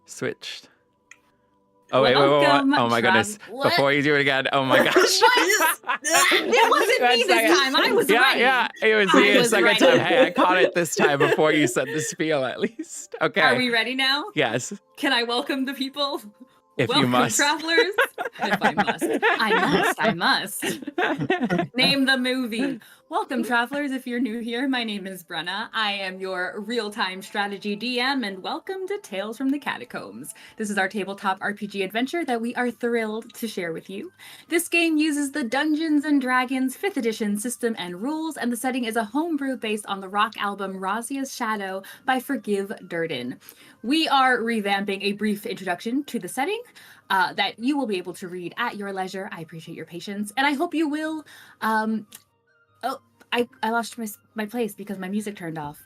Switched. Oh, wait. Oh, my goodness. What? Before you do it again. Oh, my gosh. It wasn't me this time. I was ready. Yeah, it was me a second time. Hey, I caught it this time before you said the spiel, at least. Okay. Are we ready now? Yes. Can I welcome the people? If welcome, you must. Travelers. If I must. Name the movie. Welcome, travelers. If you're new here, my name is Brenna. I am your real-time strategy DM, and welcome to Tales from the Catacombs. This is our tabletop RPG adventure that we are thrilled to share with you. This game uses the Dungeons&Dragons 5th edition system and rules, and the setting is a homebrew based on the rock album Razia's Shadow by Forgive Durden. We are revamping a brief introduction to the setting that you will be able to read at your leisure. I appreciate your patience, and I hope you will. I lost my place because my music turned off.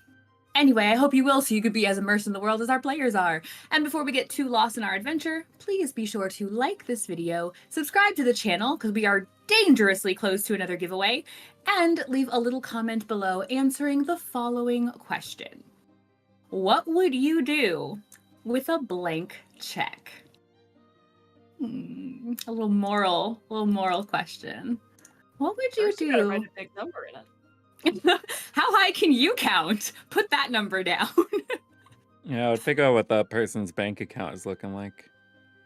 Anyway, I hope you will, so you could be as immersed in the world as our players are. And before we get too lost in our adventure, please be sure to like this video, subscribe to the channel, because we are dangerously close to another giveaway, and leave a little comment below answering the following question. What would you do with a blank check? A little moral question. What would you do? You gotta write a big number in it. How high can you count? Put that number down. Yeah, I would figure out what that person's bank account is looking like.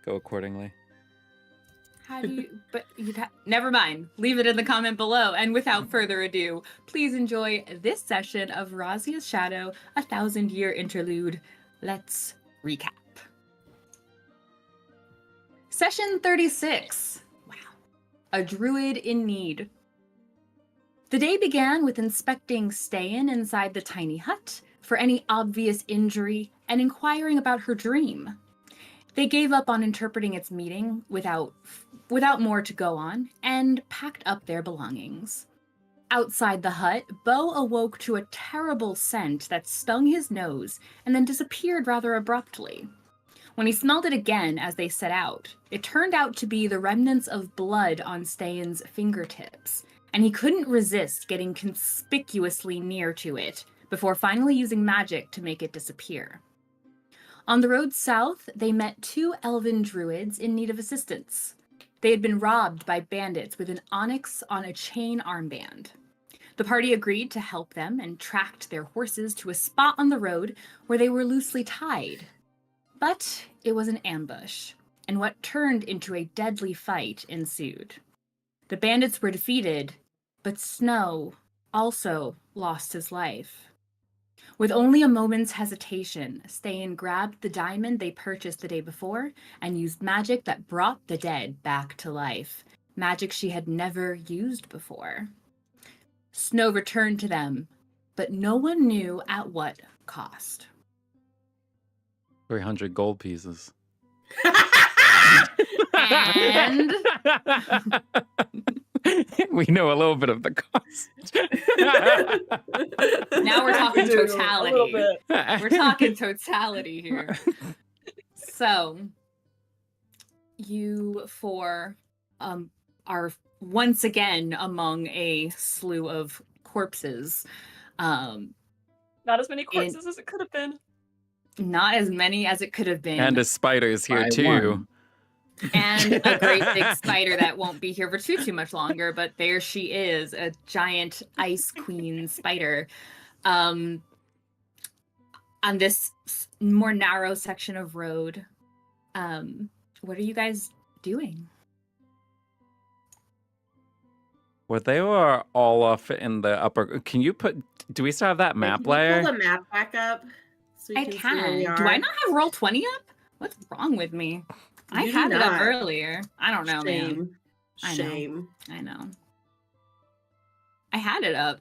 Go accordingly. How do you? But never mind. Leave it in the comment below. And without further ado, please enjoy this session of Razia's Shadow, a 1,000-year interlude. Let's recap. Session 36. Wow. A druid in need. The day began with inspecting Ste'yn inside the tiny hut for any obvious injury and inquiring about her dream. They gave up on interpreting its meaning without more to go on and packed up their belongings. Outside the hut, Beau awoke to a terrible scent that stung his nose and then disappeared rather abruptly. When he smelled it again as they set out, it turned out to be the remnants of blood on Ste'yn's fingertips, and he couldn't resist getting conspicuously near to it before finally using magic to make it disappear. On the road south, they met 2 elven druids in need of assistance. They had been robbed by bandits with an onyx on a chain armband. The party agreed to help them and tracked their horses to a spot on the road where they were loosely tied. But it was an ambush, and what turned into a deadly fight ensued. The bandits were defeated, but Snow also lost his life. With only a moment's hesitation, Ste'yn grabbed the diamond they purchased the day before and used magic that brought the dead back to life, magic she had never used before. Snow returned to them, but no one knew at what cost. 300 gold pieces. And we know a little bit of the cost. now we're talking A little totality. bit. We're talking totality here. So, you four are once again among a slew of corpses. Not as many corpses as it could have been. Not as many as it could have been. And a spider's here By too. one. And a great big spider that won't be here for too much longer, but there she is, a giant ice queen spider. On this more narrow section of road, what are you guys doing? Well, they were all off in the upper. Can you put? Do we still have that map Can you layer? pull the map back up? So we I can. See where we can. are? Do I not have roll 20 up? What's wrong with me? I You do had it up not. earlier. I don't know, man. Shame. I know. Shame. I know. I had it up.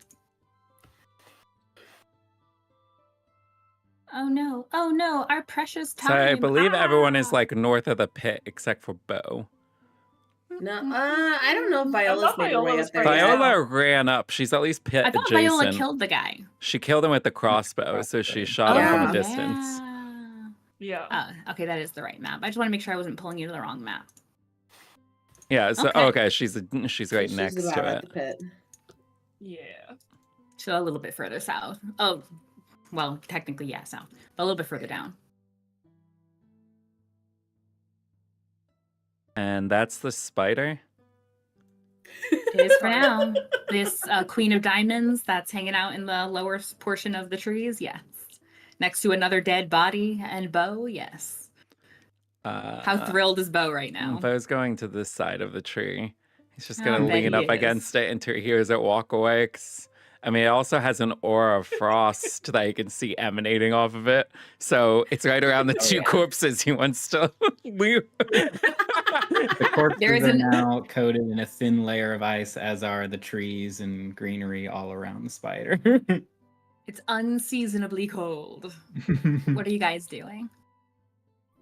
Oh no. Oh no. Our precious time. So I believe everyone is Ah! like north of the pit except for Beau. No, I don't know if Viola's thought made her way Viola up was there. pretty yet. Viola ran up. She's at least pit I thought adjacent. Viola killed the guy. She killed him with the crossbow, so she shot him from Yeah. a distance. Yeah. Okay, that is the right map. I just want to make sure I wasn't pulling you to the wrong map. Yeah. So Okay. okay, she's right She's next about to at it. the pit. Yeah. So a little bit further south. Oh, well, technically, yeah, south. But a little bit further down. And that's the spider. It is for now. This Queen of Diamonds that's hanging out in the lower portion of the trees, yes. Next to another dead body and Beau, yes. How thrilled is Beau right now? Beau's going to this side of the tree. He's just I gonna bet lean he up is. against it until he hears it walk away. 'Cause, I mean, it also has an aura of frost that you can see emanating off of it. So it's right around the two yeah. corpses he wants to leave. The corpses There is are an- now coated in a thin layer of ice, as are the trees and greenery all around the spider. It's unseasonably cold. What are you guys doing?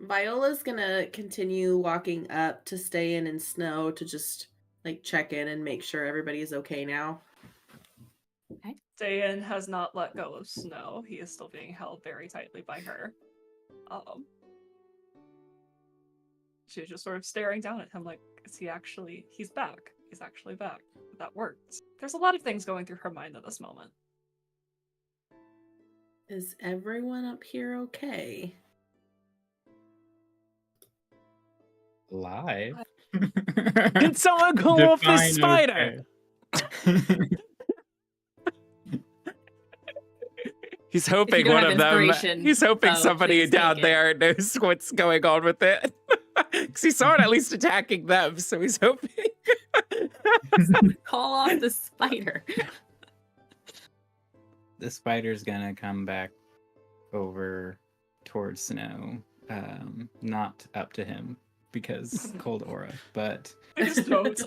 Viola's gonna continue walking up to stay in snow to just like check in and make sure everybody's okay now. Ste'yn has not let go of Snow. He is still being held very tightly by her. She's just sort of staring down at him like, he's back. He's actually back. That worked. There's a lot of things going through her mind at this moment. Is everyone up here okay? Live. Can someone go off this Define spider? okay. He's hoping don't one have of them. inspiration, He's hoping Beau, somebody please down take it. there knows what's going on with it. Because he saw it at least attacking them, so he's hoping. Call off the spider. The spider's gonna come back over towards Snow, not up to him because cold aura, but I just don't.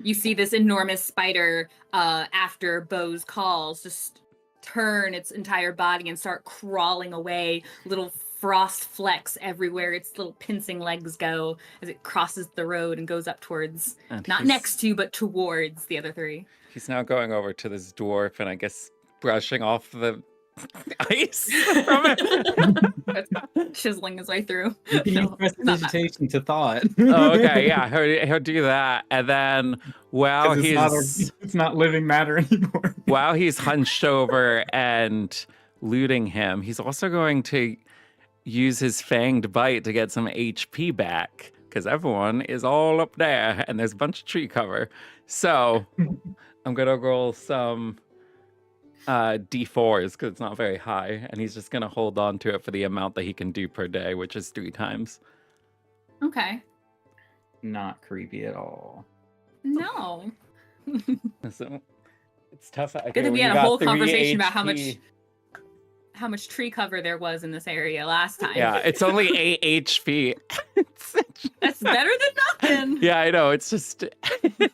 You see this enormous spider after Beau's calls just turn its entire body and start crawling away. Little frost flecks everywhere its little pincing legs go as it crosses the road and goes up towards, And not he's- next to, but towards the other three. He's now going over to this dwarf and I guess brushing off the ice from it. Chiseling his way through. you can No, use not that. prestidigitation to thought. Oh, okay, yeah, he'll do that. And then while 'Cause he's it's not living matter anymore. while he's hunched over and looting him, he's also going to use his fanged bite to get some HP back. Because everyone is all up there and there's a bunch of tree cover. So I'm gonna roll some D4s because it's not very high, and he's just gonna hold on to it for the amount that he can do per day, which is 3 times. Okay. Not creepy at all. No. So it's tough. Okay, Good that we when had you a got whole 3 conversation about HP, how much tree cover there was in this area last time. Yeah, it's only 8 HP. That's better than nothing. Yeah, I know. It's just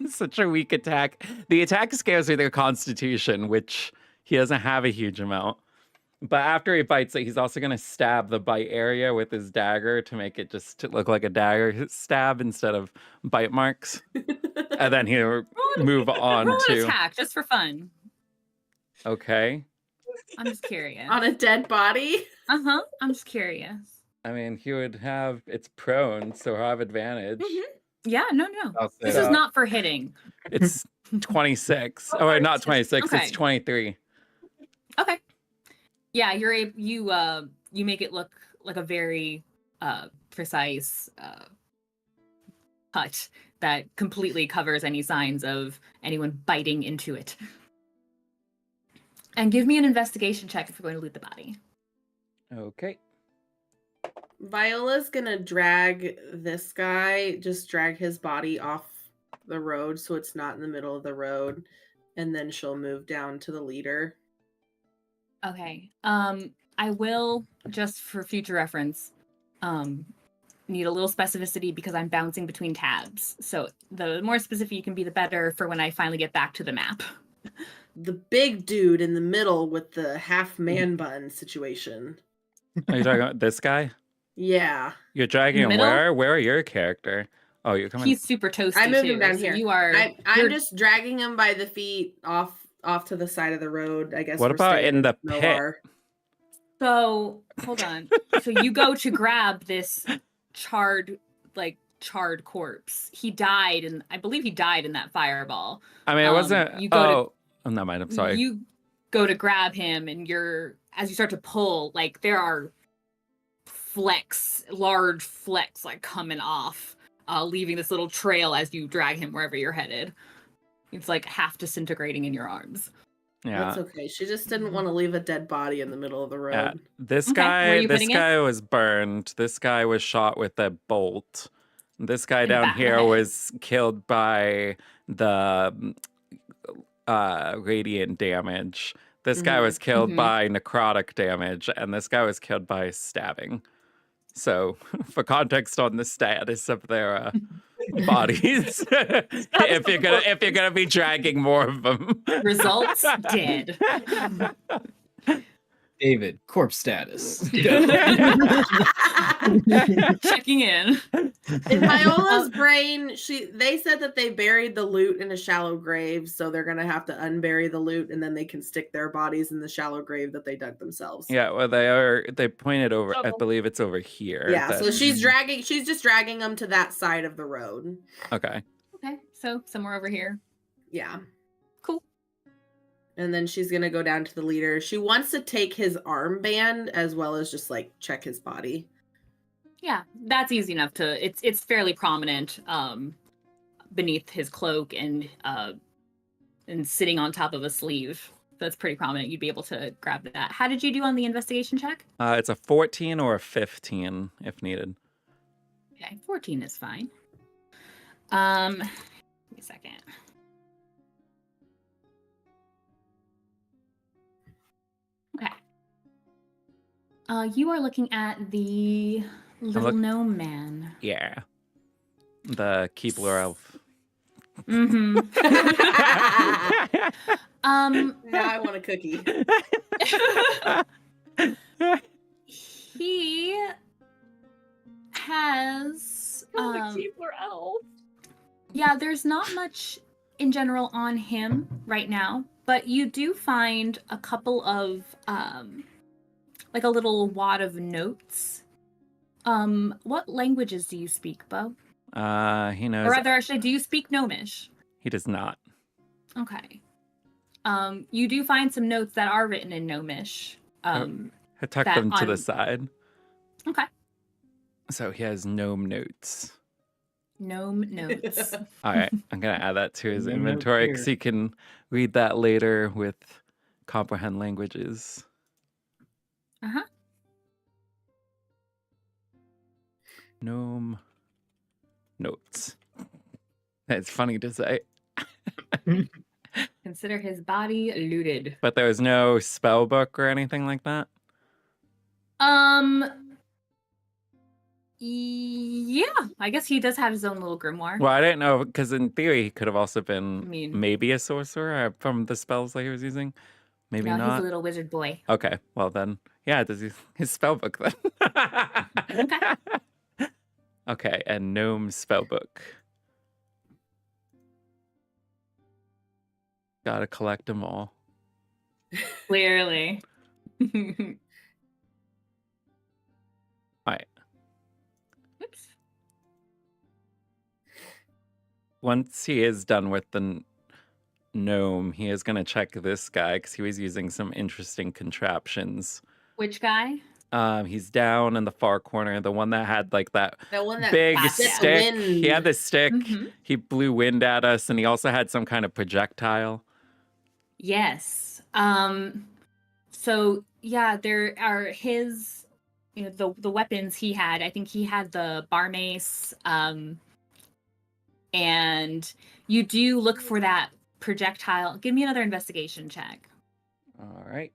such a weak attack. The attack scares are their constitution, which he doesn't have a huge amount. But after he bites it, he's also going to stab the bite area with his dagger to make it just to look like a dagger stab instead of bite marks. And then he'll move on Roll an to... attack just for fun. Okay. I'm just curious. On a dead body? Uh-huh. I'm just curious. I mean, he would have... It's prone, so he'll have advantage. Mm-hmm. Yeah, no. I'll This say is not for hitting. It's 26. Oh, wait, not 26. Okay. It's 23. Okay. Yeah, you make it look like a very precise cut that completely covers any signs of anyone biting into it. And give me an investigation check if you're going to loot the body. Okay. Viola's gonna drag this guy, just drag his body off the road so it's not in the middle of the road, and then she'll move down to the leader. Okay. I will, just for future reference, need a little specificity because I'm bouncing between tabs. So the more specific you can be, the better for when I finally get back to the map. The big dude in the middle with the half man bun situation. Are you talking about this guy? Yeah. You're dragging him Middle? where? Where are your character? Oh, you're coming. He's super toasty I moved too. him down so here. You are. I'm you're- just dragging him by the feet off to the side of the road, I guess. What we're about staying in the no pit? R. So hold on. So you go to grab this charred corpse. He died, and I believe he died in that fireball. I mean, it wasn't. you go oh, never mind. I'm sorry. You go to grab him, and as you start to pull, like there are large flecks, like coming off, leaving this little trail as you drag him wherever you're headed. It's like half disintegrating in your arms. Yeah. That's okay. She just didn't want to leave a dead body in the middle of the road. Yeah. This Okay, where are guy. you This putting it? guy was burned. This guy was shot with a bolt. This guy In the down back of the here head. was killed by the radiant damage. This guy Mhm. was killed Mhm. by necrotic damage, and this guy was killed by stabbing. So, for context on the status of their bodies, if you're gonna be dragging more of them, Results dead. David, corpse status. Checking in. In Viola's brain, they said that they buried the loot in a shallow grave, so they're gonna have to unbury the loot, and then they can stick their bodies in the shallow grave that they dug themselves. Yeah, well, they pointed over. I Shovel. believe it's over here. Yeah, that- so she's just dragging them to that side of the road. okay. Okay, so somewhere over here. Yeah. Cool. And then she's gonna go down to the leader. She wants to take his armband as well as just like check his body. Yeah, that's easy enough to. It's fairly prominent beneath his cloak and sitting on top of a sleeve. That's pretty prominent. You'd be able to grab that. How did you do on the investigation check? It's a 14 or a 15 if needed. Okay, 14 is fine. Give me a second. Okay. You are looking at the little gnome man. Yeah. The Keebler elf. Mm-hmm. Now I want a cookie. He has Keebler elf. yeah, there's not much in general on him right now, but you do find a couple of like a little wad of notes. What languages do you speak, Beau? He knows. Or rather, actually, do you speak Gnomish? He does not. Okay. You do find some notes that are written in Gnomish. I tucked that them to the on- side. Okay. So he has gnome notes. Gnome notes. All right. I'm going to add that to his No note inventory here. because he can read that later with comprehend languages. Uh-huh. Gnome notes. It's funny to say. Consider his body looted. But there was no spell book or anything like that? Yeah, I guess he does have his own little grimoire. Well, I didn't know, because in theory he could have also I been mean, maybe a sorcerer from the spells that he was using. Maybe no, he's a not. little wizard boy. Okay, well then, yeah, does his spell book then? Okay. Okay, and gnome spell book. Gotta collect them all. Clearly. Alright. Oops. Once he is done with the gnome, he is gonna check this guy because he was using some interesting contraptions. Which guy? He's down in the far corner, the one that had like that The one that big bats at the stick. He had wind. the stick. Mhm. He blew wind at us, and he also had some kind of projectile. Yes. So yeah, there are his, the weapons he had. I think he had the bar mace. And you do look for that projectile. Give me another investigation check. All right.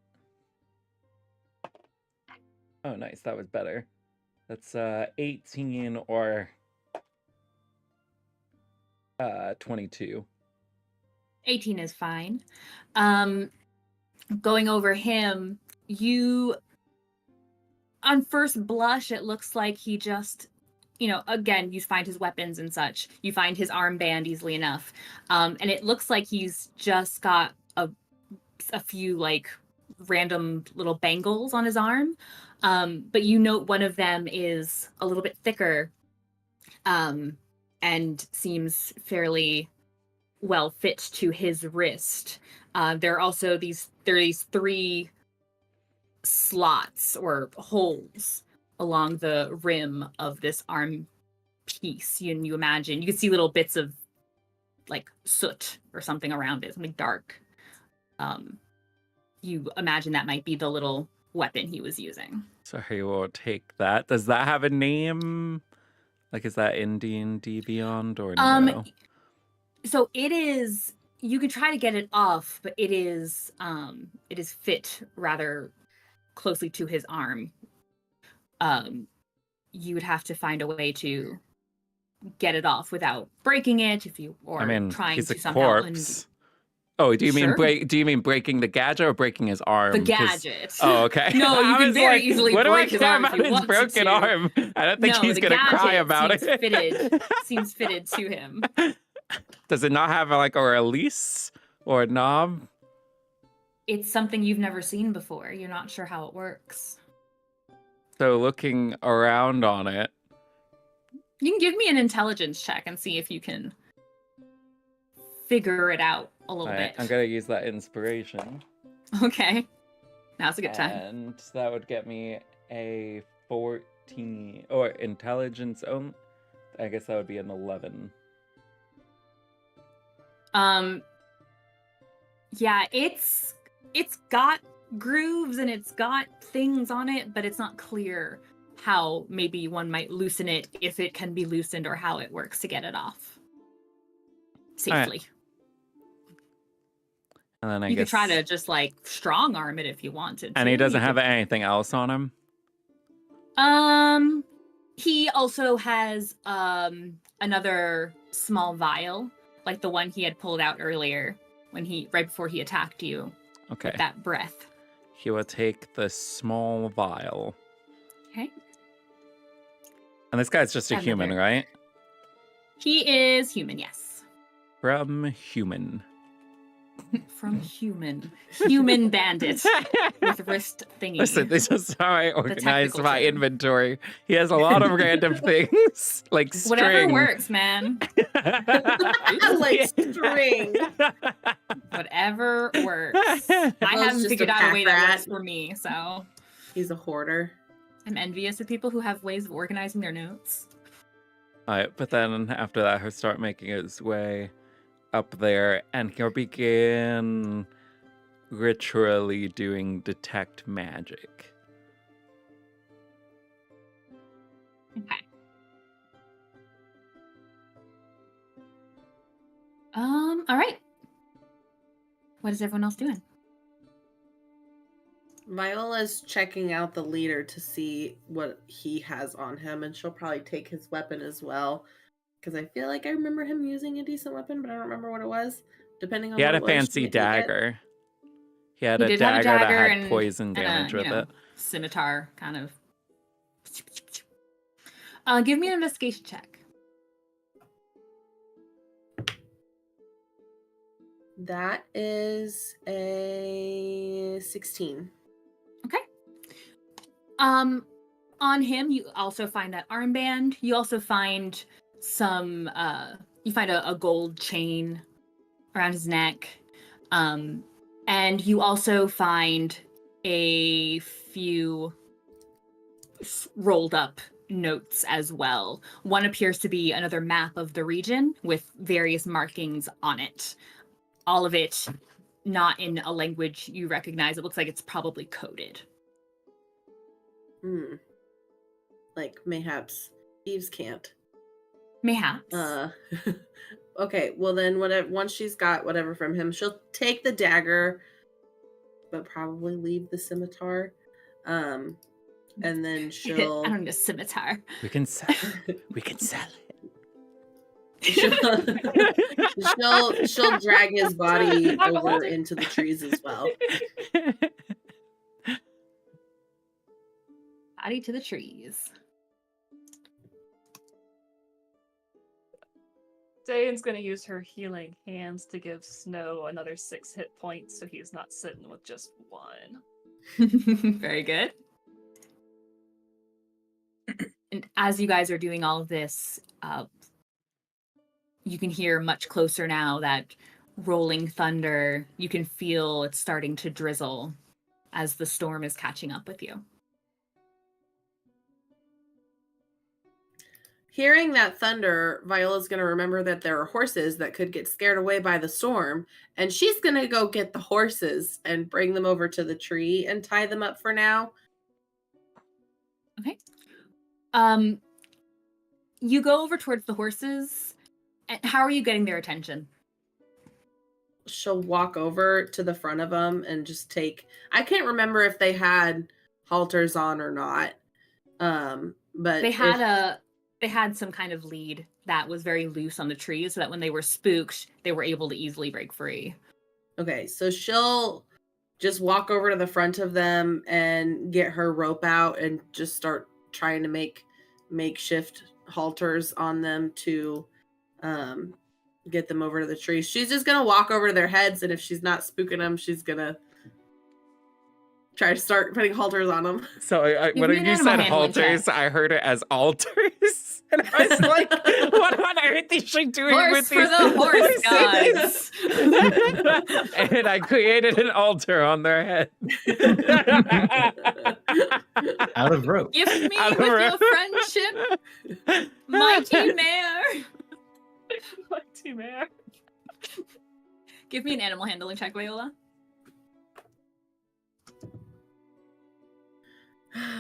Oh, nice. That was better. That's 18 or 22. 18 is fine. Going over him, on first blush, it looks like he just, again, you find his weapons and such. You find his armband easily enough. And it looks like he's just got a few like random little bangles on his arm. But you note one of them is a little bit thicker and seems fairly well fit to his wrist. There are also these 3 slots or holes along the rim of this arm piece. You imagine, you can see little bits of like soot or something around it, something dark. You imagine that might be the little weapon he was using. So he will take that. Does that have a name? Like, is that in DnDBeyond or no? So it is. You could try to get it off, but it is fit rather closely to his arm. You would have to find a way to get it off without breaking it, trying he's to a somehow corpse. Oh, do you mean breaking the gadget or breaking his arm? The gadget. Oh, okay. No, you I can was very like, easily what do I break his care arm if about you his wanted broken to. arm? I don't think No, he's the gonna cry gadget about it. seems fitted to him. Does it not have like a release or a knob? It's something you've never seen before. You're not sure how it works. So looking around on it. You can give me an intelligence check and see if you can figure it out a little bit. I'm gonna use that inspiration. Okay. Now's a good time. And that would get me a 14 or intelligence only. I guess that would be an 11. Yeah, it's got grooves and it's got things on it, but it's not clear how maybe one might loosen it, if it can be loosened, or how it works to get it off safely. Right. And then You could try to just like strong arm it if you wanted to. And he doesn't have anything else on him? He also has another small vial, like the one he had pulled out earlier right before he attacked you. Okay. With that breath. He will take the small vial. Okay. And this guy's just a human, right? He is human, yes. From human. From human bandit with wrist thingy. Listen, this is how I organize my inventory. He has a lot of random things, like string. Whatever works, man. Like string. Whatever works. I haven't figured out a way that works for me, so. He's a hoarder. I'm envious of people who have ways of organizing their notes. Alright, but then after that, he'll start making his way up there, and he'll begin ritually doing detect magic. Okay. All right. What is everyone else doing? Viola's checking out the leader to see what he has on him, and she'll probably take his weapon as well. Because I feel like I remember him using a decent weapon, but I don't remember what it was. Depending on He what had it a was, she fancy didn't need it. dagger. He had He a did have a dagger that dagger had poison damage and with it. scimitar kind of. Give me an investigation check. That is a 16. Okay. On him, you also find that armband. You also find some. You find a gold chain around his neck. And you also find a few rolled up notes as well. One appears to be another map of the region with various markings on it. All of it not in a language you recognize. It looks like it's probably coded. Like mayhaps Eves can't. Mayhaps. Okay, well then once she's got whatever from him, she'll take the dagger, but probably leave the scimitar. And then she'll I don't need a scimitar. We can sell it. We can sell it. she'll drag his body over into the trees as well. Body to the trees. Ste'yn's gonna use her healing hands to give Snow another 6 hit points, so he's not sitting with just 1. Very good. And as you guys are doing all of this, you can hear much closer now that rolling thunder. You can feel it's starting to drizzle as the storm is catching up with you. Hearing that thunder, Viola's going to remember that there are horses that could get scared away by the storm, and she's going to go get the horses and bring them over to the tree and tie them up for now. Okay. You go over towards the horses. And how are you getting their attention? She'll walk over to the front of them and just take... I can't remember if they had halters on or not. But they had some kind of lead that was very loose on the trees so that when they were spooked, they were able to easily break free. Okay, so she'll just walk over to the front of them and get her rope out and just start trying to make makeshift halters on them to get them over to the trees. She's just going to walk over to their heads, and if she's not spooking them, she's going to try to start putting halters on them. So when you said halters, I heard it as altars. And I was like, what on earth is she doing with these the horse gods? And I created an altar on their head. Out of rope. Gift me with your friendship, mighty mare. Mighty mare. Give me an animal handling check, Viola.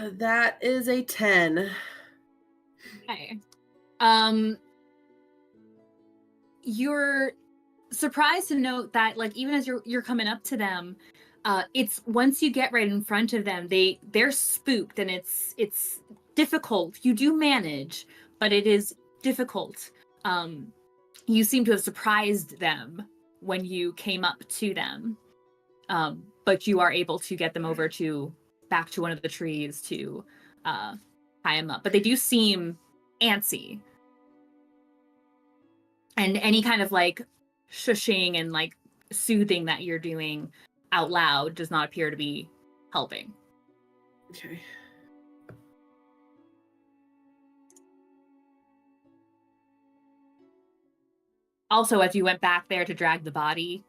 That is a 10. Okay. You're surprised to note that, like, even as you're coming up to them, it's once you get right in front of them, they're spooked, and it's difficult. You do manage, but it is difficult. You seem to have surprised them when you came up to them, but you are able to get them over back to one of the trees to tie them up. But they do seem antsy. And any kind of like shushing and like soothing that you're doing out loud does not appear to be helping. Okay. Also, as you went back there to drag the body,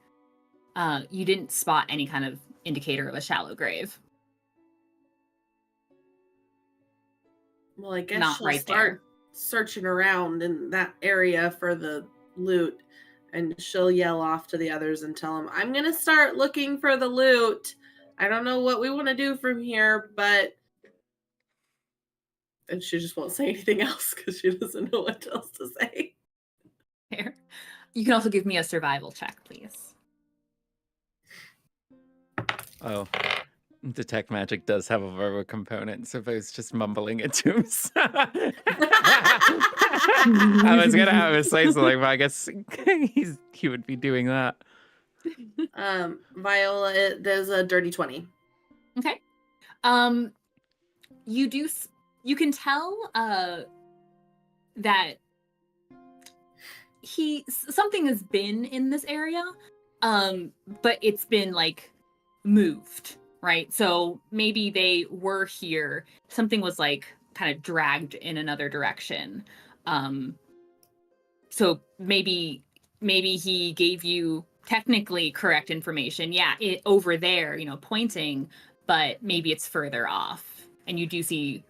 you didn't spot any kind of indicator of a shallow grave. Well, I guess Not she'll right start there. searching around in that area for the loot. And she'll yell off to the others and tell them, I'm going to start looking for the loot. I don't know what we want to do from here, but... And she just won't say anything else because she doesn't know what else to say. Fair. You can also give me a survival check, please. Oh, detect magic does have a verbal component, so Beau's just mumbling it to himself. I was gonna have him say something, but I guess he would be doing that. Viola, there's a dirty 20. Okay. You can tell that something has been in this area, but it's been like moved, right? So maybe they were here. Something was like kind of dragged in another direction. So maybe he gave you technically correct information. Yeah, it over there, pointing, but maybe it's further off. And you do see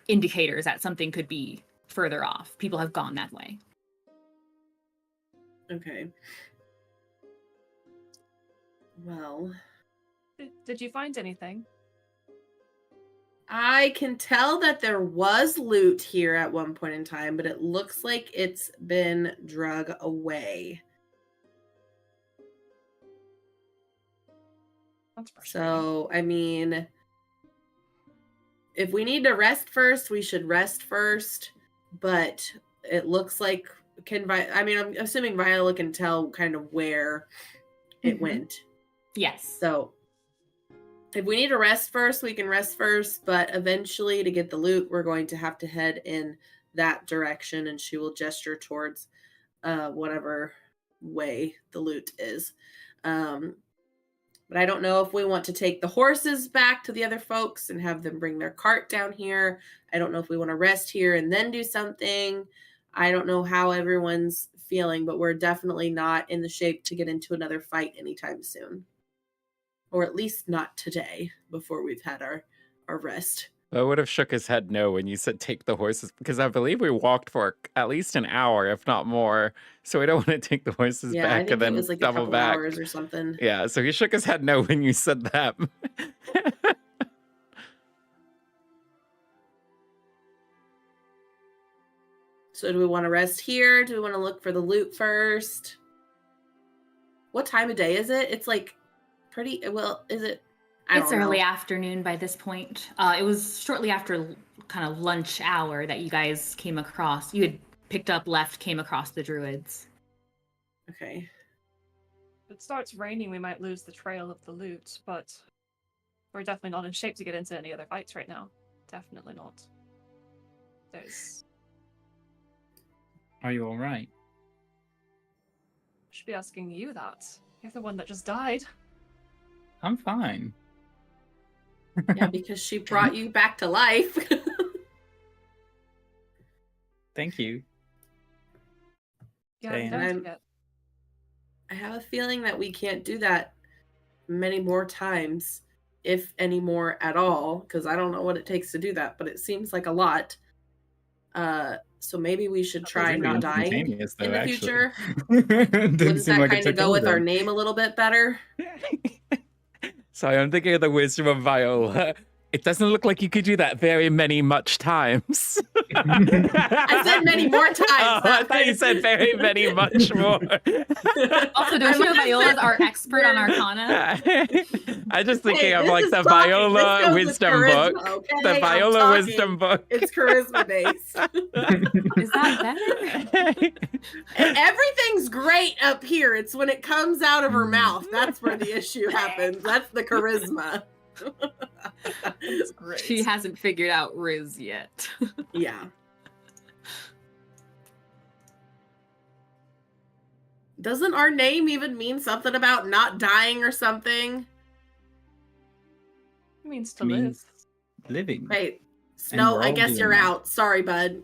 indicators that something could be further off. People have gone that way. Okay. Well... Did you find anything? I can tell that there was loot here at one point in time, but it looks like it's been drug away. That's frustrating. So, I mean, if we need to rest first, we should rest first. But it looks like I'm assuming Viola can tell kind of where it went. Yes. So if we need to rest first, we can rest first. But eventually, to get the loot, we're going to have to head in that direction. And she will gesture towards whatever way the loot is. But I don't know if we want to take the horses back to the other folks and have them bring their cart down here. I don't know if we want to rest here and then do something. I don't know how everyone's feeling, but we're definitely not in the shape to get into another fight anytime soon. Or at least not today, before we've had our rest. I would have shook his head no when you said take the horses, because I believe we walked for at least an hour, if not more. So we don't want to take the horses I back think and then it was like a double couple back. hours or something. Yeah, so he shook his head no when you said that. So do we want to rest here? Do we want to look for the loot first? What time of day is it? It's like pretty, well, is it? It's early afternoon by this point. It was shortly after kind of lunch hour that you guys came across. You had picked up, came across the druids. Okay. If it starts raining, we might lose the trail of the loot, but we're definitely not in shape to get into any other fights right now. Definitely not. Are you all right? Should be asking you that. You're the one that just died. I'm fine. Yeah, because she brought you back to life. Thank you. Yeah, Ste'yn. don't forget. I have a feeling that we can't do that many more times, if any more at all, because I don't know what it takes to do that, but it seems like a lot. So maybe we should try not dying in the future. Wouldn't that kind of go with our name a little bit better? So I'm thinking of the wisdom of Viola. It doesn't look like you could do that very much times. I said many more times. Oh, I thought you said very much more. Also, don't you know Viola's our expert on Arcana? I'm just thinking of like the Viola wisdom book. Okay? The Viola wisdom book. It's charisma based. Is that better? Everything's great up here. It's when it comes out of her mouth. That's where the issue happens. That's the charisma. That's great. She hasn't figured out Riz yet. Yeah. Doesn't our name even mean something about not dying or something? It means to Means live. living. Wait, Snow, we're I all guess doing you're that. out. Sorry, bud.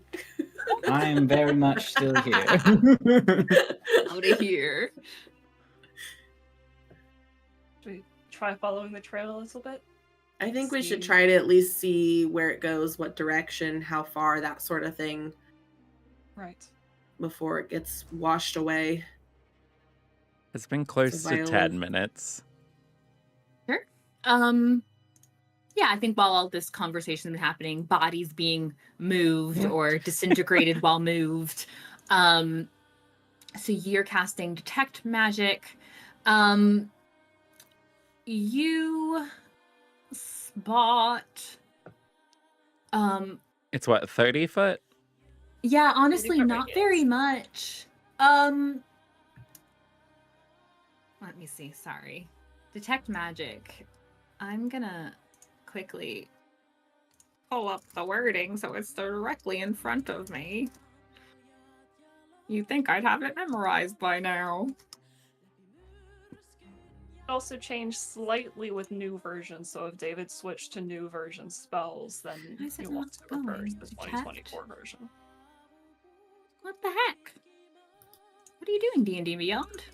I am very much still here. Out of here. Should we try following the trail a little bit? I think we should See. try to at least see where it goes, what direction, how far, that sort of thing. Right. before it gets washed away. It's been close to Viola. 10 minutes. Sure. Yeah, I think while all this conversation is happening, bodies being moved or disintegrated while moved. So you're casting Detect Magic. You spot. It's what, 30 foot? Yeah, honestly, 30-foot not radius. very much. Let me see. Sorry. Detect Magic. I'm gonna quickly pull up the wording so it's directly in front of me. You'd think I'd have it memorized by now. Also changed slightly with new versions, so if David switched to new version spells, then Why is it you not want to refer going? to the 2024 version. What the heck? What are you doing, D&D Beyond?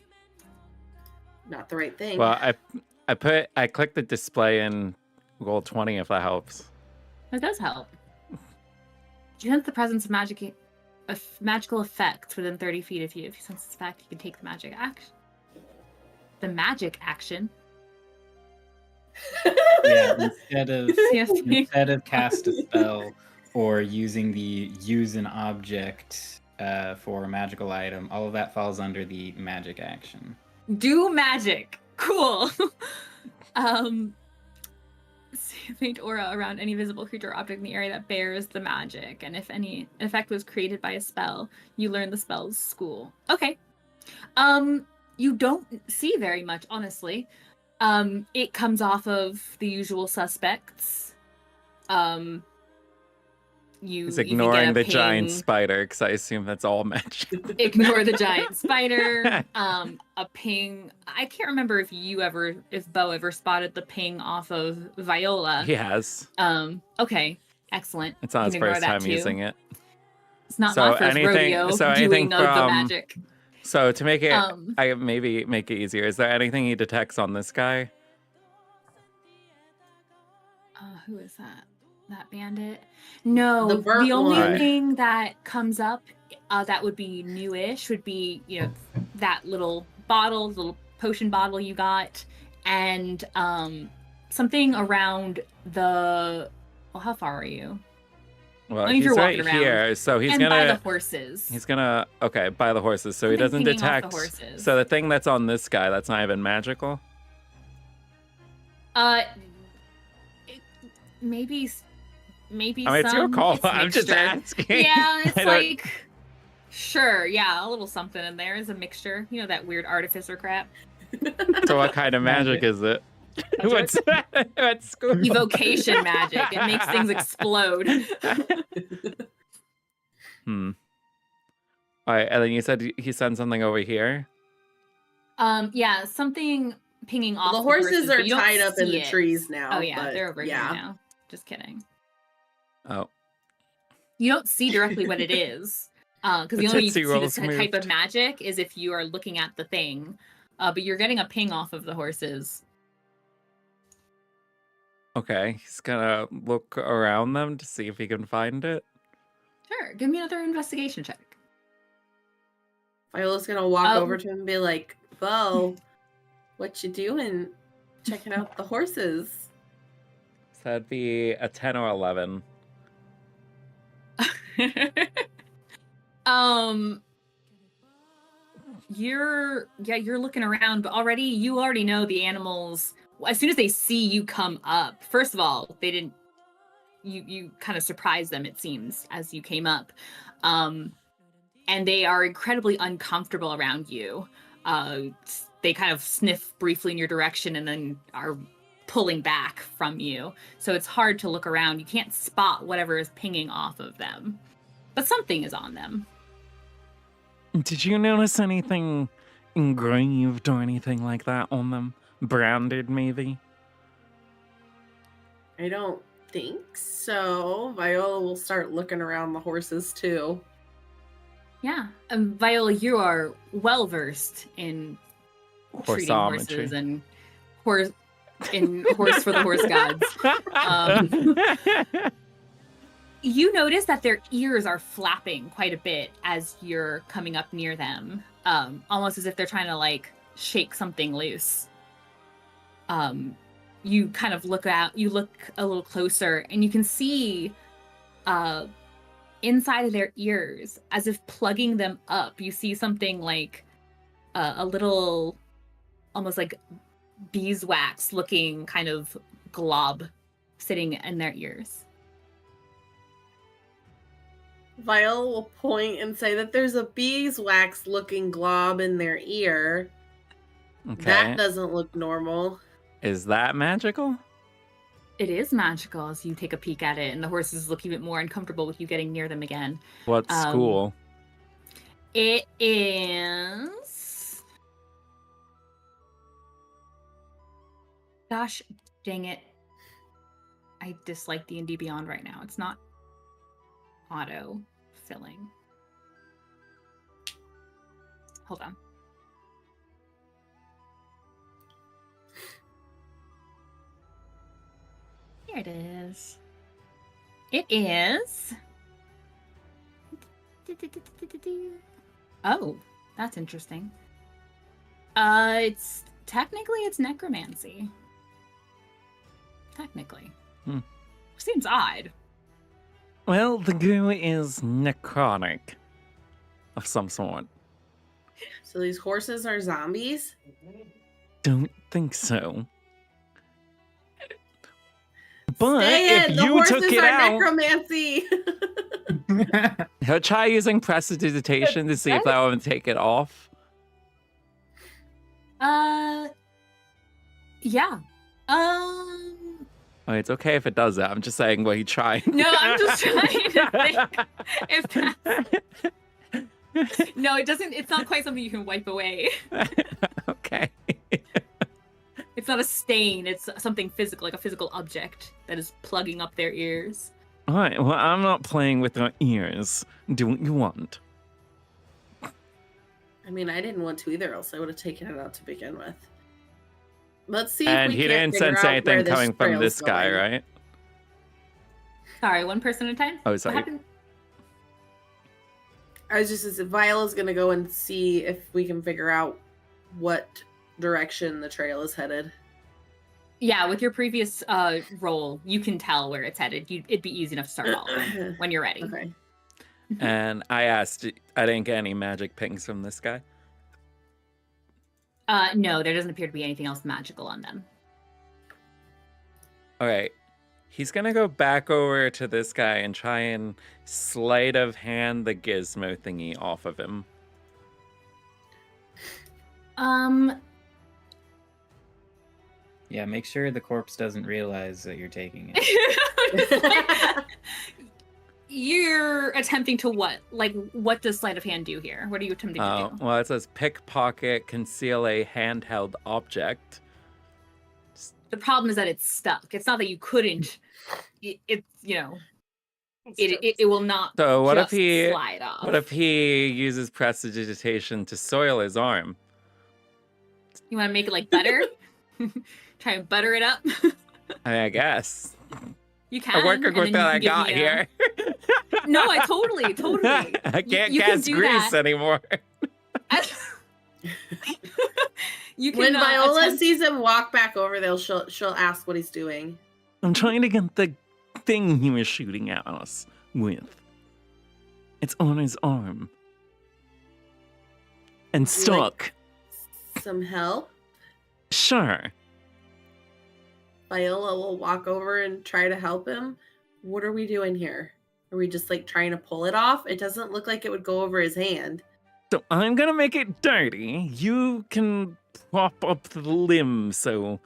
Not the right thing. Well, I clicked the display in roll 20 if that helps. That does help. You sense the presence of magical effects within 30 feet of you. If you sense this fact, you can take the magic action. The magic action. Yeah, CFP. instead of cast a spell or using the use an object for a magical item, all of that falls under the magic action. Do magic. Cool. Faint aura around any visible creature or object in the area that bears the magic. And if any effect was created by a spell, you learn the spell's school. Okay. You don't see very much, honestly. It comes off of the usual suspects. You He's even ignoring get a the giant ping. spider because I assume that's all magic. Ignore the giant spider. A ping. I can't remember if Beau ever spotted the ping off of Viola. He has. Okay, excellent. It's not You his can ignore first that time too. using it. It's not So my first rodeo anything doing of the from- magic. So to make it, Um, I maybe make it easier. Is there anything he detects on this guy? Who is that? That bandit? No, The burnt only one. thing that comes up that would be newish would be, that little potion bottle you got, and something around the. Well, how far are you? Well, I mean, he's you're right walking around. here, so he's and by the gonna horses. he's gonna okay by the horses, so he Something doesn't pinging off the detect. horses. So the thing that's on this guy, that's not even magical. Maybe. I mean, it's your call. it's I'm just mixture. asking. Yeah, it's I don't- like, sure, yeah, a little something in there is a mixture. You know, that weird artificer crap. So what kind of magic is it? What's school? Evocation magic. It makes things explode. All right, and then you said he sent something over here. Yeah, something pinging off The horses are but you don't tied up in see the it. trees now. Oh yeah, but they're over yeah. here now. Just kidding. Oh, You don't see directly what it is. Because the The only way you Tootsie can see Rolls this type of moved. magic is if you are looking at the thing. But you're getting a ping off of the horses. okay. He's gonna look around them to see if he can find it. Sure, give me another investigation check. Viola's gonna walk Oh. over to him and be like, Beau, what you doing? Checking out the horses. So that'd be a 10 or 11. You're looking around, but you already know the animals. As soon as they see you come up, first of all, they didn't. You kind of surprised them, it seems, as you came up, and they are incredibly uncomfortable around you. They kind of sniff briefly in your direction and then are pulling back from you. So it's hard to look around. You can't spot whatever is pinging off of them, but something is on them. Did you notice anything engraved or anything like that on them? Branded, maybe? I don't think so. Viola will start looking around the horses too. Yeah. Viola, you are well versed in treating horses Horseometry. and horse for the horse gods. You notice that their ears are flapping quite a bit as you're coming up near them, almost as if they're trying to like shake something loose. You kind of look out, you look a little closer, and you can see inside of their ears, as if plugging them up, you see something like a little, almost like beeswax looking kind of glob sitting in their ears. Viola will point and say that there's a beeswax looking glob in their ear. Okay. That doesn't look normal. Is that magical? It is magical as you take a peek at it, and the horses look even more uncomfortable with you getting near them again. What school? It is... Gosh dang it. I dislike DnDBeyond right now. It's not auto-filling. Hold on. Here it is. It is... Oh, that's interesting. It's necromancy. Technically. Seems odd. Well, the goo is necrotic of some sort. So these horses are zombies? Don't think so. But Ste'yn, if the you horses took it are out, necromancy. he'll try using prestidigitation to see if that would take it off. Yeah. Oh, it's okay if it does that. I'm just saying, well, he tried. No, I'm just trying to think if that's... No, it doesn't. It's not quite something you can wipe away. Okay. It's not a stain. It's something physical, like a physical object that is plugging up their ears. All right. Well, I'm not playing with our ears. Do what you want. I mean, I didn't want to either, else I would have taken it out to begin with. Let's see And if we he can't didn't figure sense out anything where this coming from trail's this guy, going. right? Sorry, one person at a time? Oh, What sorry. happened? I was just Viola's gonna go and see if we can figure out what direction the trail is headed. Yeah, with your previous roll, you can tell where it's headed. It'd be easy enough to start following when you're ready. Okay. And I asked, I didn't get any magic pings from this guy. No, there doesn't appear to be anything else magical on them. All right. He's going to go back over to this guy and try and sleight of hand the gizmo thingy off of him. Yeah, make sure the corpse doesn't realize that you're taking it. You're attempting to what? Like, what does sleight of hand do here? What are you attempting to do? Well, it says pickpocket, conceal a handheld object. The problem is that it's stuck. It's not that you couldn't. It will not. So what if just he slide off. What if he uses prestidigitation to soil his arm? You want to make it like butter? Try and butter it up. I guess. You can. I'm working and with then what you I can give got me a- here. No, I totally. I can't you can cast do grease that. anymore. You can. When Viola attempt- sees him walk back over there, she'll ask what he's doing. I'm trying to get the thing he was shooting at us with. It's on his arm. And Would you like stuck. some help? Sure. Viola will walk over and try to help him. What are we doing here? Are we just like trying to pull it off? It doesn't look like it would go over his hand. So I'm gonna make it dirty. You can prop up the limb so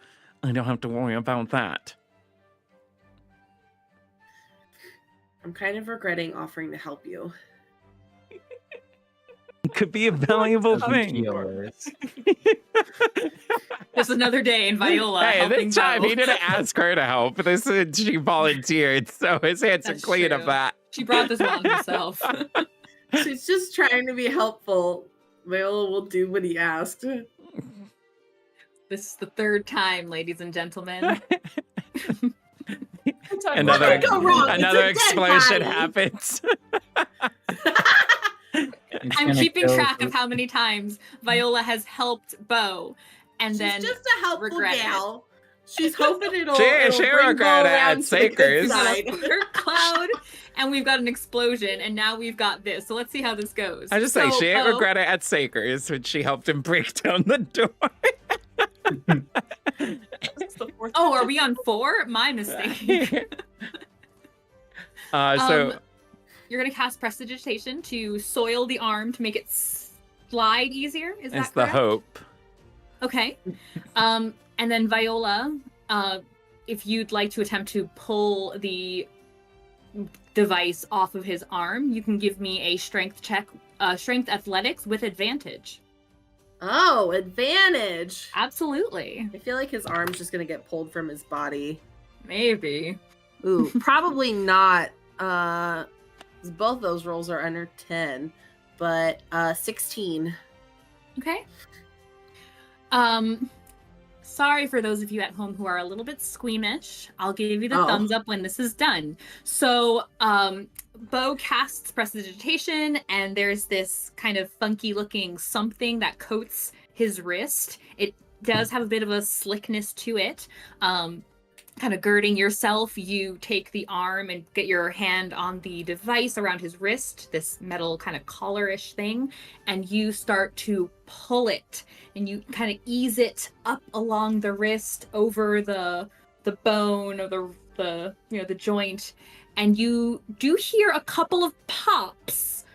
I don't have to worry about that. I'm kind of regretting offering to help you. It could be a valuable thing. Yours. Just another day in Viola. Hey, helping this time Beau. he didn't ask her to help. This is, she volunteered, so his hands are That's clean of true. that. She brought this on herself. She's just trying to be helpful. Viola will do what he asked. This is the third time, ladies and gentlemen. Another What could go wrong? It's another a dead explosion body. happens. It's I'm gonna keeping kill track the- of how many times Viola has helped Beau, and She's then just a helpful regret it. gal. She's hoping it'll She bring regret Beau it around at to the good Sakers. side. Dark cloud, and we've got an explosion, and now we've got this. So let's see how this goes. I just so, say she ain't Beau, regret it at Sakers when she helped him break down the door. It's the fourth Oh, are time. we on 4? My mistake. So You're gonna cast Prestidigitation to soil the arm to make it slide easier. Is that it's the correct? hope. Okay. And then Viola, if you'd like to attempt to pull the device off of his arm, you can give me a strength check, strength athletics with advantage. Oh, advantage. Absolutely. I feel like his arm's just gonna get pulled from his body. Maybe. Ooh, probably not. 'Cause both those rolls are under 10, but 16. Okay. Sorry for those of you at home who are a little bit squeamish. I'll give you the Oh. thumbs up when this is done. So, Beau casts Prestidigitation, and there's this kind of funky looking something that coats his wrist. It does have a bit of a slickness to it. Kind of girding yourself, you take the arm and get your hand on the device around his wrist, this metal kind of collar-ish thing, and you start to pull it, and you kind of ease it up along the wrist over the bone or the joint, and you do hear a couple of pops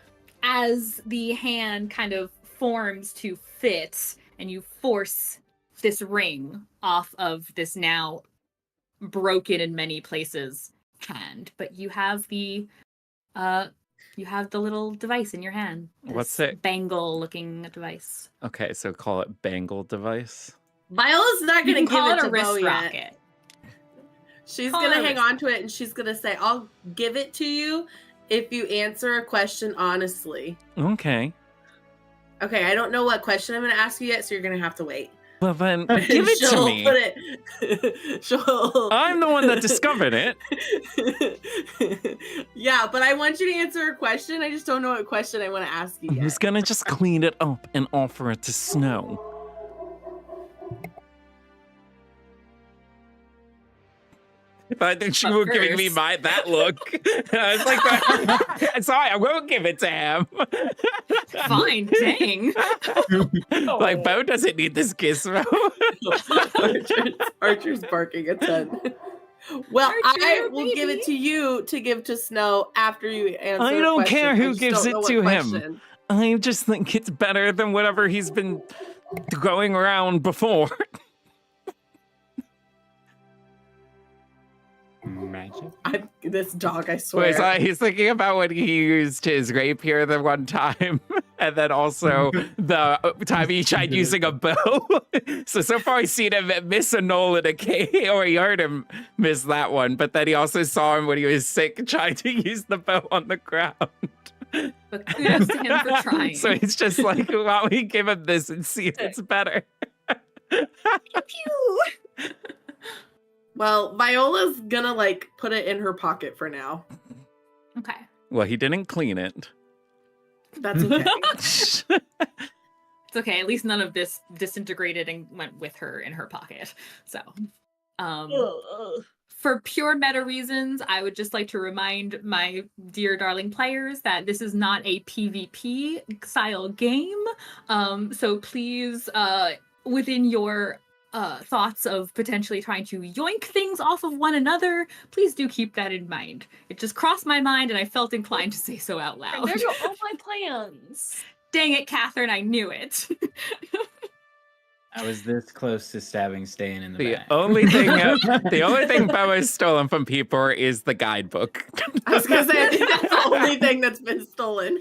as the hand kind of forms to fit, and you force this ring off of this now broken in many places hand, but you have the little device in your hand. What's this it? bangle looking device. Okay, so call it bangle device. Viola's not You gonna can call give it it a to wrist Beau yet. rocket. She's Call it gonna a hang wrist on to it and she's gonna say, I'll give it to you if you answer a question honestly. Okay. Okay, I don't know what question I'm gonna ask you yet, so you're gonna have to wait. Well then, give it to She'll me. put it. She'll. I'm the one that discovered it. Yeah, but I want you to answer a question. I just don't know what question I want to ask you I yet. was gonna just clean it up and offer it to Snow. I think she But was giving me first- that look. I was like, sorry, I won't give it to him. Fine, dang. Like, Beau doesn't need this gizmo. Archer's barking a ton. Well, Archer, I will give it baby. to you to give to Snow after you answer. I a don't question. care who I just gives don't it know what to him. question. I just think it's better than whatever he's been going around before. Magic. This dog, I Wait, swear. so he's thinking about when he used his rapier the one time, and then also the time he tried using a bow. So far he's seen him miss a knoll in a cave, or he heard him miss that one, but then he also saw him when he was sick trying to use the bow on the ground. But kudos to him for trying. So he's just like, why don't we give him this and see if it's better? Pew. Well, Viola's gonna like put it in her pocket for now. Okay. Well, he didn't clean it. That's okay. It's okay. At least none of this disintegrated and went with her in her pocket. So, for pure meta reasons, I would just like to remind my dear darling players that this is not a PvP style game. So please, within your thoughts of potentially trying to yoink things off of one another, please do keep that in mind. It just crossed my mind and I felt inclined to say so out loud. There go all my plans. Dang it, Catherine, I knew it. I was this close to stabbing Ste'yn in the The back. only thing Beau has stolen from people is the guidebook. I was gonna say I think that's the only thing that's been stolen.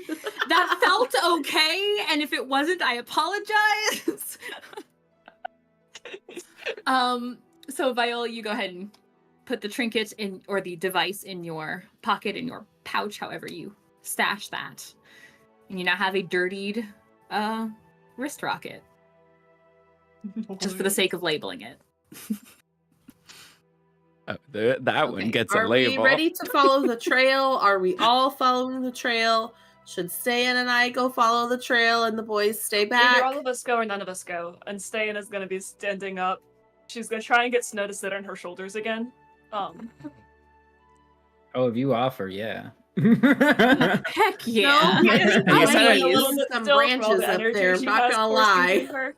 That felt okay, and if it wasn't, I apologize. So Viola, you go ahead and put the trinket in, or the device in your pocket, in your pouch, however you stash that. And you now have a dirtied wrist rocket, just for the sake of labeling it. Oh, that one Okay, gets are a label. we ready to follow the trail? Are we all following the trail? Should Ste'yn and I go follow the trail and the boys stay back? Either all of us go or none of us go. And Ste'yn is going to be standing up. She's going to try and get Snow to sit on her shoulders again. Oh, if you offer, yeah. Heck yeah. No, I think You I said might it. use some branches up there. I'm not gonna lie.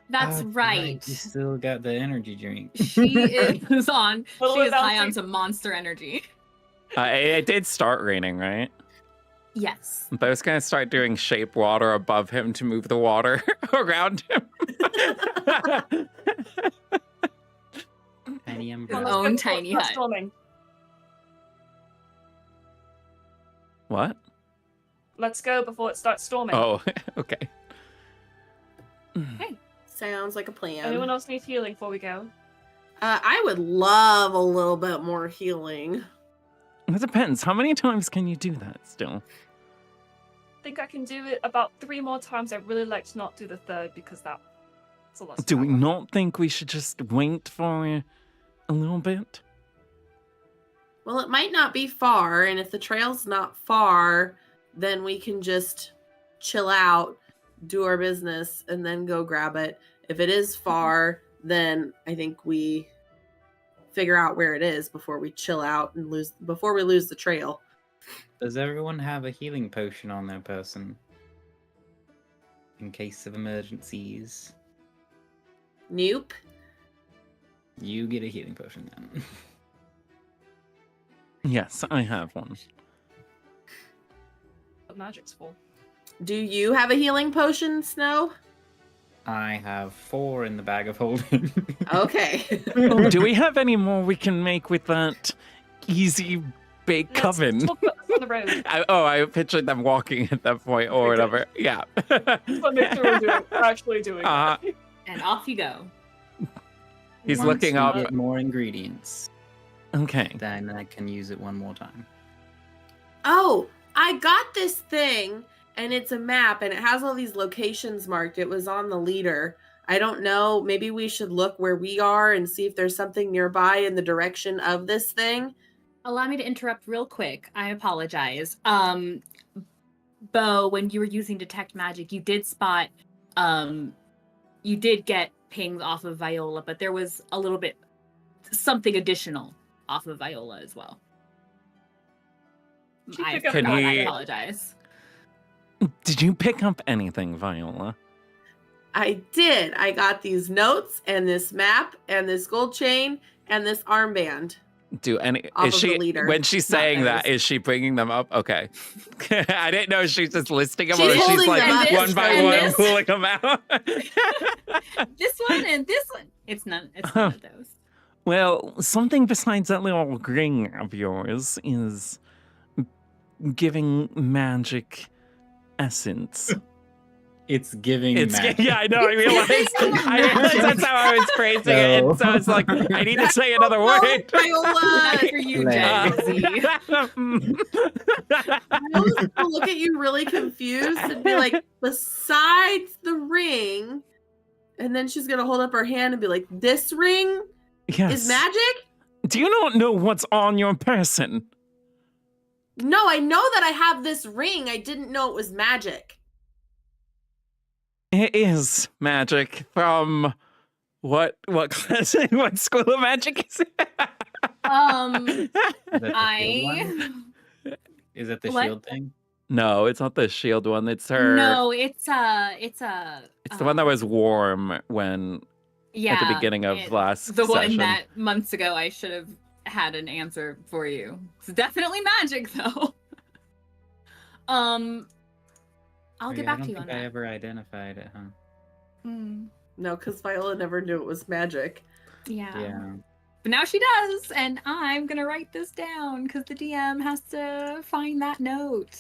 That's Oh, right. You still got the energy drink. She is on. Little She is high bouncing. on some monster energy. It did start raining, right? Yes. Beau's gonna start doing shape water above him to move the water around him. Tiny His umbrella. own tiny hut. Storming. What? Let's go before it starts storming. Oh, okay. Sounds like a plan. Anyone else need healing before we go? I would love a little bit more healing. It depends. How many times can you do that still? I think I can do it about 3 more times. I'd really like to not do the third because that's a lot. Do we not think we should just wait for a little bit? Well, it might not be far, and if the trail's not far, then we can just chill out, do our business, and then go grab it. If it is far, then I think we figure out where it is before we chill out and lose the trail. Does everyone have a healing potion on their person? In case of emergencies. Nope. You get a healing potion then. Yes, I have one. What magic's for? Do you have a healing potion, Snow? I have 4 in the bag of holding. Okay. Do we have any more we can make with that easy bake Let's coven? talk about this on the road. I pictured them walking at that point or Okay. whatever. Yeah. Just want to make sure we're actually doing Uh, it. And off you go. He's Once looking we up. Get more ingredients. Okay. Then I can use it one more time. Oh, I got this thing, and it's a map, and it has all these locations marked. It was on the leader. I don't know. Maybe we should look where we are and see if there's something nearby in the direction of this thing. Allow me to interrupt real quick. I apologize. Beau, when you were using detect magic, you did spot you did get pings off of Viola, but there was a little bit something additional off of Viola as well. She I pick up forgot. I magic. apologize. Did you pick up anything, Viola? I did. I got these notes and this map and this gold chain and this armband. Do any Off is of she the leader. when she's Not saying that, those. is she bringing them up? Okay. I didn't know if she's just listing them She's or she's holding like them up. one by And one this. pulling them out. This one and this one. It's none of those. Well, something besides that little ring of yours is giving magic essence. It's giving It's magic. yeah, I know. I realized that's how I was phrasing it, and so it's like I need to say another Oh, word. Viola! Not for you, Lay. Jazzy. Viola's gonna look at you really confused and be like, besides the ring, and then she's gonna hold up her hand and be like, this ring Yes. is magic? Do you not know what's on your person? No, I know that I have this ring. I didn't know it was magic. It is magic from what class? What school of magic is it? Is that the shield I one? Is that the What? shield thing? No, it's not the shield one. It's her. no, it's It's the one that was warm when yeah, at the beginning of it- last the one session. that months ago I should have had an answer for you. It's definitely magic though. I'll Oh, get yeah, back to you I on don't think I that. ever identified it, huh? No, because Viola never knew it was magic. Yeah. Yeah. But now she does, and I'm gonna write this down because the DM has to find that note.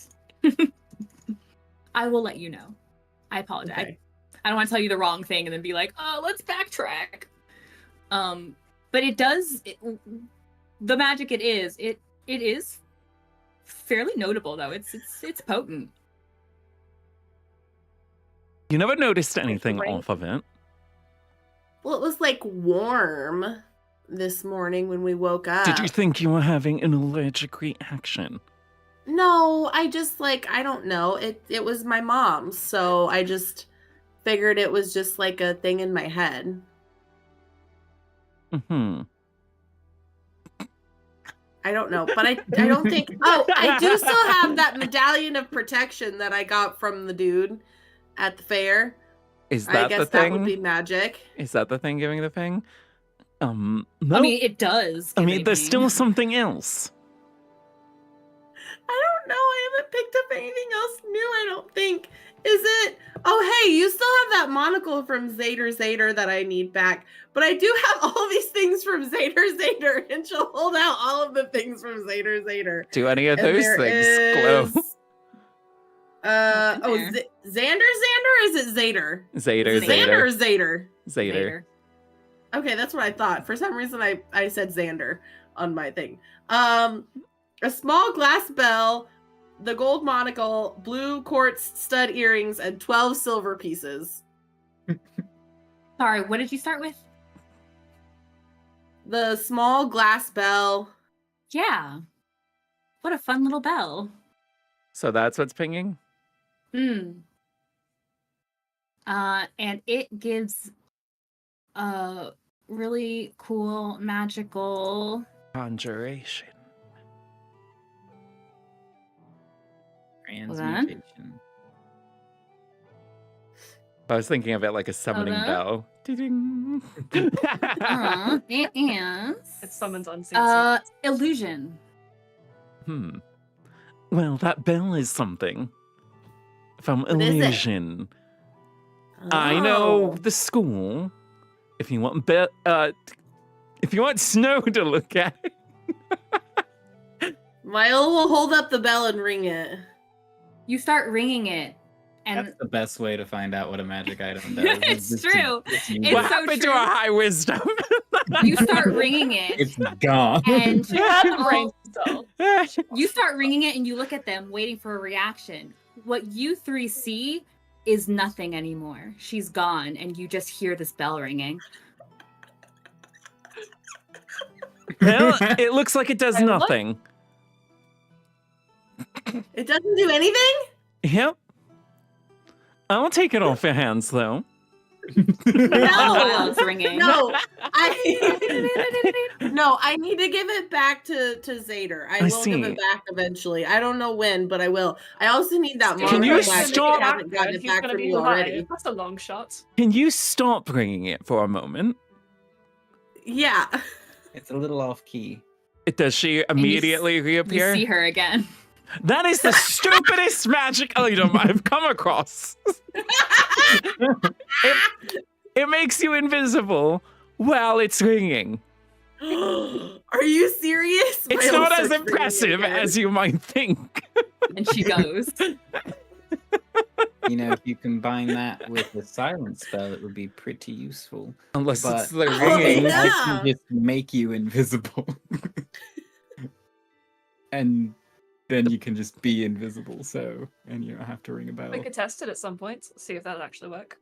I will let you know. I apologize. Okay. I don't want to tell you the wrong thing and then be like, "Oh, let's backtrack." But it does. The magic it is fairly notable though. It's potent. You never noticed anything Right. off of it. Well, it was like warm. this morning when we woke up. Did you think you were having an allergic reaction? No, I just I don't know. It was my mom's, so I just figured it was just like a thing in my head. Mm-hmm. I don't know, but I don't think. Oh, I do still have that medallion of protection that I got from the dude at the fair. Is I that guess the that thing? would be magic. Is that the thing giving the ping? No. I mean, it does. I give mean, a there's ping. still something else. I don't know. I haven't picked up anything else new, I don't think. Is it? Oh, hey, you still have that monocle from Zader that I need back. But I do have all these things from Zader, and she'll hold out all of the things from Zader. Do any of And those there things glow? is- Xander, or is it Zader? Zader. Xander or Zader? Zader. Okay, that's what I thought. For some reason, I said Xander on my thing. A small glass bell, the gold monocle, blue quartz stud earrings, and 12 silver pieces. Sorry, what did you start with? The small glass bell. Yeah. What a fun little bell. So that's what's pinging? And it gives a really cool magical Conjuration. Transmutation. I was thinking of it like a summoning on. bell. Ding. it is It summons unseen spirits. illusion. Well, that bell is something. From What is it? illusion. I know Oh. the school. If you want if you want Snow to look at it. Viola will hold up the bell and ring it. You start ringing it, and That's the best way to find out what a magic item does. It's is just to- true. just use It's What it. so happened to true. our high wisdom? you start ringing it, It's gone. and Brain all- cell. you start ringing it, and you look at them, waiting for a reaction. What you three see is nothing anymore. She's gone, and you just hear this bell ringing. Well, it looks like it does And what? nothing. It doesn't do anything? Yep. I'll take it off your hands, though. The bell's ringing. No, I need to give it back to Zader. I I will see. give it back eventually. I don't know when, but I will. I also need that Can monocle you back. stop- I haven't gotten it He's back gonna from be you already. alive. That's a long shot. Can you stop ringing it for a moment? Yeah. It's a little off key. Does she immediately You reappear? see her again. That is the stupidest magic item I've come across. It makes you invisible while it's ringing. Are you serious? It's Viola not as starts ringing impressive again. as you might think. And she goes. You know, if you combine that with the silence spell, it would be pretty useful. Unless But it's the Oh, ringing. yeah. I can just make you invisible. And then you can just be invisible, and you don't have to ring a bell. We could test it at some point. See if that would actually work.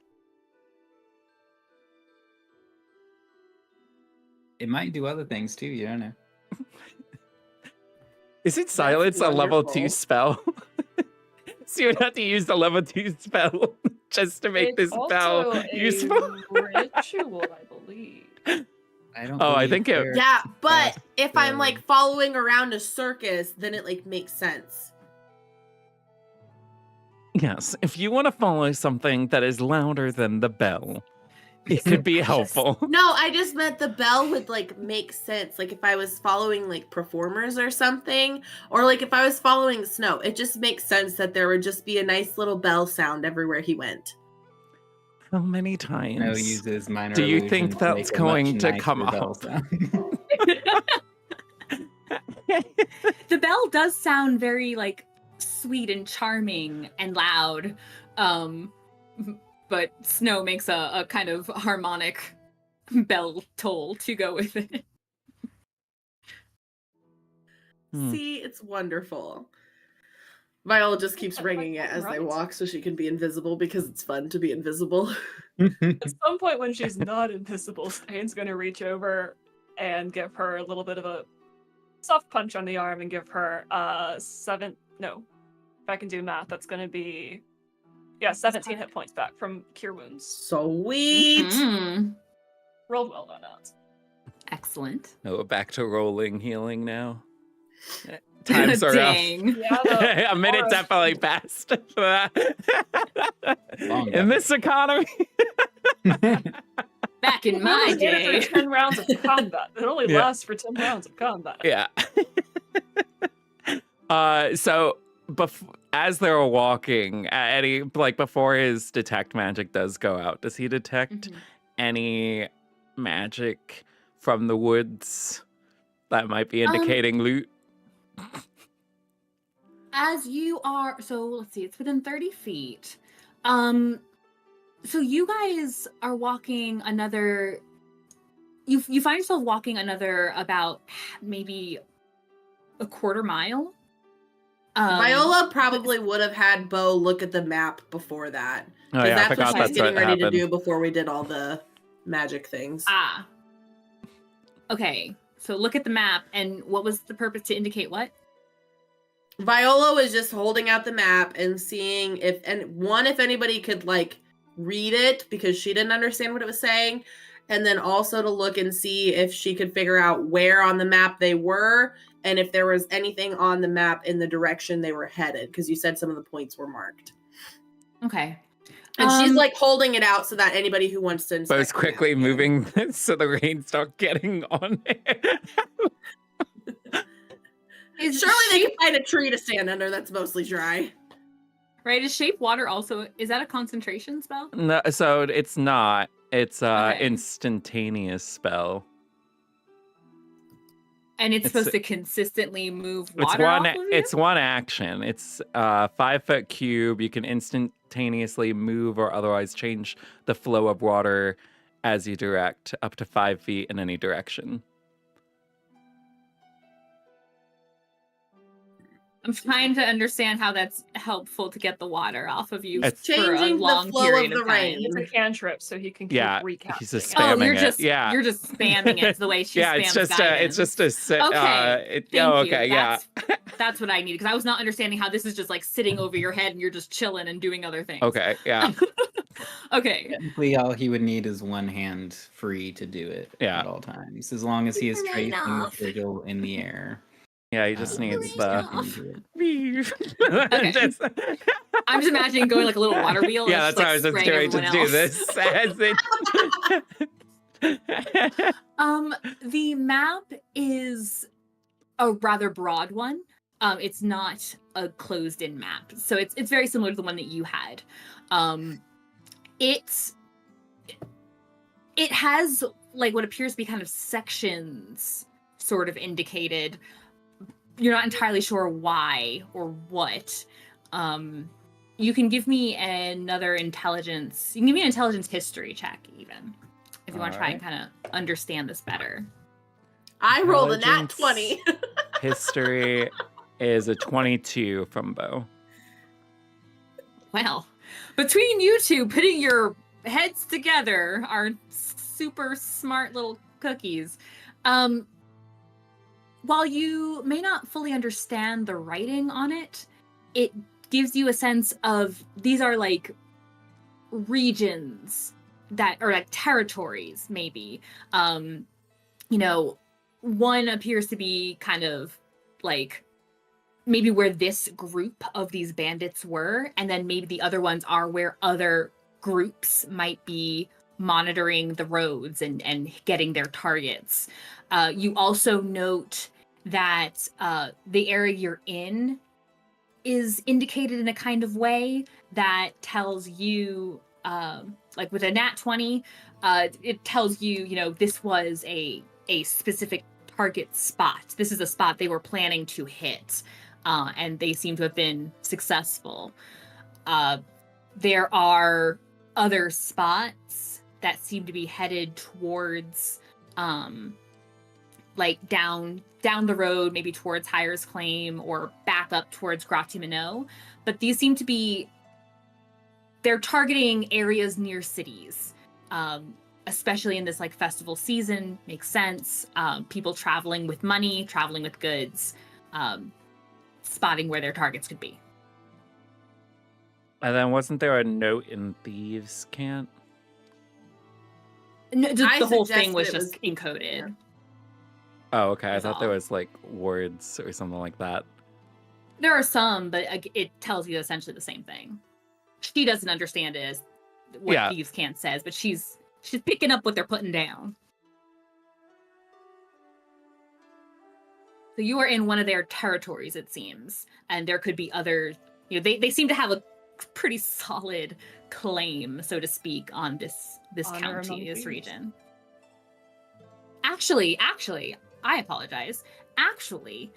It might do other things too, you don't know. Isn't silence a level 2 wonderful. spell? So you would have to use the level 2 spell just to make It's this bell also a useful. ritual, I believe. I don't Oh, I believe think it- there- Yeah, but if I'm so- like following around a circus, then it makes sense. Yes, if you want to follow something that is louder than the bell, it could be helpful. No, I just meant the bell would make sense. Like if I was following performers or something, or if I was following Snow, it just makes sense that there would just be a nice little bell sound everywhere he went. How many Snow times? uses minor Do you illusion think to that's make a going much to nicer come bell up? sound. The bell does sound very sweet and charming and loud. But Snow makes a kind of harmonic bell toll to go with it. Hmm. See, it's wonderful. Viola just keeps ringing it as they Right. walk so she can be invisible because it's fun to be invisible. At some point when she's not invisible, Ste'yn's going to reach over and give her a little bit of a soft punch on the arm and give her 7. No, if I can do math, that's going to be 17 hit points back from cure wounds. Sweet. Mhm. Rolled well on that. Excellent. Oh, we're back to rolling healing now. Times are rough. Dang. Yeah, A minute aura- definitely passed for that. Long In this economy. Back in my Remember, get it day. through 10 rounds of combat. It only Yeah. lasts for 10 rounds of combat. Yeah. So as they're walking, before his detect magic does go out, does he detect Mhm. any magic from the woods that might be indicating loot? As you are, so let's see, it's within 30 feet. So you guys are walking another, you find yourself walking another about maybe a quarter mile. Viola probably would have had Beau look at the map before that. Oh 'Cause yeah, I that's forgot what she was that's what getting ready happened. to do before we did all the magic things. Ah. Okay, so look at the map, and what was the purpose to indicate what? Viola was just holding out the map and seeing if anybody could like read it because she didn't understand what it was saying, and then also to look and see if she could figure out where on the map they were and if there was anything on the map in the direction they were headed, because you said some of the points were marked. Okay. And she's like holding it out so that anybody who wants to inspect But it's the map quickly can. moving so the rain's not getting on it. Surely they can find a tree to stand under that's mostly dry. Right, is shape water also, is that a concentration spell? No, so it's not. It's Okay. instantaneous spell. And it's It's- supposed to consistently move It's water one. off of you? It's one action. It's 5-foot cube. You can instantaneously move or otherwise change the flow of water as you direct, up to 5 feet in any direction. I'm trying to understand how that's helpful to get the water off of you It's for a changing the long flow period of the time. rain. It's a cantrip, so he can keep Yeah, recasting he's just it. spamming Oh, you're it. just Yeah. you're just spamming it the way she Yeah, spams it's just guidance. Okay, Thank you. okay, yeah. That's what I needed, because I was not understanding how this is just like sitting over your head and you're just chilling and doing other things. Okay, yeah. Okay. Technically, all he would need is one hand free to do it Yeah. at all times, as long as he is Fair tracing the enough. sigil in the air. Yeah, he just needs he the. can do it. Okay. Just- I'm just imagining going like a little water wheel. And yeah, it's, that's why I was like, just spraying doing. Just everyone do else. this as it. The map is a rather broad one. It's not a closed-in map, so it's very similar to the one that you had. It has like what appears to be kind of sections, sort of indicated. You're not entirely sure why or what. You can give me another intelligence. You can give me an intelligence history check, even if you want to try and kind of understand this better. I rolled a nat Intelligence. 20. History is a 22 from Beau. Well, between you two putting your heads together, our super smart little cookies, while you may not fully understand the writing on it, it gives you a sense of these are like regions that are like territories, maybe. One appears to be kind of like maybe where this group of these bandits were, and then maybe the other ones are where other groups might be monitoring the roads and getting their targets. You also note that the area you're in is indicated in a kind of way that tells you, like with a nat 20, it tells you, this was a specific target spot. This is a spot they were planning to hit, and they seem to have been successful. There are other spots that seem to be headed towards, like down the road, maybe towards Hire's Claim or back up towards Gratimino. But these seem to be, they're targeting areas near cities. especially in this like festival season, makes sense. People traveling with money, traveling with goods, spotting where their targets could be. And then wasn't there a note in Thieves' Cant? No, I the whole thing suggested was it just was- encoded. Oh, okay. I That's thought there all. was like words or something like that. There are some, but it tells you essentially the same thing. She doesn't understand it as what Yeah. Thieves' Cant says, but she's picking up what they're putting down. So you are in one of their territories, it seems, and there could be other. You know, they seem to have a pretty solid claim, so to speak, on this Honor among county, this thieves. region. Actually, I apologize. Actually,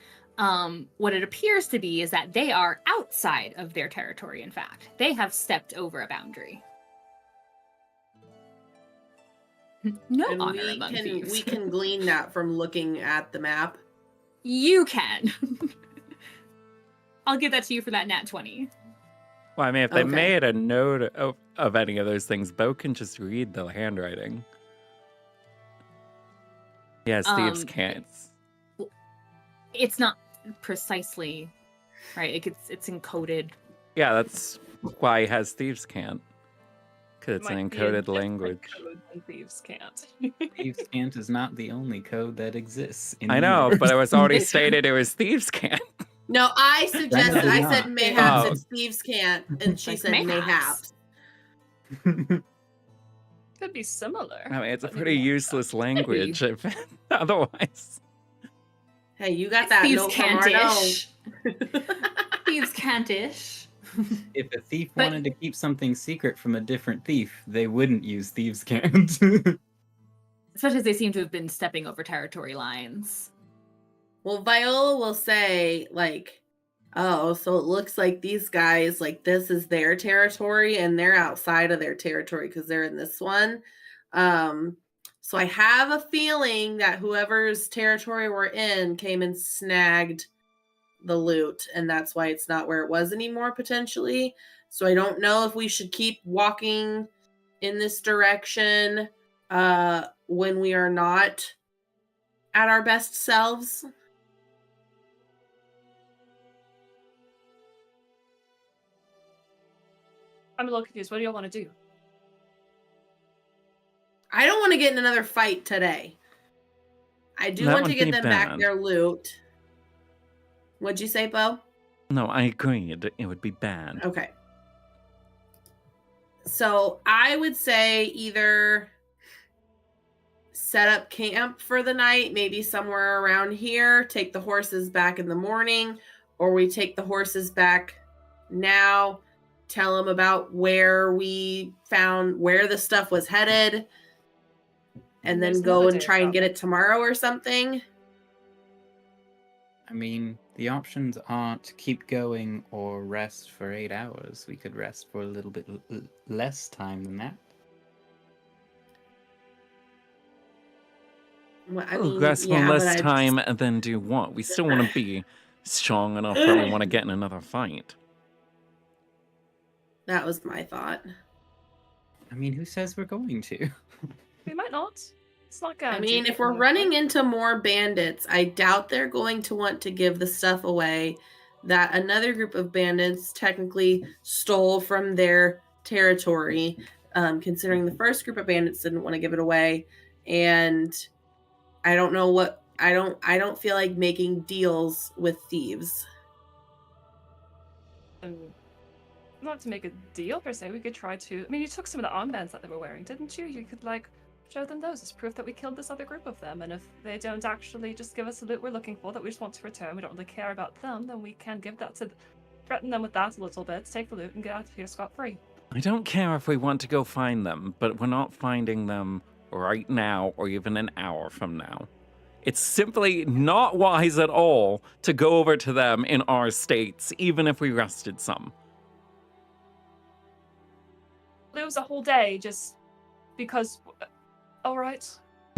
what it appears to be is that they are outside of their territory. In fact, they have stepped over a boundary. No And honor among thieves. we can glean that from looking at the map. You can. I'll give that to you for that nat 20. Well, I mean, if they Okay. made a note of any of those things, Beau can just read the handwriting. Yes, Thieves' Um, Cant. It's not precisely right. It's encoded. Yeah, that's why he has Thieves' Cant. Because it's an Might be a encoded different language. code than Thieves' Cant. Thieves' Cant is not the only code that exists. In I the know, universe. but it was already stated it was Thieves' Cant. No, I suggested. did I not. said mayhaps Oh. and Steve's can't, and she Like, said mayhaps. mayhaps. Could be similar. I mean, it's a but pretty maybe not. useless language if otherwise. Hey, you got that Thieves' note from our Cantish. note. Thieves' Cantish. If a thief But- wanted to keep something secret from a different thief, they wouldn't use Thieves' Cant. Especially as they seem to have been stepping over territory lines. Well, Viola will say, like, oh, so it looks like these guys, like, this is their territory, and they're outside of their territory because they're in this one. So I have a feeling that whoever's territory we're in came and snagged the loot, and that's why it's not where it was anymore, potentially. So I don't know if we should keep walking in this direction when we are not at our best selves. I'm a little confused. What do y'all want to do? I don't want to get in another fight today. I do That want to would get be them back bad. their loot. What'd you say, Beau? No, I agreed. It would be bad. Okay. So I would say either set up camp for the night, maybe somewhere around here, take the horses back in the morning, or we take the horses back now, tell them about where we found where the stuff was headed, and then There's go another and day try and of get travel. it tomorrow or something. I mean, the options aren't keep going or rest for 8 hours. We could rest for a little bit less time than that. Well, I Oh, mean, rest yeah, one but less I time and then do what? We still want to be strong enough that we want to get in another fight. that was my thought. I mean, who says we're going to? We might not. It's not I guaranteed. mean, that if we're we're gonna running fight. into more bandits, I doubt they're going to want to give the stuff away that another group of bandits technically stole from their territory, considering the first group of bandits didn't want to give it away. And I don't know what I don't feel like making deals with thieves. Not to make a deal per se, we could try to. I mean, you took some of the armbands that they were wearing, didn't you? You could like show them those as proof that we killed this other group of them. And if they don't actually just give us the loot we're looking for, that we just want to return, we don't really care about them, then we can give that to, threaten them with that a little bit, take the loot, and get out of here scot-free. I don't care if we want to go find them, but we're not finding them right now or even an hour from now. It's simply not wise at all to go over to them in our states, even if we rested some. It was a whole day just because. All right.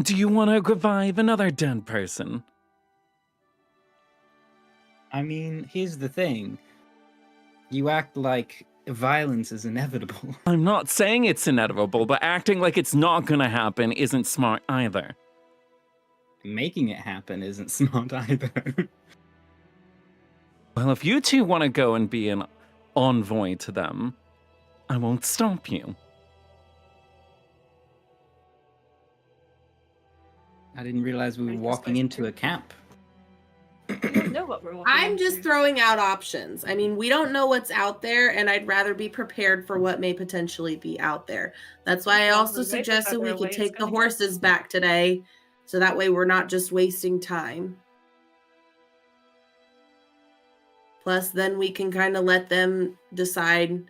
Do you want to revive another dead person? I mean, here's the thing. You act like violence is inevitable. I'm not saying it's inevitable, but acting like it's not gonna happen isn't smart either. Making it happen isn't smart either. Well, if you two want to go and be an envoy to them, I won't stop you. I didn't realize we were Make us walking waste into a camp. know what we're walking I'm just into. throwing out options. I mean, we don't know what's out there, and I'd rather be prepared for what may potentially be out there. That's why I Well, also the safer suggested we better way could it's take the gonna get. horses back today, so that way we're not just wasting time. Plus, then we can kind of let them decide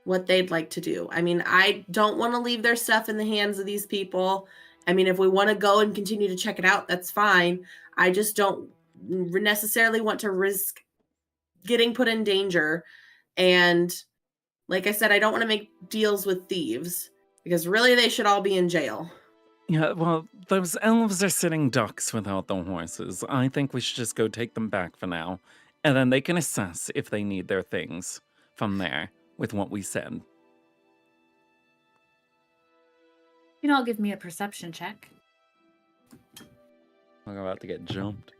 what they'd like to do. I mean, I don't want to leave their stuff in the hands of these people. I mean, if we want to go and continue to check it out, that's fine. I just don't necessarily want to risk getting put in danger. And like I said, I don't want to make deals with thieves because really they should all be in jail. Yeah, well, those elves are sitting ducks without the horses. I think we should just go take them back for now. And then they can assess if they need their things from there with what we said. You know, I'll give me a perception check. I'm about to get jumped.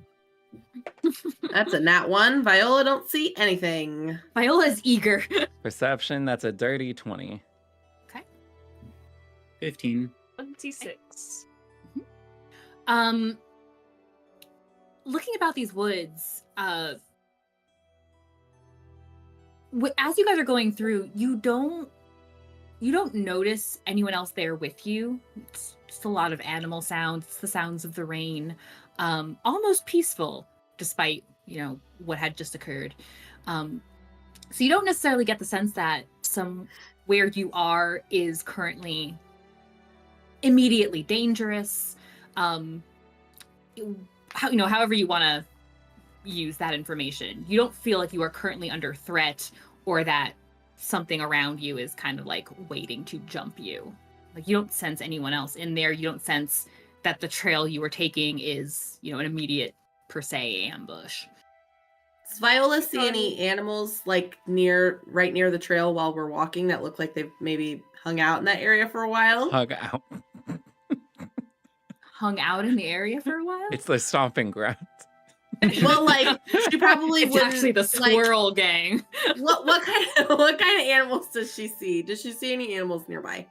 That's a nat 1. Viola don't see anything. Viola's eager. Perception, that's a dirty 20. 15. 26. Looking about these woods, as you guys are going through, you don't notice anyone else there with you. It's just a lot of animal sounds. It's the sounds of the rain. Almost peaceful, despite, what had just occurred. So you don't necessarily get the sense that where you are is currently immediately dangerous. However you want to use that information. You don't feel like you are currently under threat or that something around you is kind of like waiting to jump you. Like, you don't sense anyone else in there. You don't sense that the trail you were taking is, an immediate per se ambush. Does Viola see any animals right near the trail while we're walking that look like they've maybe hung out in that area for a while? Hug out. Hung out in the area for a while? It's the stomping ground. Well, she probably It's wouldn't, actually the squirrel gang. What kind of animals does she see? Does she see any animals nearby?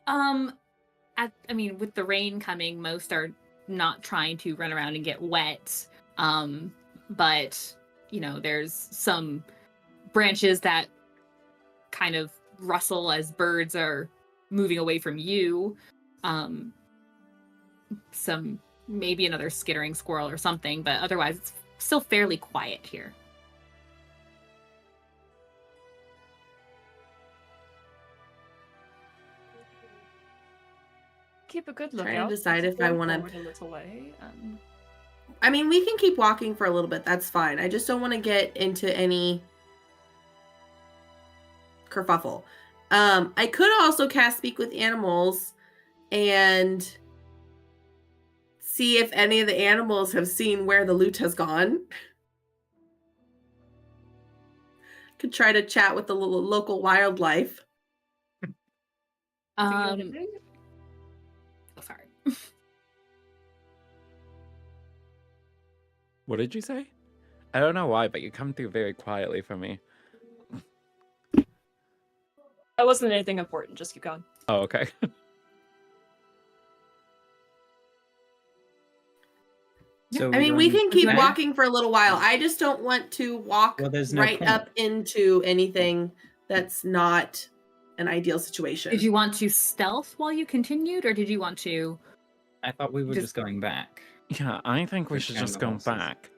With the rain coming, most are not trying to run around and get wet. But there's some branches that kind of rustle as birds are moving away from you. Maybe another skittering squirrel or something, but otherwise it's still fairly quiet here. Keep a good Trying to lookout. decide Keep if I going wanna- forward a little way. I mean, we can keep walking for a little bit. That's fine. I just don't want to get into any kerfuffle. I could also cast Speak with Animals and see if any of the animals have seen where the loot has gone. Could try to chat with the local wildlife. Oh, sorry. What did you say? I don't know why, but you come through very quietly for me. That wasn't anything important. Just keep going. Oh, okay. So I mean, we can keep back? walking for a little while. I just don't want to walk Well, there's no right point. up into anything that's not an ideal situation. Did you want to stealth while you continued, or did you want to... I thought we were just going back. Yeah, I think we Just should down just the go horses. back.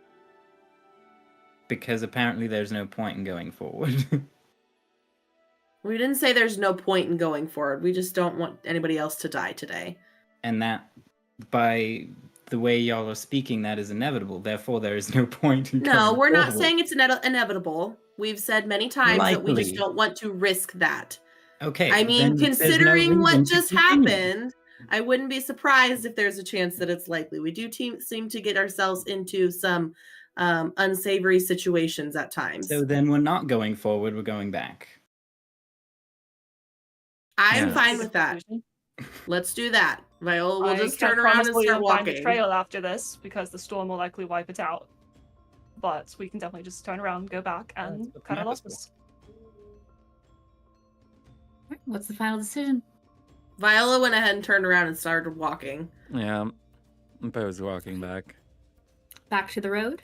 Because apparently there's no point in going forward. We didn't say there's no point in going forward. We just don't want anybody else to die today. And that, by the way y'all are speaking, that is inevitable. Therefore, there is no point in No, going we're not forward. saying it's inevitable. We've said many times that we just Likely. don't want to risk that. Okay. I mean, then there's no considering what reason to just continue. happened, I wouldn't be surprised if there's a chance that it's likely. We do seem to get ourselves into some unsavory situations at times. So then we're not going forward, we're going back. I'm Yeah. fine with that. Let's do that. Viola will just can't turn around promise and we start won't find a walking. trail after this because the storm will likely wipe it out. But we can definitely just turn around, go back, and that's what cut our map is losses. What's the final decision? Viola went ahead and turned around and started walking. Yeah. Beau's walking back. Back to the road?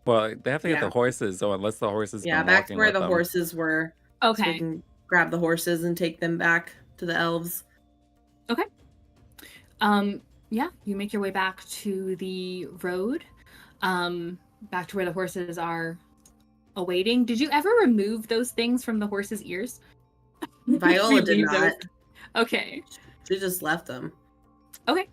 Well, they have to get Yeah. the horses, so unless the horses Yeah, come back to walking where with the them. horses were. So we Okay. can grab the horses and take them back to the elves. Yeah, you make your way back to the road. Back to where the horses are awaiting. Did you ever remove those things from the horses' ears? Viola did Relieve not. those? Okay. She just left them. Okay.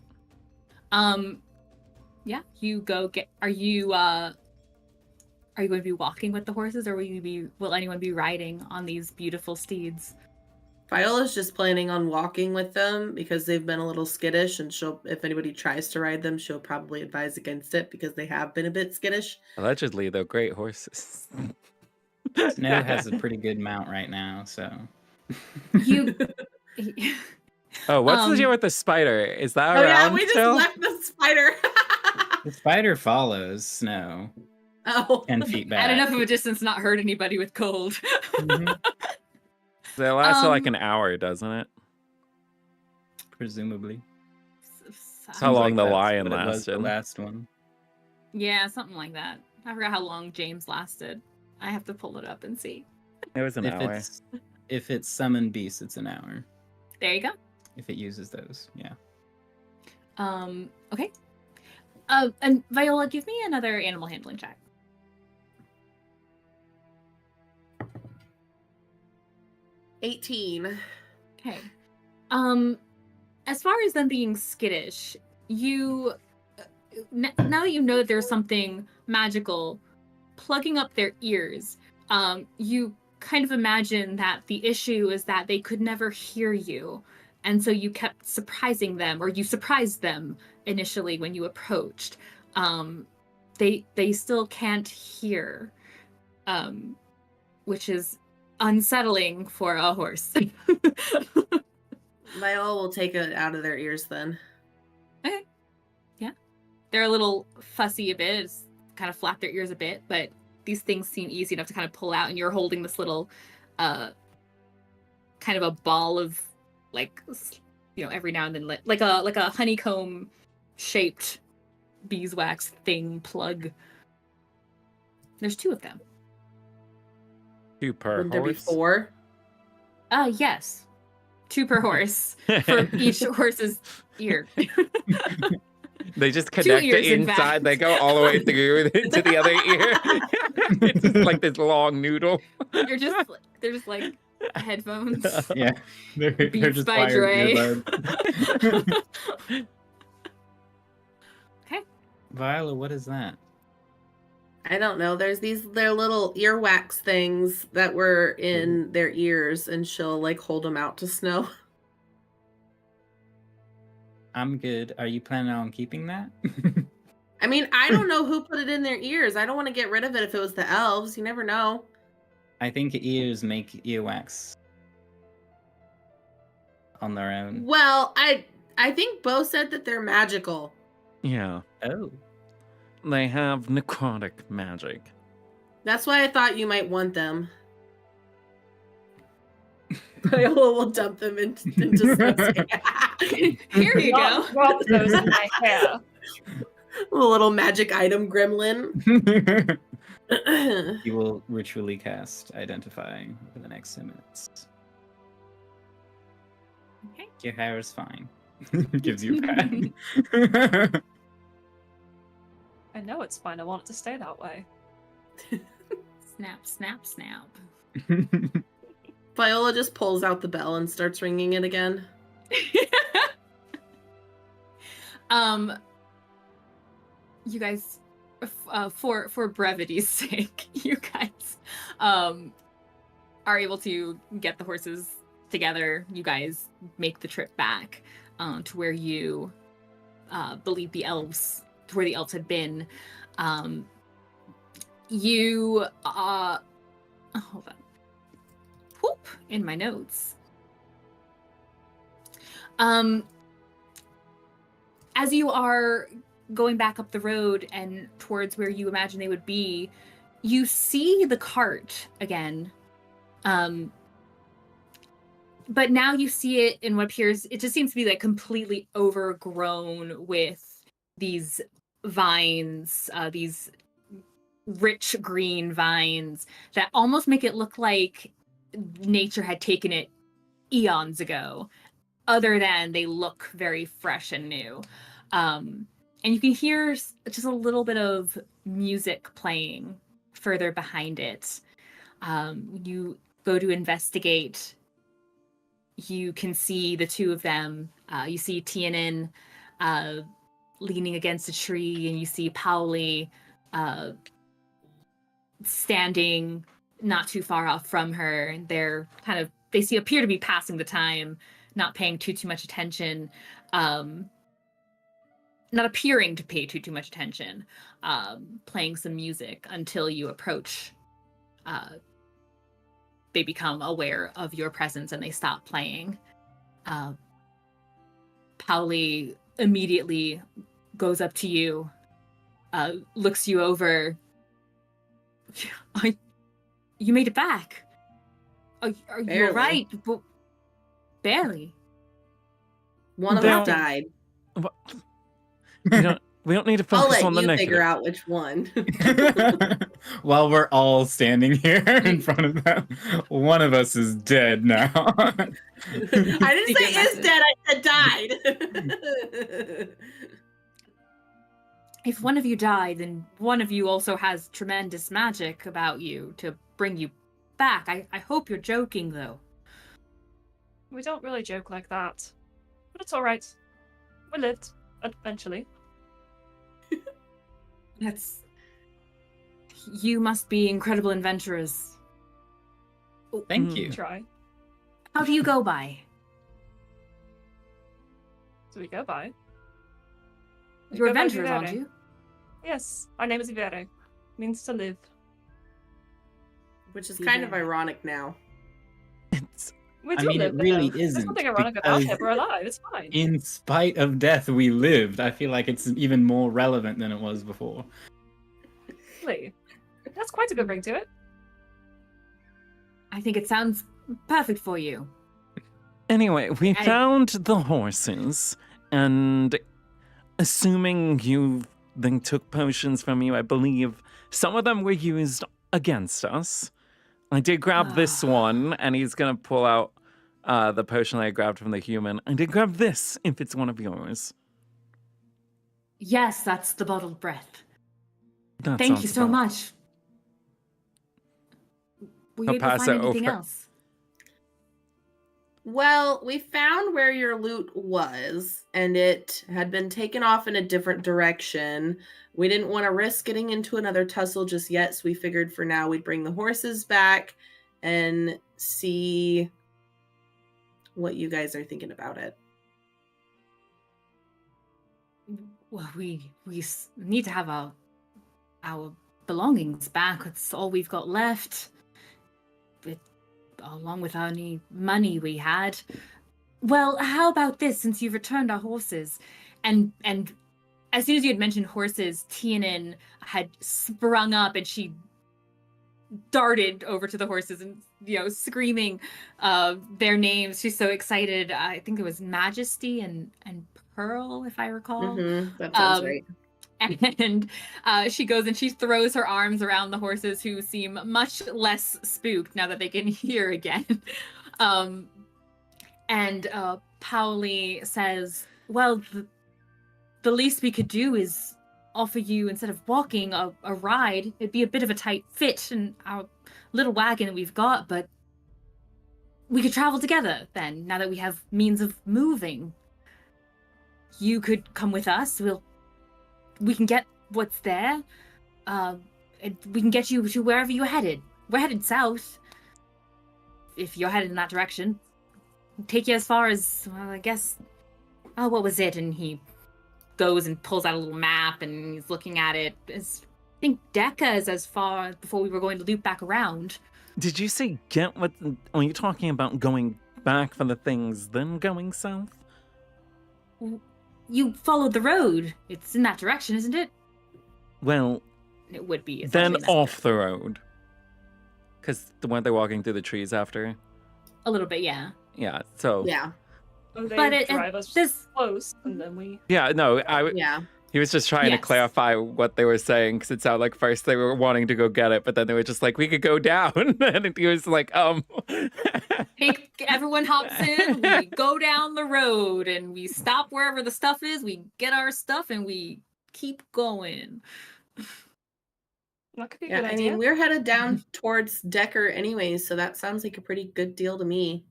Yeah, you go get. Are you going to be walking with the horses, or will anyone be riding on these beautiful steeds? Viola's just planning on walking with them because they've been a little skittish, and if anybody tries to ride them, she'll probably advise against it because they have been a bit skittish. Allegedly, they're great horses. Snow has a pretty good mount right now, so. You. Oh, what's the deal with the spider? Is that Oh around yeah, we just still? left the spider. The spider follows Snow Oh. 10 feet back. At enough of a distance, not hurt anybody with cold. Mhm. It lasts for like Um, an hour, doesn't it? Presumably. How long Seems the that's lion what it was, the lasted. last one. Yeah, something like that. I forgot how long James lasted. I have to pull it up and see. It was an hour. If it's summon beasts, it's an hour. There you go. If it uses those, yeah. Okay. And Viola, give me another animal handling check. $18. Okay. As far as them being skittish, you now that you know that there's something magical plugging up their ears, you kind of imagine that the issue is that they could never hear you, and so you kept surprising them, or you surprised them initially when you approached. They still can't hear, which is unsettling for a horse. Viola will take it out of their ears then. Okay. Yeah. They're a little fussy a bit. It's kind of flap their ears a bit, but these things seem easy enough to kind of pull out, and you're holding this little kind of a ball of every now and then like a honeycomb shaped beeswax thing plug. There's 2 of them. 2 per Wouldn't there be horse. 4? Yes. 2 per horse for each horse's ear. They just connect ears, it in inside. fact. They go all the way through to the other ear. It's just like this long noodle. They're just like headphones. Yeah. They're Beats just by wired Dre. earbuds. Okay. Viola, what is that? I don't know. Their little earwax things that were in their ears, and she'll like hold them out to Snow. I'm good. Are you planning on keeping that? I mean, I don't know who put it in their ears. I don't want to get rid of it if it was the elves. You never know. I think ears make earwax on their own. Well, I think Beau said that they're magical. Yeah. Oh. They have necrotic magic. That's why I thought you might want them. Viola will dump them into Snow's Here you go. Drop those in my hair. A little magic item gremlin. You will ritually cast Identify for the next 10 minutes. Okay. Your hair is fine. Gives you a pat. I know it's fine. I want it to stay that way. Snap, snap, snap. Viola just pulls out the bell and starts ringing it again. You guys, for brevity's sake, you guys are able to get the horses together. You guys make the trip back to where you believe the elves, to where the elves had been. You hold on. Whoop, in my notes. As you are going back up the road and towards where you imagine they would be, you see the cart again. But now you see it in what appears, it just seems to be like completely overgrown with these vines, these rich green vines that almost make it look like nature had taken it eons ago, other than they look very fresh and new. And you can hear just a little bit of music playing further behind it. When you go to investigate, you can see the two of them. You see Ste'yn leaning against a tree, and you see Pauli standing not too far off from her. And they're appear to be passing the time, not paying too much attention. Not appearing to pay too much attention, playing some music until you approach. They become aware of your presence and they stop playing. Pauli immediately goes up to you, looks you over. You made it back. Are you all right? Barely. One of us died. We don't need to I'll focus let on the you negative. figure out which one. While we're all standing here in front of them, one of us is dead now. I didn't say is dead, I said died. If one of you died, then one of you also has tremendous magic about you to bring you back. I hope you're joking, though. We don't really joke like that. But it's alright. We lived, eventually. You must be incredible adventurers. Thank you. Try. How do you go by? So we go by. You're go by adventurers, aren't Vivere. you? Yes, our name is Vivere. Means to live. Which is kind of ironic now. We I do mean, live, it really though. There's isn't, nothing ironic about because it. We're alive. It's fine. In spite of death, we lived. I feel like it's even more relevant than it was before. Really? That's quite a good ring to it. I think it sounds perfect for you. Anyway, we found the horses, and assuming you then took potions from you, I believe some of them were used against us. I did grab this one, and he's gonna pull out the potion I grabbed from the human. I did grab this, if it's one of yours. Yes, that's the bottled breath. That Thank you sounds so about- much. Were you I'll able to pass find it anything over. else? Well, we found where your loot was, and it had been taken off in a different direction. We didn't want to risk getting into another tussle just yet, so we figured for now we'd bring the horses back and see what you guys are thinking about it. Well, we need to have our belongings back. It's all we've got left. Along with any money we had. Well, how about this, since you've returned our horses? And as soon as you had mentioned horses, Ste'yn had sprung up and she darted over to the horses and, screaming their names. She's so excited. I think it was Majesty and Pearl, if I recall. That sounds right. And she goes and she throws her arms around the horses, who seem much less spooked now that they can hear again. And Pauli says, well, the least we could do is offer you, instead of walking, a ride. It'd be a bit of a tight fit in our little wagon that we've got, but we could travel together then, now that we have means of moving. You could come with us. We can get what's there. And we can get you to wherever you're headed. We're headed south. If you're headed in that direction. Take you as far as, well, I guess... what was it? And he goes and pulls out a little map and he's looking at it. Is think Decca is as far before we were going to loop back around. Did you say get what? Are you talking about going back for the things, then going south? You followed the road. It's in that direction, isn't it? Well, It would be. then essentially in that off direction. the road. Because weren't they walking through the trees after? A little bit, yeah. Yeah, so... Yeah. So they But drive us this- close, and then we. Yeah, no, Yeah. he was just trying to Yes. clarify what they were saying, because it sounded like first they were wanting to go get it, but then they were just like, we could go down. And he was like, Everyone hops in, we go down the road, and we stop wherever the stuff is, we get our stuff, and we keep going. That could be a Yeah, good I idea. mean, we're headed down towards Decker anyways, so that sounds like a pretty good deal to me.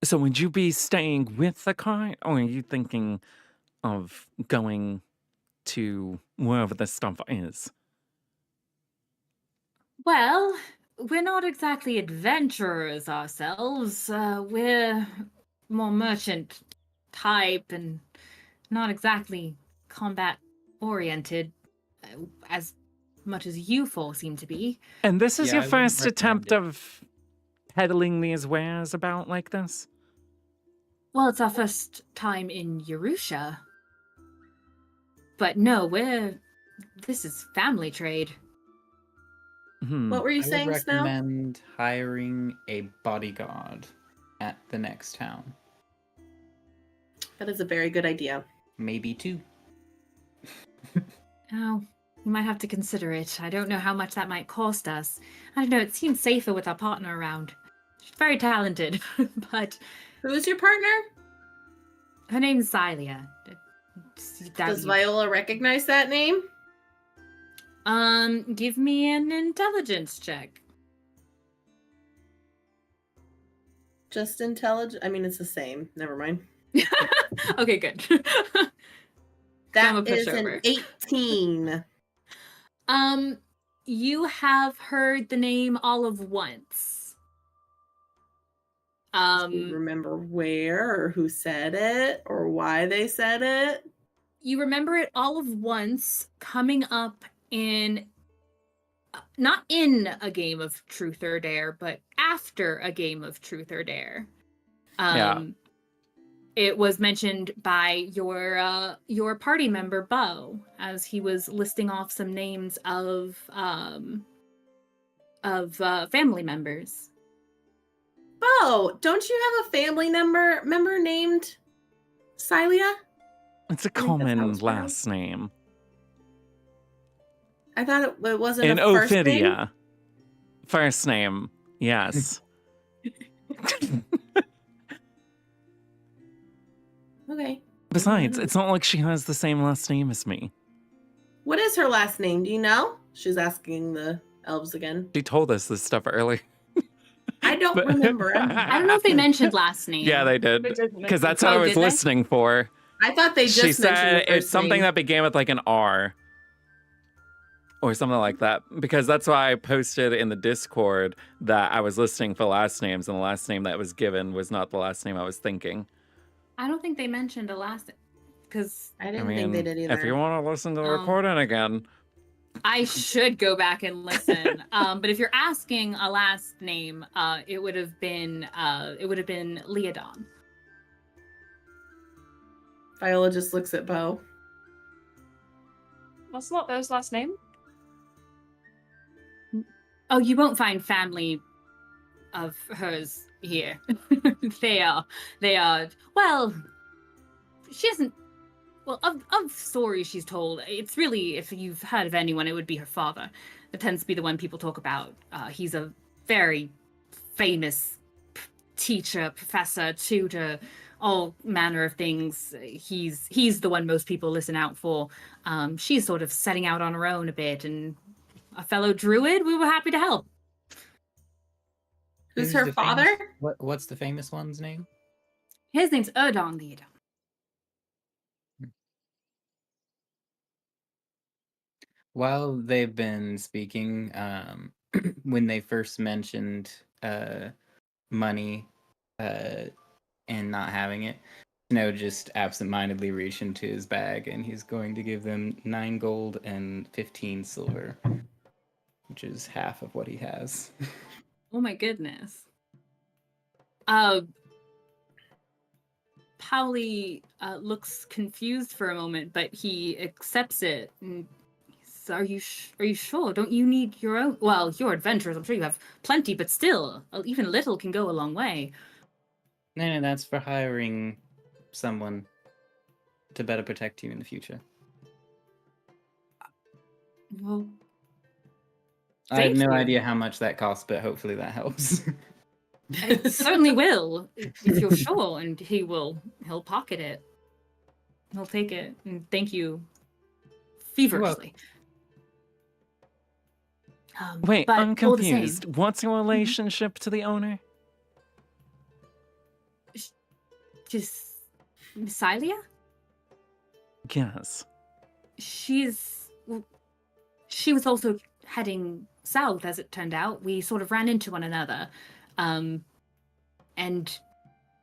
So would you be staying with the cart, or are you thinking of going to wherever the stuff is? Well, we're not exactly adventurers ourselves. We're more merchant type and not exactly combat oriented as much as you four seem to be. And this is Yeah, your I wouldn't first attempt recommend of peddling these wares about like this? Well, it's our first time in Yerusha. But no, this is family trade. What were you I saying, would Snow? recommend hiring a bodyguard at the next town. That is a very good idea. Maybe 2. Oh, we might have to consider it. I don't know how much that might cost us. I don't know, it seems safer with our partner around. She's very talented, but Who's your partner? her name's Xylia. Does Viola recognize that name? Give me an intelligence check. Just intelligent? I mean, it's the same. Never mind. Okay, good. I'm a That is pushover. an 18. You have heard the name all of once. Do you remember where or who said it or why they said it? You remember it all of once coming up in not in a game of Truth or Dare, but after a game of Truth or Dare. Yeah. It was mentioned by your party member Beau as he was listing off some names of family members. Beau, don't you have a family member named Xylia? It's a I think that's how common it's pronounced. last name. I thought it wasn't In a first name. Ophidia. First name, yes. Okay. Besides, it's not like she has the same last name as me. What is her last name? Do you know? She's asking the elves again. She told us this stuff earlier. I don't But- remember. I don't know if they mentioned last name. Yeah, they did. They did Because mention- that's what I Oh, was did they? listening for. I thought they just She mentioned said the it's first something name. that began with like an R. Or something like that. Because that's why I posted in the Discord that I was listening for last names, and the last name that was given was not the last name I was thinking. I don't think they mentioned a last because I I didn't mean, think they did either. if you want to listen to the Oh. recording again, I should go back and listen. But if you're asking a last name, it would have been Leodon. Viola just looks at Beau. That's not Beau's last name. Oh, you won't find family of hers here. They are. Well, she isn't. Well, of stories she's told, it's really, if you've heard of anyone, it would be her father. That tends to be the one people talk about. He's a very famous teacher, professor, tutor, all manner of things. He's the one most people listen out for. She's sort of setting out on her own a bit, and a fellow druid, we were happy to help. Who's Who's her the father? famous- What's the famous one's name? His name's Erdon Leodon. While they've been speaking, when they first mentioned money and not having it, Snow just absentmindedly reach into his bag, and he's going to give them 9 gold and 15 silver, which is half of what he has. Oh my goodness. Pauli looks confused for a moment, but he accepts it. And are you sure? Don't you need your own? Well, you're adventurers. I'm sure you have plenty, but still, even a little can go a long way. No, that's for hiring someone to better protect you in the future. Well, I have thank no you. idea how much that costs, but hopefully that helps. It certainly will, if you're sure, and he'll pocket it. He'll take it, and thank you feverishly. Wait, but I'm all the same, confused. What's your relationship to the owner? just Celia? Yes. She was also heading south, as it turned out. We sort of ran into one another. And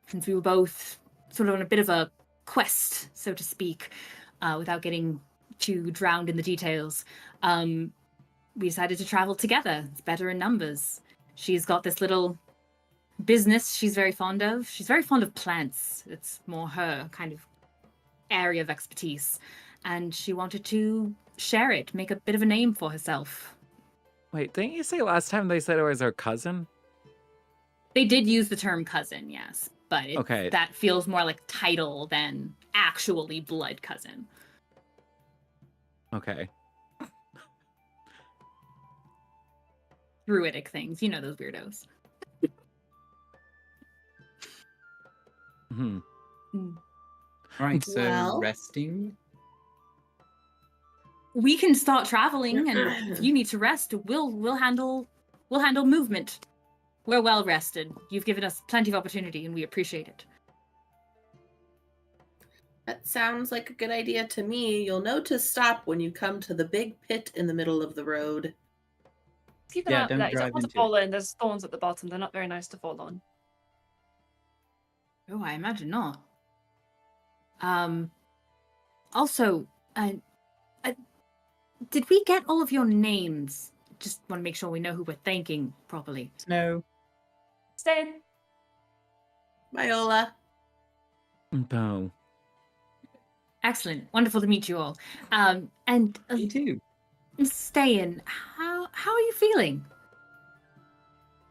since we were both sort of on a bit of a quest, so to speak, without getting too drowned in the details, we decided to travel together. It's better in numbers. She's got this little business she's very fond of. She's very fond of plants. It's more her kind of area of expertise. And she wanted to share it, make a bit of a name for herself. Wait, didn't you say last time they said it was her cousin? They did use the term cousin, yes, but Okay. that feels more like title than actually blood cousin. Okay. Druidic things, you know those weirdos. Hmm. Right, so Well- resting. We can start traveling, and if you need to rest, we'll handle movement. We're well rested. You've given us plenty of opportunity, and we appreciate it. That sounds like a good idea to me. You'll know to stop when you come to the big pit in the middle of the road. Keep an Yeah, eye out for don't that. You drive don't want to into fall in. There's thorns at the bottom. They're not very nice to fall on. Oh, I imagine not. Also, did we get all of your names? Just want to make sure we know who we're thanking properly. Snow. Ste'yn. Viola. Beau. Excellent. Wonderful to meet you all. And Me too. Ste'yn, how are you feeling?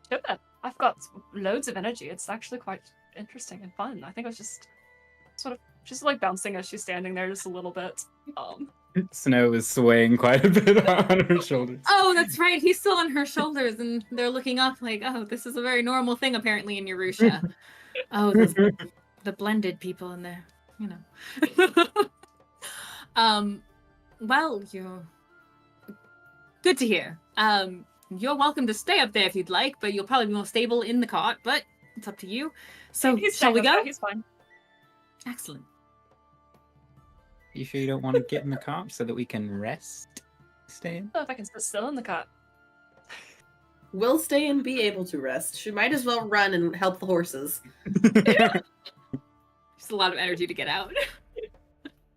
Sure. I've got loads of energy. It's actually quite interesting and fun. I think I was just sort of just like bouncing as she's standing there just a little bit. Snow is swaying quite a bit on her shoulders. Oh, that's right. He's still on her shoulders, and they're looking up like, oh, this is a very normal thing apparently in Yarusha. Oh, the blended people in there, you know. Well, you're good to hear. You're welcome to stay up there if you'd like, but you'll probably be more stable in the cart, but it's up to you. So, He's shall we staying up go? there, he's fine. Excellent. You sure you don't want to get in the cart so that we can rest? Stay in? I don't know if I can sit still in the cart. Will stay and be able to rest. She might as well run and help the horses. Just a lot of energy to get out.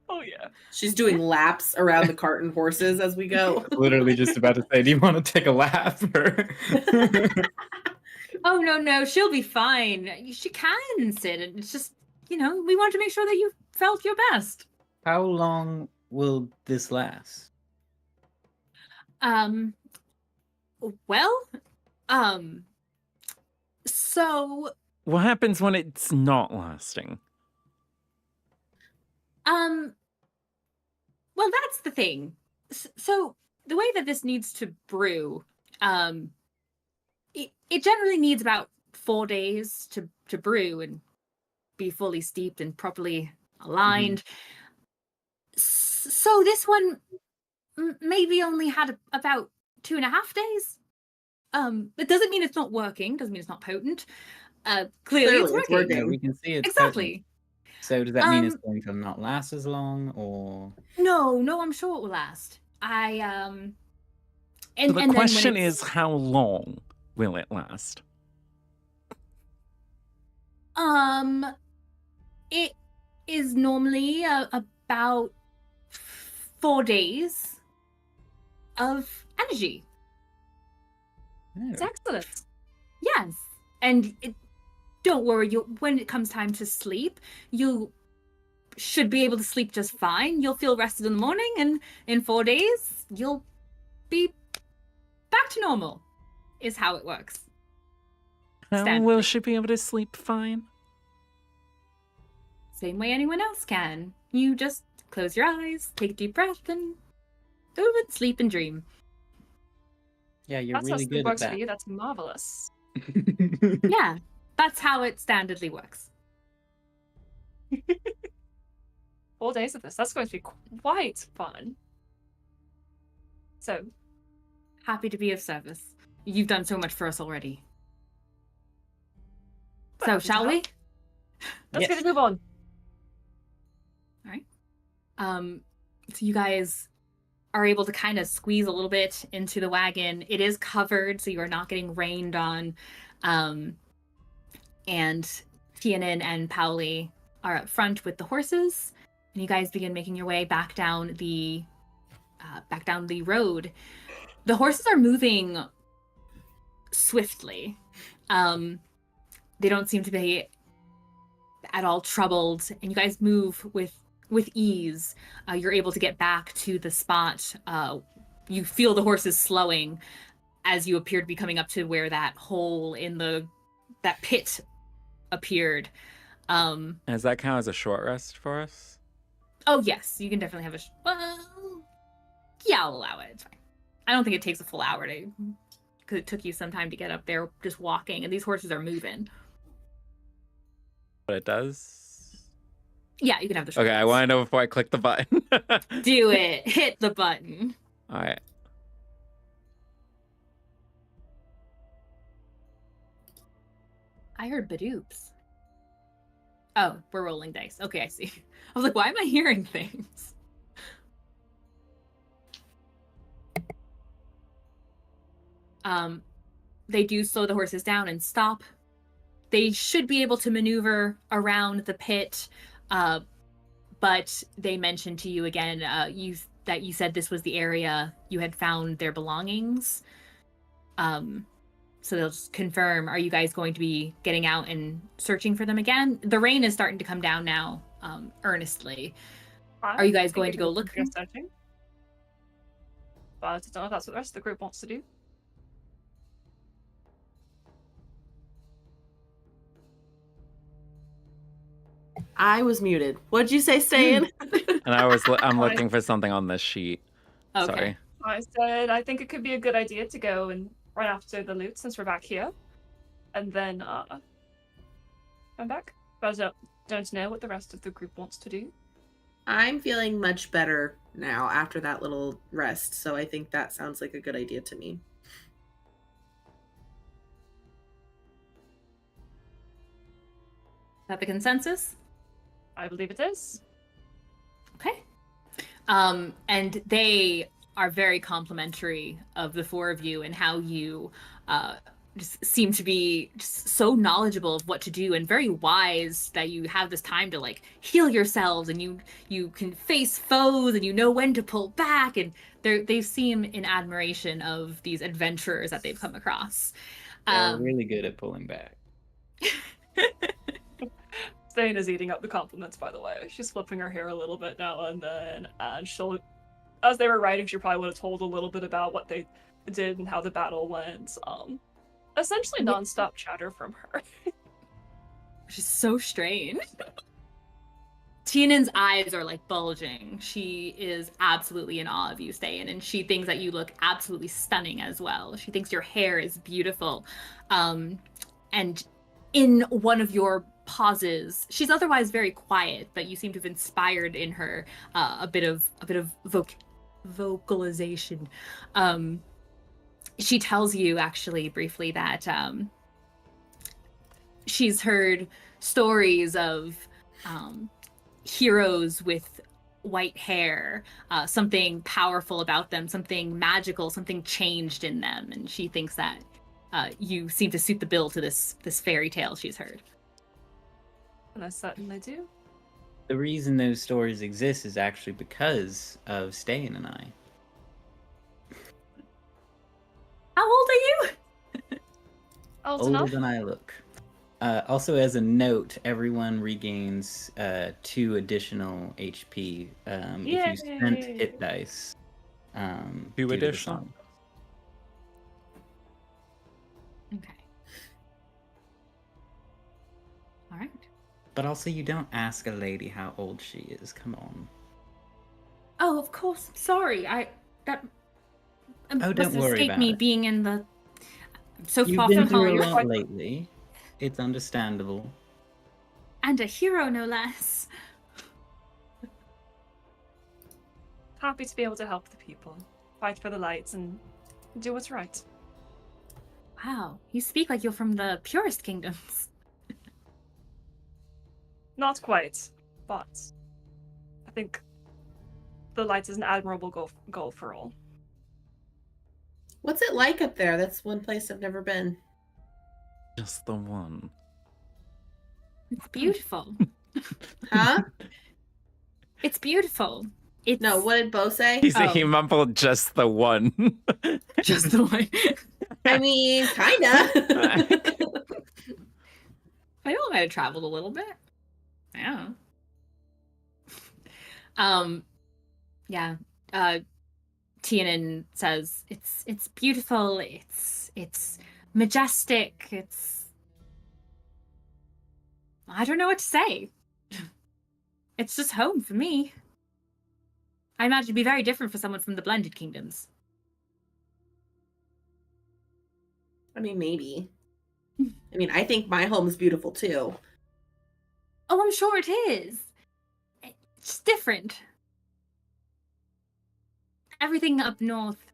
Oh yeah. She's doing laps around the cart and horses as we go. Literally just about to say, do you want to take a lap? Or... Oh, no, she'll be fine. She can sit. It's just, you know, we want to make sure that you felt your best. How long will this last? Well, so, What happens when it's not lasting? well, that's the thing. So, the way that this needs to brew, it generally needs about 4 days to brew and be fully steeped and properly aligned. So this one maybe only had about 2.5 days. It doesn't mean it's not working. Doesn't mean it's not potent. Clearly it's working. Yeah, we can see it's Exactly. potent. So does that mean it's going to not last as long, or? No, I'm sure it will last. And So the then when question it's- is, how long will it last? is normally about 4 days of energy. It's excellent. Yes. And don't worry, when it comes time to sleep, you should be able to sleep just fine. You'll feel rested in the morning, and in 4 days, you'll be back to normal, is how it works. How will she be able to sleep fine? Same way anyone else can. You just close your eyes, take a deep breath, and go and sleep and dream. Yeah, you're That's how really sleep good at works for that. you. That's marvelous. Yeah, that's how it standardly works. 4 days of this. That's going to be quite fun. So, Happy to be of service. You've done so much for us already. So, well, shall we? let's Yes. get to move on. All right. So you guys are able to kind of squeeze a little bit into the wagon. It is covered, so you are not getting rained on. And Tianan and Pauli are up front with the horses, and you guys begin making your way back down the road. The horses are moving swiftly. They don't seem to be at all troubled, and you guys move with ease. You're able to get back to the spot. You feel the horses slowing as you appear to be coming up to where that hole in that pit appeared. Does that count as a short rest for us? Oh yes, you can definitely have yeah, I'll allow it. It's fine. I don't think it takes a full hour because it took you some time to get up there just walking, and these horses are moving. But it does? Yeah, you can have the short Okay, I rest. want to know before I click the button. Do it. Hit the button. All right. I heard badoops. Oh, we're rolling dice. Okay, I see. I was like, why am I hearing things? They do slow the horses down and stop. They should be able to maneuver around the pit, but they mentioned to you again, that you said this was the area you had found their belongings. So they'll just confirm, are you guys going to be getting out and searching for them again? The rain is starting to come down now, earnestly. Are you guys going to go look? Searching. But I don't know if that's what the rest of the group wants to do. I was muted. What'd you say, Ste'yn? And I'm looking for something on this sheet. Okay. Sorry. I said I think it could be a good idea to go and right after the loot since we're back here, and then come back. But I don't know what the rest of the group wants to do. I'm feeling much better now after that little rest, so I think that sounds like a good idea to me. Is that the consensus? I believe it is. Okay. And they are very complimentary of the four of you and how you just seem to be just so knowledgeable of what to do and very wise that you have this time to like heal yourselves, and you can face foes and you know when to pull back, and they seem in admiration of these adventurers that they've come across. They're really good at pulling back. Ste'yn is eating up the compliments, by the way. She's flipping her hair a little bit now and then, and she'll, as they were writing, she probably would have told a little bit about what they did and how the battle went. Essentially non-stop chatter from her. Which is so strange. Tianan's eyes are like bulging. She is absolutely in awe of you, Ste'yn, and she thinks that you look absolutely stunning as well. She thinks your hair is beautiful. And in one of your pauses, she's otherwise very quiet, but you seem to have inspired in her a bit of vocalization. She tells you actually briefly that she's heard stories of heroes with white hair, something powerful about them, something magical, something changed in them, and she thinks that you seem to suit the bill to this fairy tale she's heard. And I certainly do. The reason those stories exist is actually because of Ste'yn and I. How old are you? Old Older enough. than I look. Also, as a note, everyone regains 2 additional HP if you spent Yay! hit dice. 2 due to the additional? song. Okay. All right. But also, you don't ask a lady how old she is. Come on. Oh, of course. Sorry. That Oh, must don't have worry escaped about me it. being in the so You've far been from through home. a You're lot quite- lately. It's understandable. And a hero, no less. Happy to be able to help the people, fight for the lights, and do what's right. Wow, you speak like you're from the purest kingdoms. Not quite, but I think the lights is an admirable goal for all. What's it like up there? That's one place I've never been. Just the one. It's beautiful. Huh? It's beautiful. It's No, what did Beau say? He mumbled just the one. just the way. I mean, kinda. I might have traveled a little bit. Yeah. Yeah. Tiernan says it's beautiful, it's majestic, I don't know what to say. It's just home for me. I imagine it'd be very different for someone from the Blended Kingdoms. I mean, maybe. I mean, I think my home's beautiful too. Oh, I'm sure it is. It's just different. Everything up north,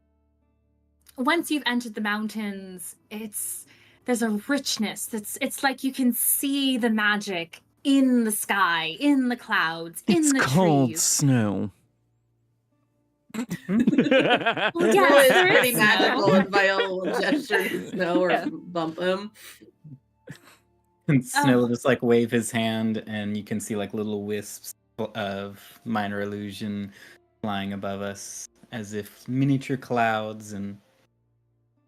once you've entered the mountains, there's a richness. It's like you can see the magic in the sky, in the clouds, in the trees. Snow. Well, Yeah, yes, it's there pretty is magical, snow. and Viola will gesture to Snow or Yeah. bump him. And Snow will Oh. just like wave his hand, and you can see like little wisps of minor illusion flying above us, as if miniature clouds and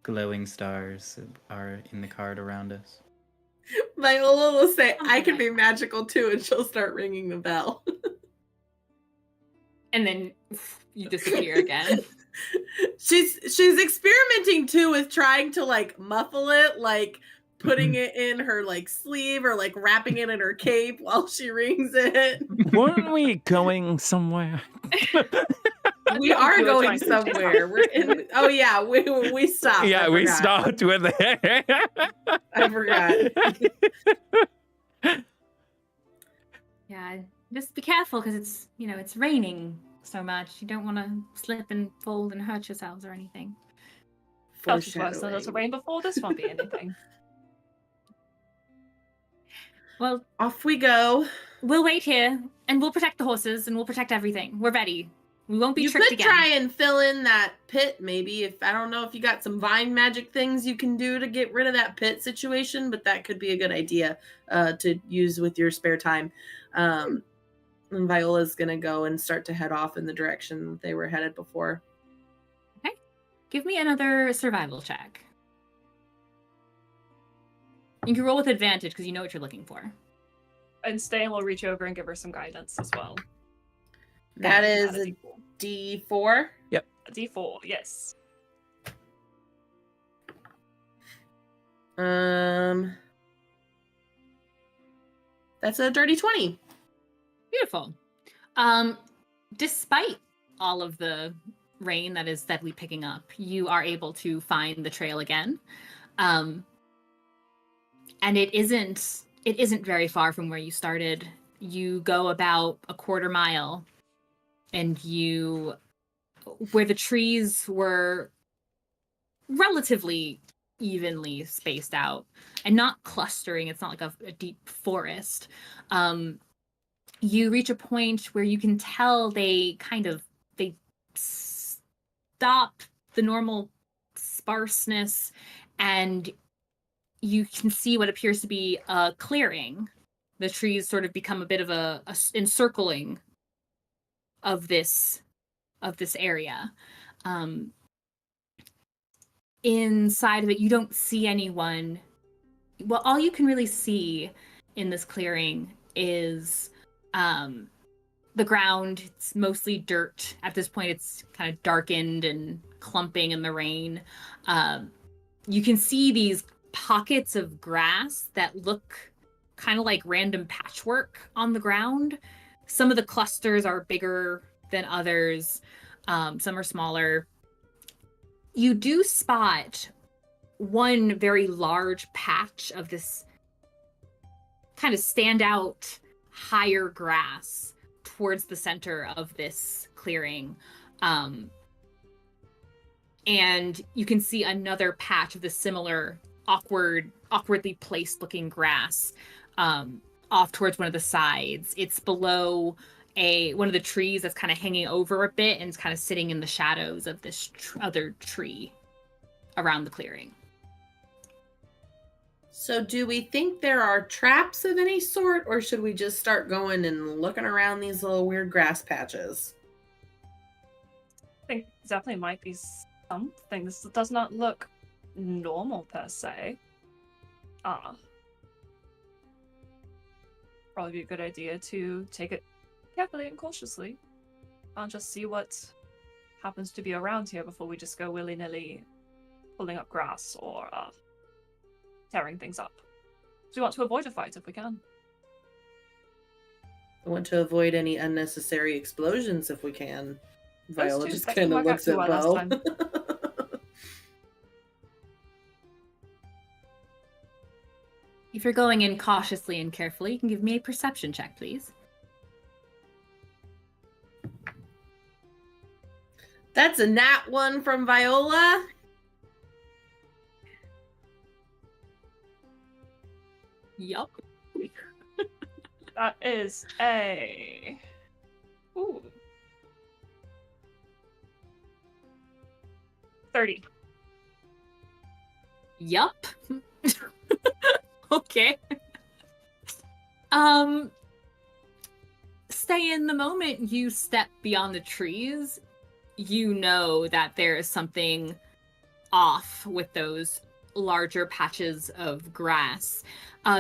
glowing stars are in the card around us. Viola will say, Something I can like be that. magical too, and she'll start ringing the bell. And then you disappear again. She's experimenting too with trying to like muffle it, like putting it in her like sleeve or like wrapping it in her cape while she rings it. Weren't we going somewhere? We are You were going trying to- somewhere. We're in. Oh yeah, we stopped. Yeah, I we forgot. stopped with it. I forgot. Yeah, just be careful because it's raining so much. You don't want to slip and fall and hurt yourselves or anything. Felt it worse than Foreshadowing. the rain before. This won't be anything. Well, Off we go. we'll wait here and we'll protect the horses and we'll protect everything. We're ready. We won't be You tricked could again. try and fill in that pit, maybe. If I don't know if you got some vine magic things you can do to get rid of that pit situation, but that could be a good idea to use with your spare time. And Viola's gonna go and start to head off in the direction they were headed before. Give me another survival check. You can roll with advantage because you know what you're looking for. And Ste'yn will reach over and give her some guidance as well. That Add is a a D4. A D4, yes. That's a dirty 20. Beautiful. Despite all of the rain that is steadily picking up, you are able to find the trail again. And it isn't very far from where you started. You go about a quarter mile and where the trees were relatively evenly spaced out and not clustering, it's not like a deep forest. You reach a point where you can tell they stop the normal sparseness, and you can see what appears to be a clearing The trees sort of become a bit of a encircling of this area. Inside of it, you don't see anyone. Well, all you can really see in this clearing is the ground. It's mostly dirt. At this point, it's kind of darkened and clumping in the rain. You can see these pockets of grass that look kind of like random patchwork on the ground. Some of the clusters are bigger than others. Some are smaller. You do spot one very large patch of this kind of standout higher grass towards the center of this clearing. And you can see another patch of the similar awkwardly placed looking grass off towards one of the sides. It's below one of the trees that's kind of hanging over a bit and it's kind of sitting in the shadows of this other tree around the clearing. So do we think there are traps of any sort, or should we just start going and looking around these little weird grass patches? I think definitely might be something. This does not look normal per se. Probably be a good idea to take it carefully and cautiously and just see what happens to be around here before we just go willy-nilly pulling up grass or tearing things up. So we want to avoid a fight if we can. I want to avoid any unnecessary explosions if we can. Viola just That kind of worked out looks too at well last Beau. time. If you're going in cautiously and carefully, you can give me a perception check, please. That's a nat 1 from Viola. Yup. That is a... Ooh. 30. Yup. Okay. Ste'yn, the moment you step beyond the trees, you know that there is something off with those larger patches of grass.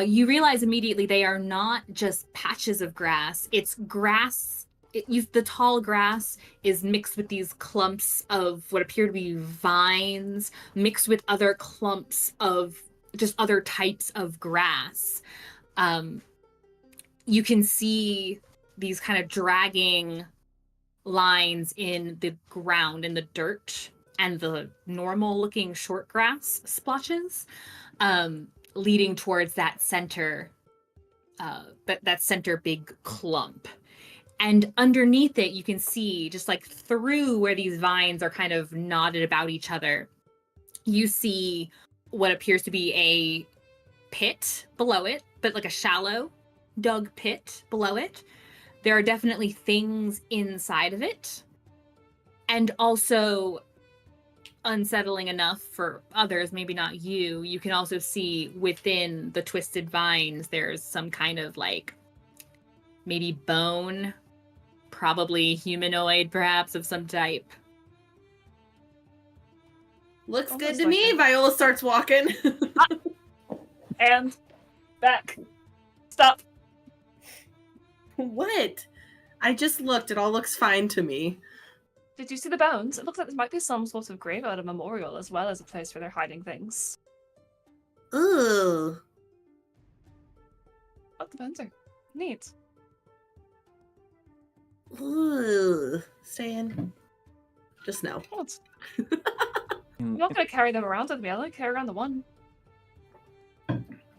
You realize immediately they are not just patches of grass. It's grass. The tall grass is mixed with these clumps of what appear to be vines, mixed with other clumps of just other types of grass. You can see these kind of dragging lines in the ground, in the dirt, and the normal looking short grass splotches, leading towards that center, that center big clump. And underneath it, you can see, just like through where these vines are kind of knotted about each other, you see what appears to be a pit below it, but like a shallow dug pit below it. There are definitely things inside of it. And also, unsettling enough for others, maybe not you, you can also see within the twisted vines, there's some kind of like maybe bone, probably humanoid perhaps of some type. Looks Almost good to like me. it. Viola starts walking. And back. Stop. What? I just looked. It all looks fine to me. Did you see the bones? It looks like there might be some sort of graveyard or memorial as well as a place where they're hiding things. Ugh. But the bones are neat. Ugh. Ste'yn. Just no. What? I'm not going to carry them around with me. I only carry around the one.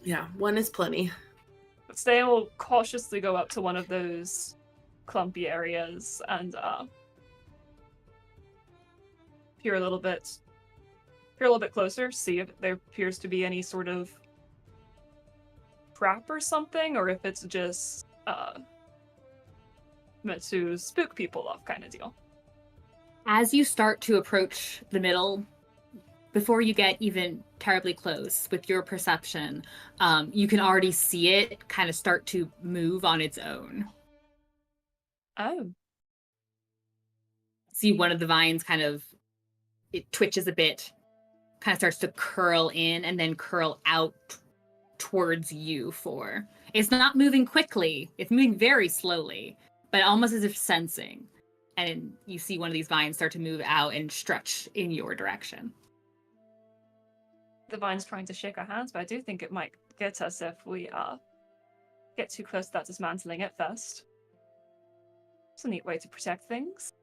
Yeah, one is plenty. But Ste'yn will cautiously go up to one of those clumpy areas and peer a little bit closer, see if there appears to be any sort of trap or something, or if it's just meant to spook people off kind of deal. As you start to approach the middle before you get even terribly close with your perception, you can already see it kind of start to move on its own. Oh. See one of the vines kind of, it twitches a bit, kind of starts to curl in and then curl out towards you four. It's not moving quickly. It's moving very slowly, but almost as if sensing. And you see one of these vines start to move out and stretch in your direction. The vine's trying to shake our hands, but I do think it might get us if we get too close to that dismantling it first. It's a neat way to protect things.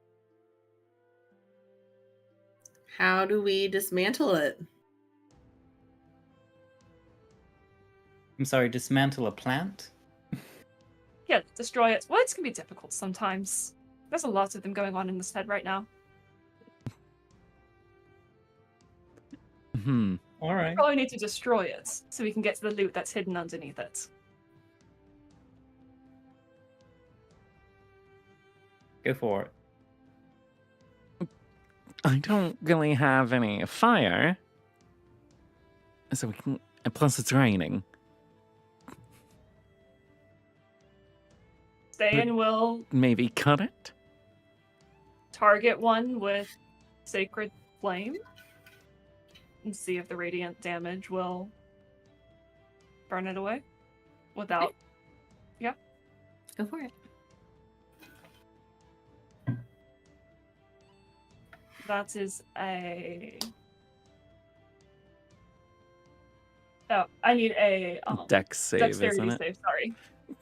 How do we dismantle it? I'm sorry, dismantle a plant? Yeah, destroy it. Well, it's going to be difficult sometimes. There's a lot of them going on in this head right now. All right. We probably need to destroy it so we can get to the loot that's hidden underneath it. Go for it. I don't really have any fire. So we can. And plus, it's raining. Ste'yn will Maybe cut it? target one with Sacred Flame and see if the radiant damage will burn it away without. Yeah. Go for it. That is a. Oh, I need a Dex save, dexterity isn't it? save. Sorry.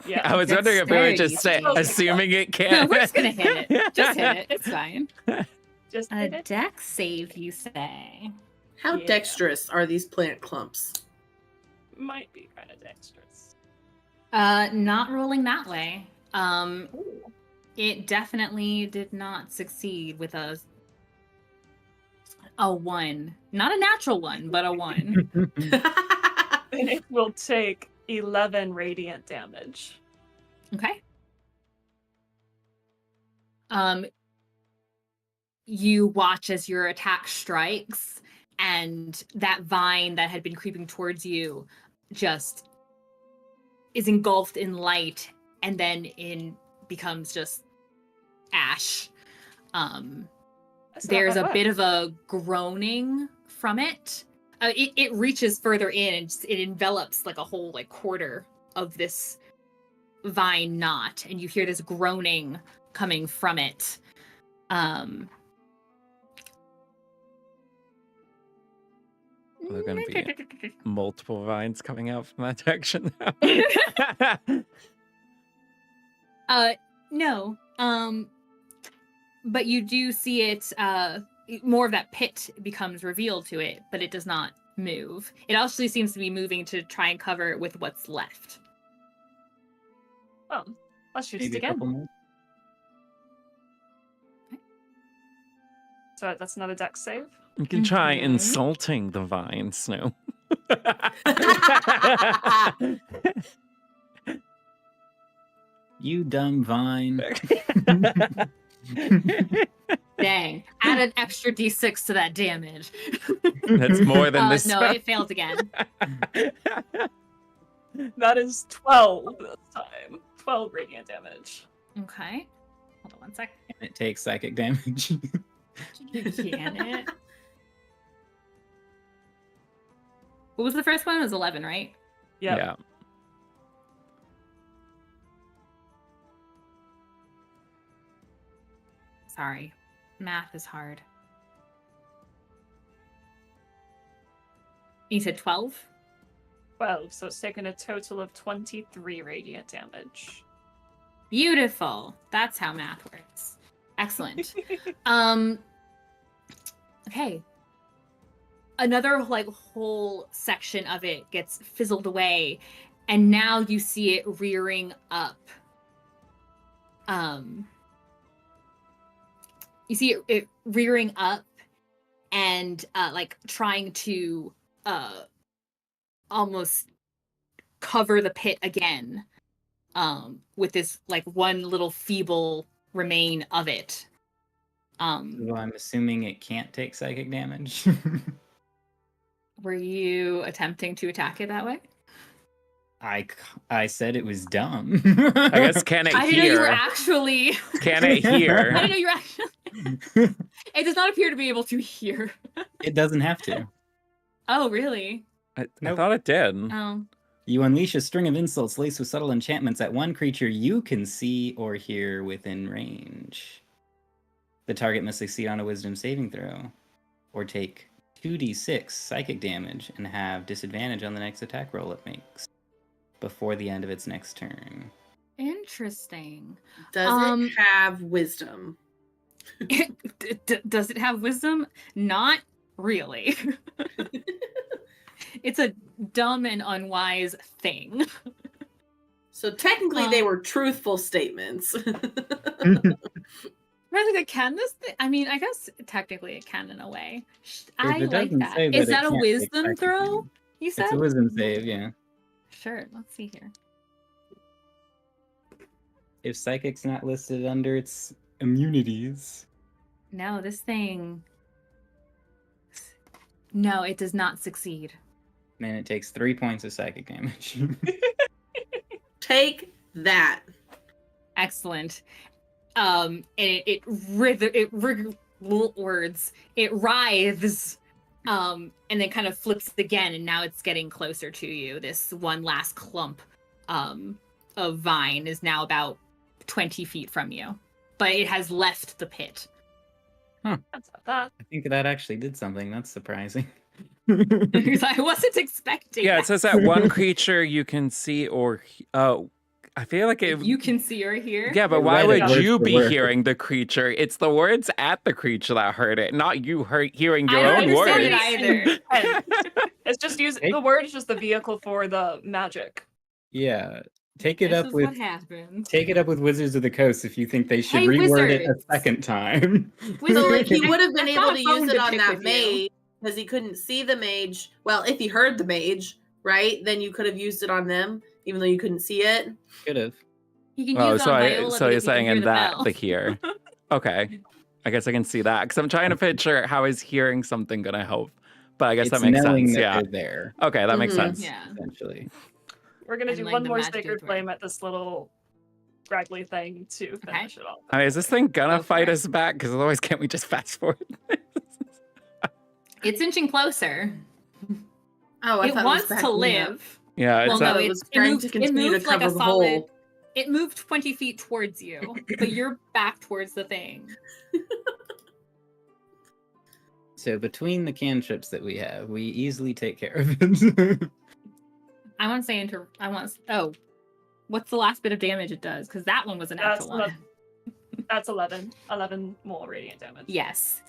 Yeah. I was wondering if we were just Dexterity. assuming it No, can. we're just gonna hit it. Just hit it. It's fine. Just A hit it. dex save, you say? How Yeah. dexterous are these plant clumps? Might be kind of dexterous. Not rolling that way. Ooh. It definitely did not succeed with a 1. Not a natural one, but a 1. And it will take 11 radiant damage. Okay. You watch as your attack strikes, and that vine that had been creeping towards you just is engulfed in light, and then becomes just ash. That's not There's bad a bit of a groaning from it. It reaches further in, and it envelops like a whole quarter of this vine knot, and you hear this groaning coming from it. There are going to be multiple vines coming out from that direction now. No. But you do see it, more of that pit becomes revealed to it, but it does not move. It actually seems to be moving to try and cover it with what's left. Oh, let's shoot it Maybe a again. couple more. So that's another dex save. You can try Mhm. insulting the vine, Snow. You dumb vine. Dang. Add an extra d6 to that damage. That's more than this. No, it failed again. That is 12 this time. 12 radiant damage. Okay. Hold on one second. And it takes psychic damage. Can it? What was the first one? It was 11, right? Yep. Yeah. Sorry. Math is hard. You said 12? 12, so it's taken a total of 23 radiant damage. Beautiful. That's how math works. Excellent. Okay. Another whole section of it gets fizzled away, and now you see it rearing up. You see it rearing up and trying to almost cover the pit again, with this one little feeble remain of it. Well, I'm assuming it can't take psychic damage. Were you attempting to attack it that way? I said it was dumb. I guess can it I didn't know you were hear? actually. Can it I hear? didn't know you were actually. It does not appear to be able to hear. It doesn't have to. Oh, really? I Nope. thought it did. Oh. You unleash a string of insults laced with subtle enchantments at one creature you can see or hear within range. The target must succeed on a wisdom saving throw, or take 2d6 psychic damage and have disadvantage on the next attack roll it makes before the end of its next turn. Interesting. Does it have wisdom? Does it have wisdom? Not really. It's a dumb and unwise thing. So technically, they were truthful statements. Rather, can this? I mean, I guess technically it can in a way. I it like doesn't that. say that Is it that a can't take wisdom psychic throw? damage. You said. It's a wisdom save, yeah. Sure. Let's see here. If psychic's not listed under its immunities. No, this thing. No, it does not succeed. Then it takes 3 points of psychic damage. Take that. Excellent. And it writhes, and then kind of flips again, and now it's getting closer to you. This one last clump, of vine is now about 20 feet from you, but it has left the pit. That's not that. I think that actually did something. That's surprising. I wasn't expecting. Yeah, that. it says that one creature you can see or I feel like it. You can see or hear. Yeah, but I why read it would word you for be word. hearing the creature? It's the words at the creature that heard it, not you hearing your I don't own understand words. it either. It's just Hey. the word is just the vehicle for the magic. Yeah. Take it This up is with what happened. Take it up with Wizards of the Coast if you think they should Hey, reword it a wizards. second time. So like he I- would have been I've able got to a bone use it to on pick that with you. mage because he couldn't see the mage. Well, if he heard the mage, right, then you could have used it on them, even though you couldn't see it. Could have. You can Oh, use it on Viola, so but you're you can saying hear in the that bell. the hear. Okay, I guess I can see that because I'm trying to picture how is hearing something gonna help, but I guess It's that makes knowing sense. that Yeah. they're there, Okay, that makes Mhm. sense. Yeah. essentially. We're gonna And do like one the more magic sacred is right. flame at this little scraggly thing to finish it off. I mean, is this thing gonna Go for fight it. us back? Because otherwise, can't we just fast forward? It's inching closer. Oh, I It thought wants it was to backing up. live. Yeah, Well, it's no, it it, was it trying moved, to it continue moved to like a cover the solid. hole. It moved 20 feet towards you, but you're back towards the thing. So between the cantrips that we have, we easily take care of it. I want to say oh, what's the last bit of damage it does? Because that one was an That's natural one. That's 11. 11 more radiant damage. Yes.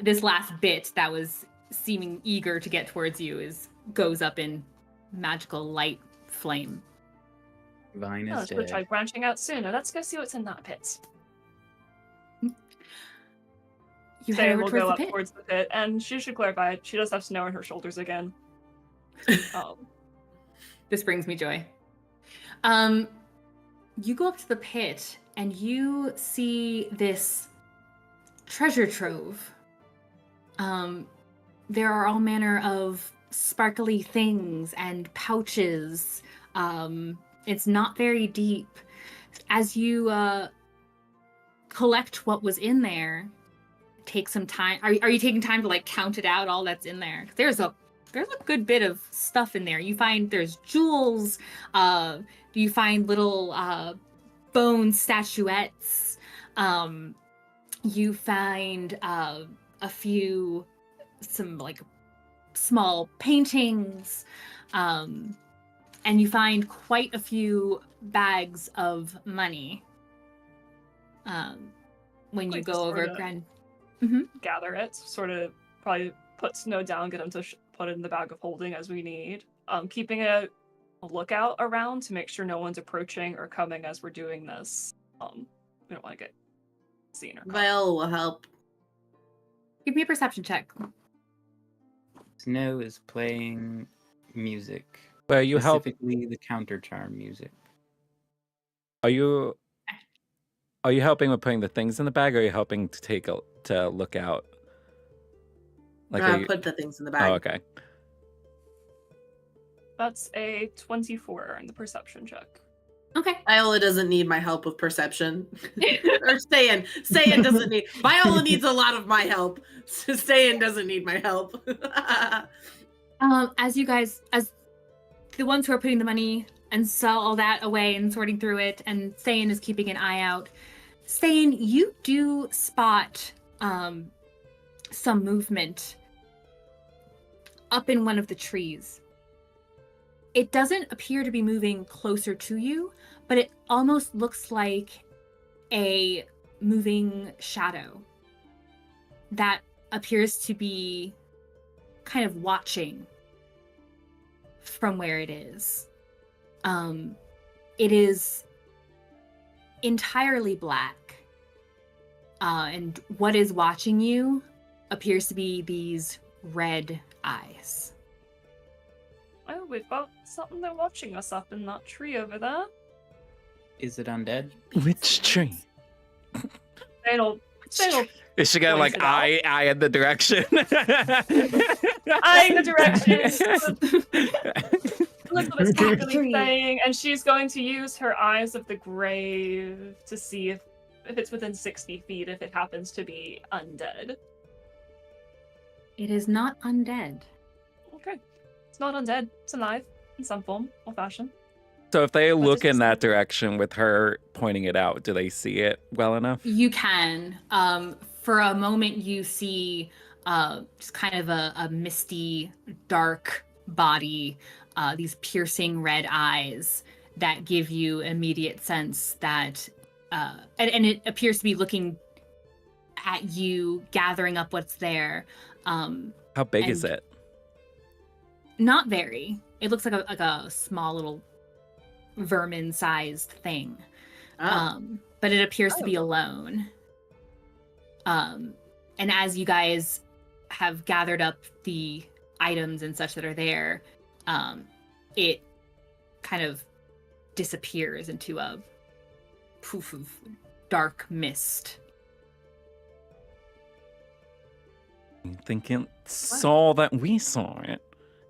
This last bit that was seeming eager to get towards you goes up in magical light flame. Vine Oh, is let's go try dead. branching out sooner. Let's go see what's in that pit. You Say head over we'll towards go the up pit. towards the pit, and she should clarify. She does have snow on her shoulders again. This brings me joy. You go up to the pit and you see this treasure trove. There are all manner of sparkly things and pouches. It's not very deep. As you collect what was in there, take some time. Are you taking time to like count it out, all that's in there? There's a good bit of stuff in there. You find there's jewels. You find little bone statuettes. You find some like small paintings. And you find quite a few bags of money. When you Like go just over sorta- Grand. Gather it, sort of probably put snow down, get them to put it in the bag of holding as we need. Keeping a lookout around to make sure no one's approaching or coming as we're doing this. We don't want to get seen or caught. Viola will help. Give me a perception check. Snow is playing music. Where you help? Specifically the counter charm music. Are you helping with putting the things in the bag, or are you helping to look out? Like, are you... Put the things in the bag. Oh, okay. That's a 24 in the perception check. Okay. Viola doesn't need my help with perception. Or Ste'yn. Ste'yn doesn't need. Viola needs a lot of my help. Ste'yn doesn't need my help. As the ones who are putting the money and sell all that away and sorting through it, and Ste'yn is keeping an eye out. Ste'yn, you do spot some movement up in one of the trees. It doesn't appear to be moving closer to you, but it almost looks like a moving shadow that appears to be kind of watching from where it is. It is entirely black, and what is watching you appears to be these red eyes. Oh, we've got something they're watching us up in that tree over there. Is it undead? Which tree? They don't Is she got like Points it out. eye in the direction? eye in the direction. Elizabeth's happily saying, and she's going to use her eyes of the grave to see if it's within 60 feet, if it happens to be undead. It is not undead. Okay. It's not undead. It's alive in some form or fashion. So if they What look does it in that say? direction with her pointing it out, do they see it well enough? You can. For a moment, you see just kind of a misty, dark body, these piercing red eyes that give you immediate sense that, and it appears to be looking at you, gathering up what's there. How big is and- it? Not very. It looks like a small little vermin-sized thing. Oh. But it appears to be alone. And as you guys have gathered up the items and such that are there, it kind of disappears into a poof of dark mist. I'm thinking saw that we saw it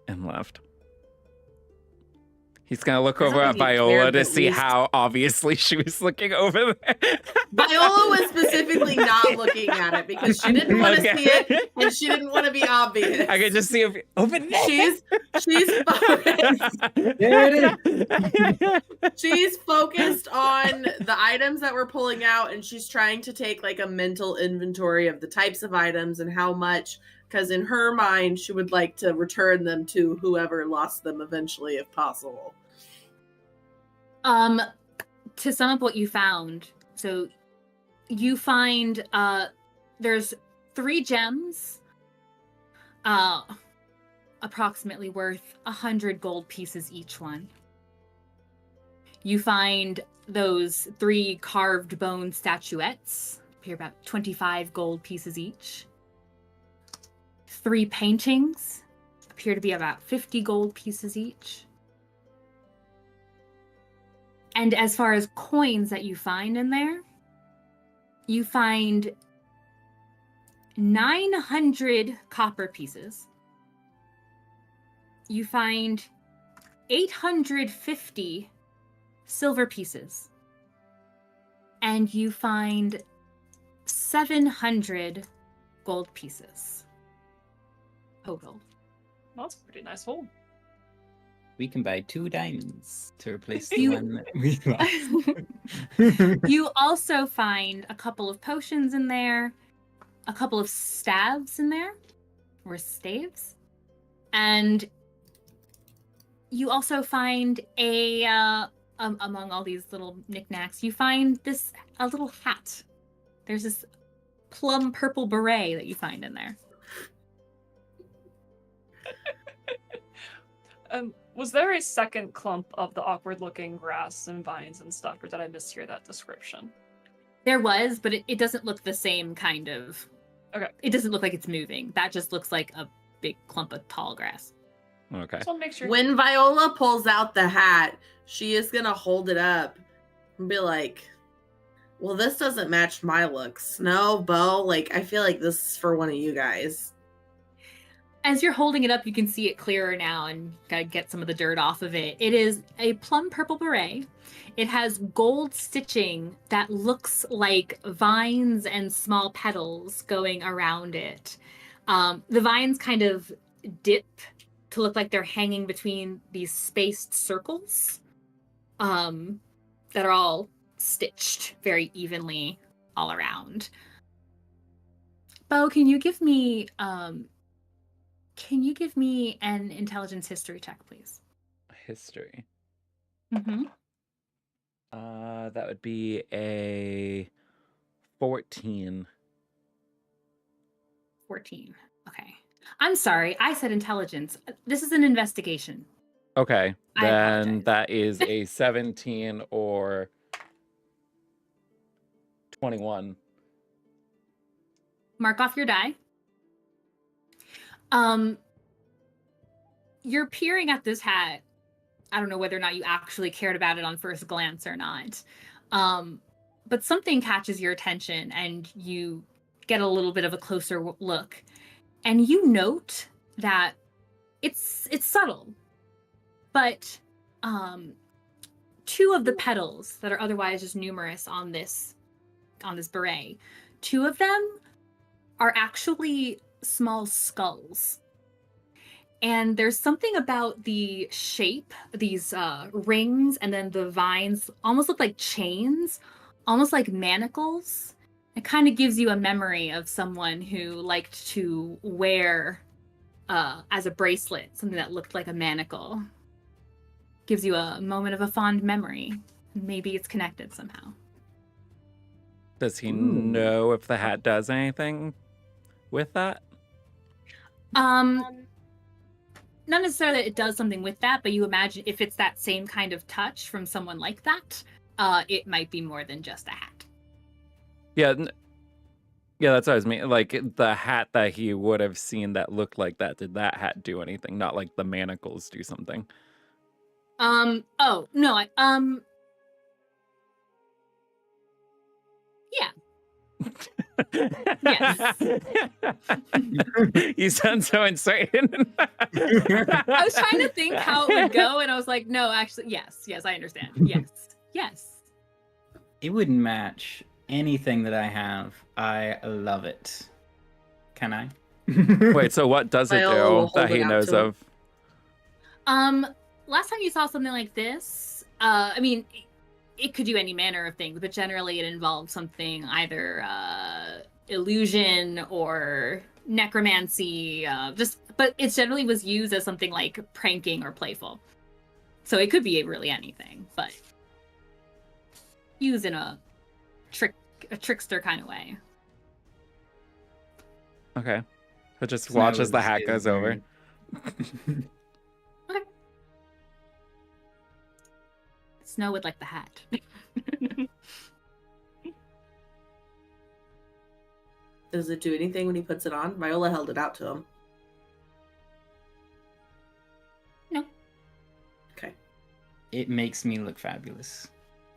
and left. He's gonna look I over don't at think he Viola cared to at see least. how obviously she was looking over there. Viola was specifically not looking at it because she didn't want to Okay. see it and she didn't want to be obvious. I could just see if over there. She's focused. There it is. She's focused on the items that we're pulling out, and she's trying to take like a mental inventory of the types of items and how much, because in her mind she would like to return them to whoever lost them eventually if possible. To sum up what you found, so you find there's 3 gems, approximately worth 100 gold pieces each one. You find those 3 carved bone statuettes, appear about 25 gold pieces each. 3 paintings appear to be about 50 gold pieces each. And as far as coins that you find in there, you find 900 copper pieces. You find 850 silver pieces. And you find 700 gold pieces total. That's a pretty nice haul. We can buy 2 diamonds to replace the You- one that we lost. You also find a couple of potions in there, a couple of staves in there, or staves, and you also find among all these little knickknacks, you find a little hat. There's this plum purple beret that you find in there. Was there a second clump of the awkward-looking grass and vines and stuff, or did I mishear that description? There was, but it doesn't look the same kind of. Okay. It doesn't look like it's moving. That just looks like a big clump of tall grass. Okay. Just want to make sure. When Viola pulls out the hat, she is gonna hold it up and be like, well, this doesn't match my looks. No, Beau, like I feel like this is for one of you guys. As you're holding it up, you can see it clearer now and gotta get some of the dirt off of it. It is a plum purple beret. It has gold stitching that looks like vines and small petals going around it. The vines kind of dip to look like they're hanging between these spaced circles that are all stitched very evenly all around. Beau, can you give me an intelligence history check, please? History. Mm-hmm. That would be a 14. 14. Okay. I'm sorry. I said intelligence. This is an investigation. Okay, I then apologize. that is a 17 or 21. Mark off your die. You're peering at this hat. I don't know whether or not you actually cared about it on first glance or not. But something catches your attention and you get a little bit of a closer look. And you note that it's subtle, but two of the petals that are otherwise just numerous on this beret, two of them are actually small skulls. And there's something about the shape, these rings, and then the vines almost look like chains, almost like manacles. It kind of gives you a memory of someone who liked to wear as a bracelet something that looked like a manacle. Gives you a moment of a fond memory. Maybe it's connected somehow. Does he know if the hat does anything with that? Not necessarily that it does something with that, but you imagine if it's that same kind of touch from someone like that, it might be more than just a hat. Yeah, that's what I was meaning. Like the hat that he would have seen that looked like that. Did that hat do anything? Not like the manacles do something. Oh no, yeah. Yes. You sound so uncertain. I was trying to think how it would go, and I was like, no, actually, yes, I understand. Yes. It wouldn't match anything that I have. I love it. Can I? Wait, so what does it Viola will do that hold he it out knows to him. of? Last time you saw something like this, I mean, it could do any manner of things, but generally it involves something either illusion or necromancy, but it generally was used as something like pranking or playful. So it could be really anything, but used in a trickster kind of way. Okay. But just Snow watch as the is- hat is goes over. very- Snow would like the hat. Does it do anything when he puts it on? Viola held it out to him. No. Okay. It makes me look fabulous.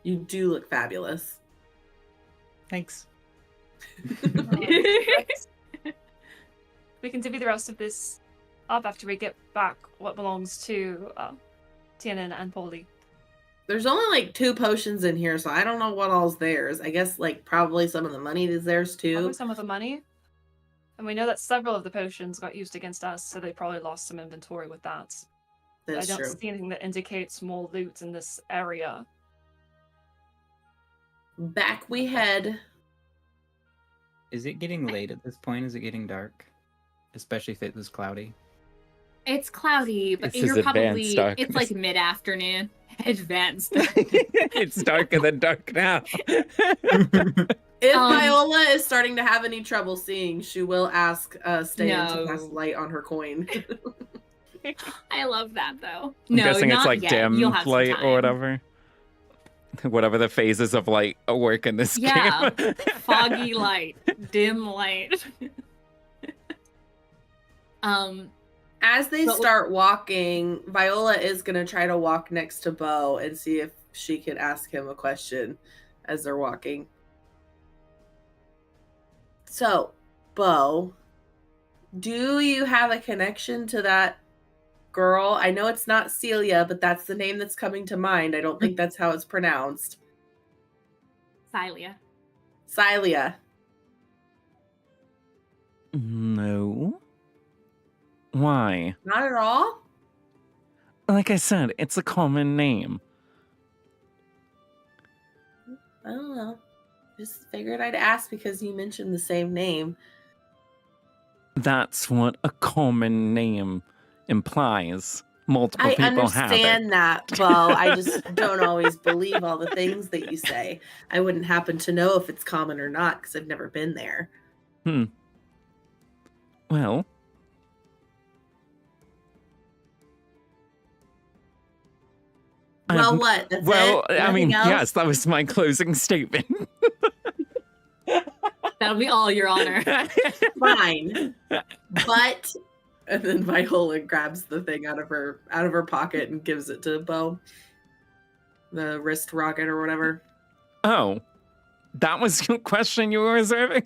You do look fabulous. Thanks. We can divvy the rest of this up after we get back what belongs to Tiana and Polly. There's only like 2 potions in here, so I don't know what all's theirs. I guess like probably some of the money is theirs too. Probably some of the money. And we know that several of the potions got used against us, so they probably lost some inventory with that. That's I don't true. see anything that indicates more loot in this area. Back we head. Is it getting late at this point? Is it getting dark? Especially if it was cloudy. It's cloudy, but It's his you're probably advanced darkness. it's like mid-afternoon. Advanced. It's darker than dark now. If Um, Viola is starting to have any trouble seeing, she will ask Ste'yn to No. cast light on her coin. I love that though. I'm No, guessing it's not like yet. dim You'll have some light or time. whatever. Whatever the phases of light work in this Yeah. game. Foggy light, dim light. As they But- start walking, Viola is going to try to walk next to Beau and see if she can ask him a question as they're walking. So, Beau, Do you have a connection to that girl? I know it's not Celia, but that's the name that's coming to mind. I don't think that's how it's pronounced. Celia. Celia. No. Why? Not at all? Like I said, it's a common name. I don't know. Just figured I'd ask because you mentioned the same name. That's what a common name implies. Multiple people have it. I understand that, Beau. I just don't always believe all the things that you say. I wouldn't happen to know if it's common or not because I've never been there. Well. Well, what? That's well, it? I mean, Nothing else? yes, that was my closing statement. That'll be all, Your Honor. Fine. But and then Viola grabs the thing out of her pocket and gives it to Beau. The wrist rocket or whatever. Oh. That was your question you were reserving?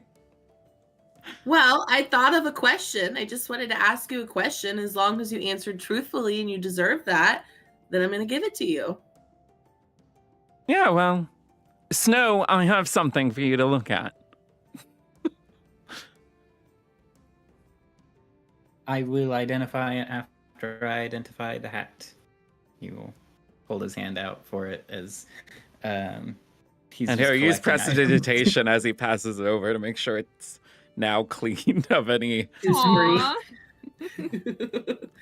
Well, I thought of a question. I just wanted to ask you a question. As long as you answered truthfully and you deserve that, then I'm going to give it to you. Yeah, well, Snow, I have something for you to look at. I will identify it after I identify the hat. He will hold his hand out for it as he's And just he'll use collecting items. prestidigitation as he passes it over to make sure it's now clean of any. Aw.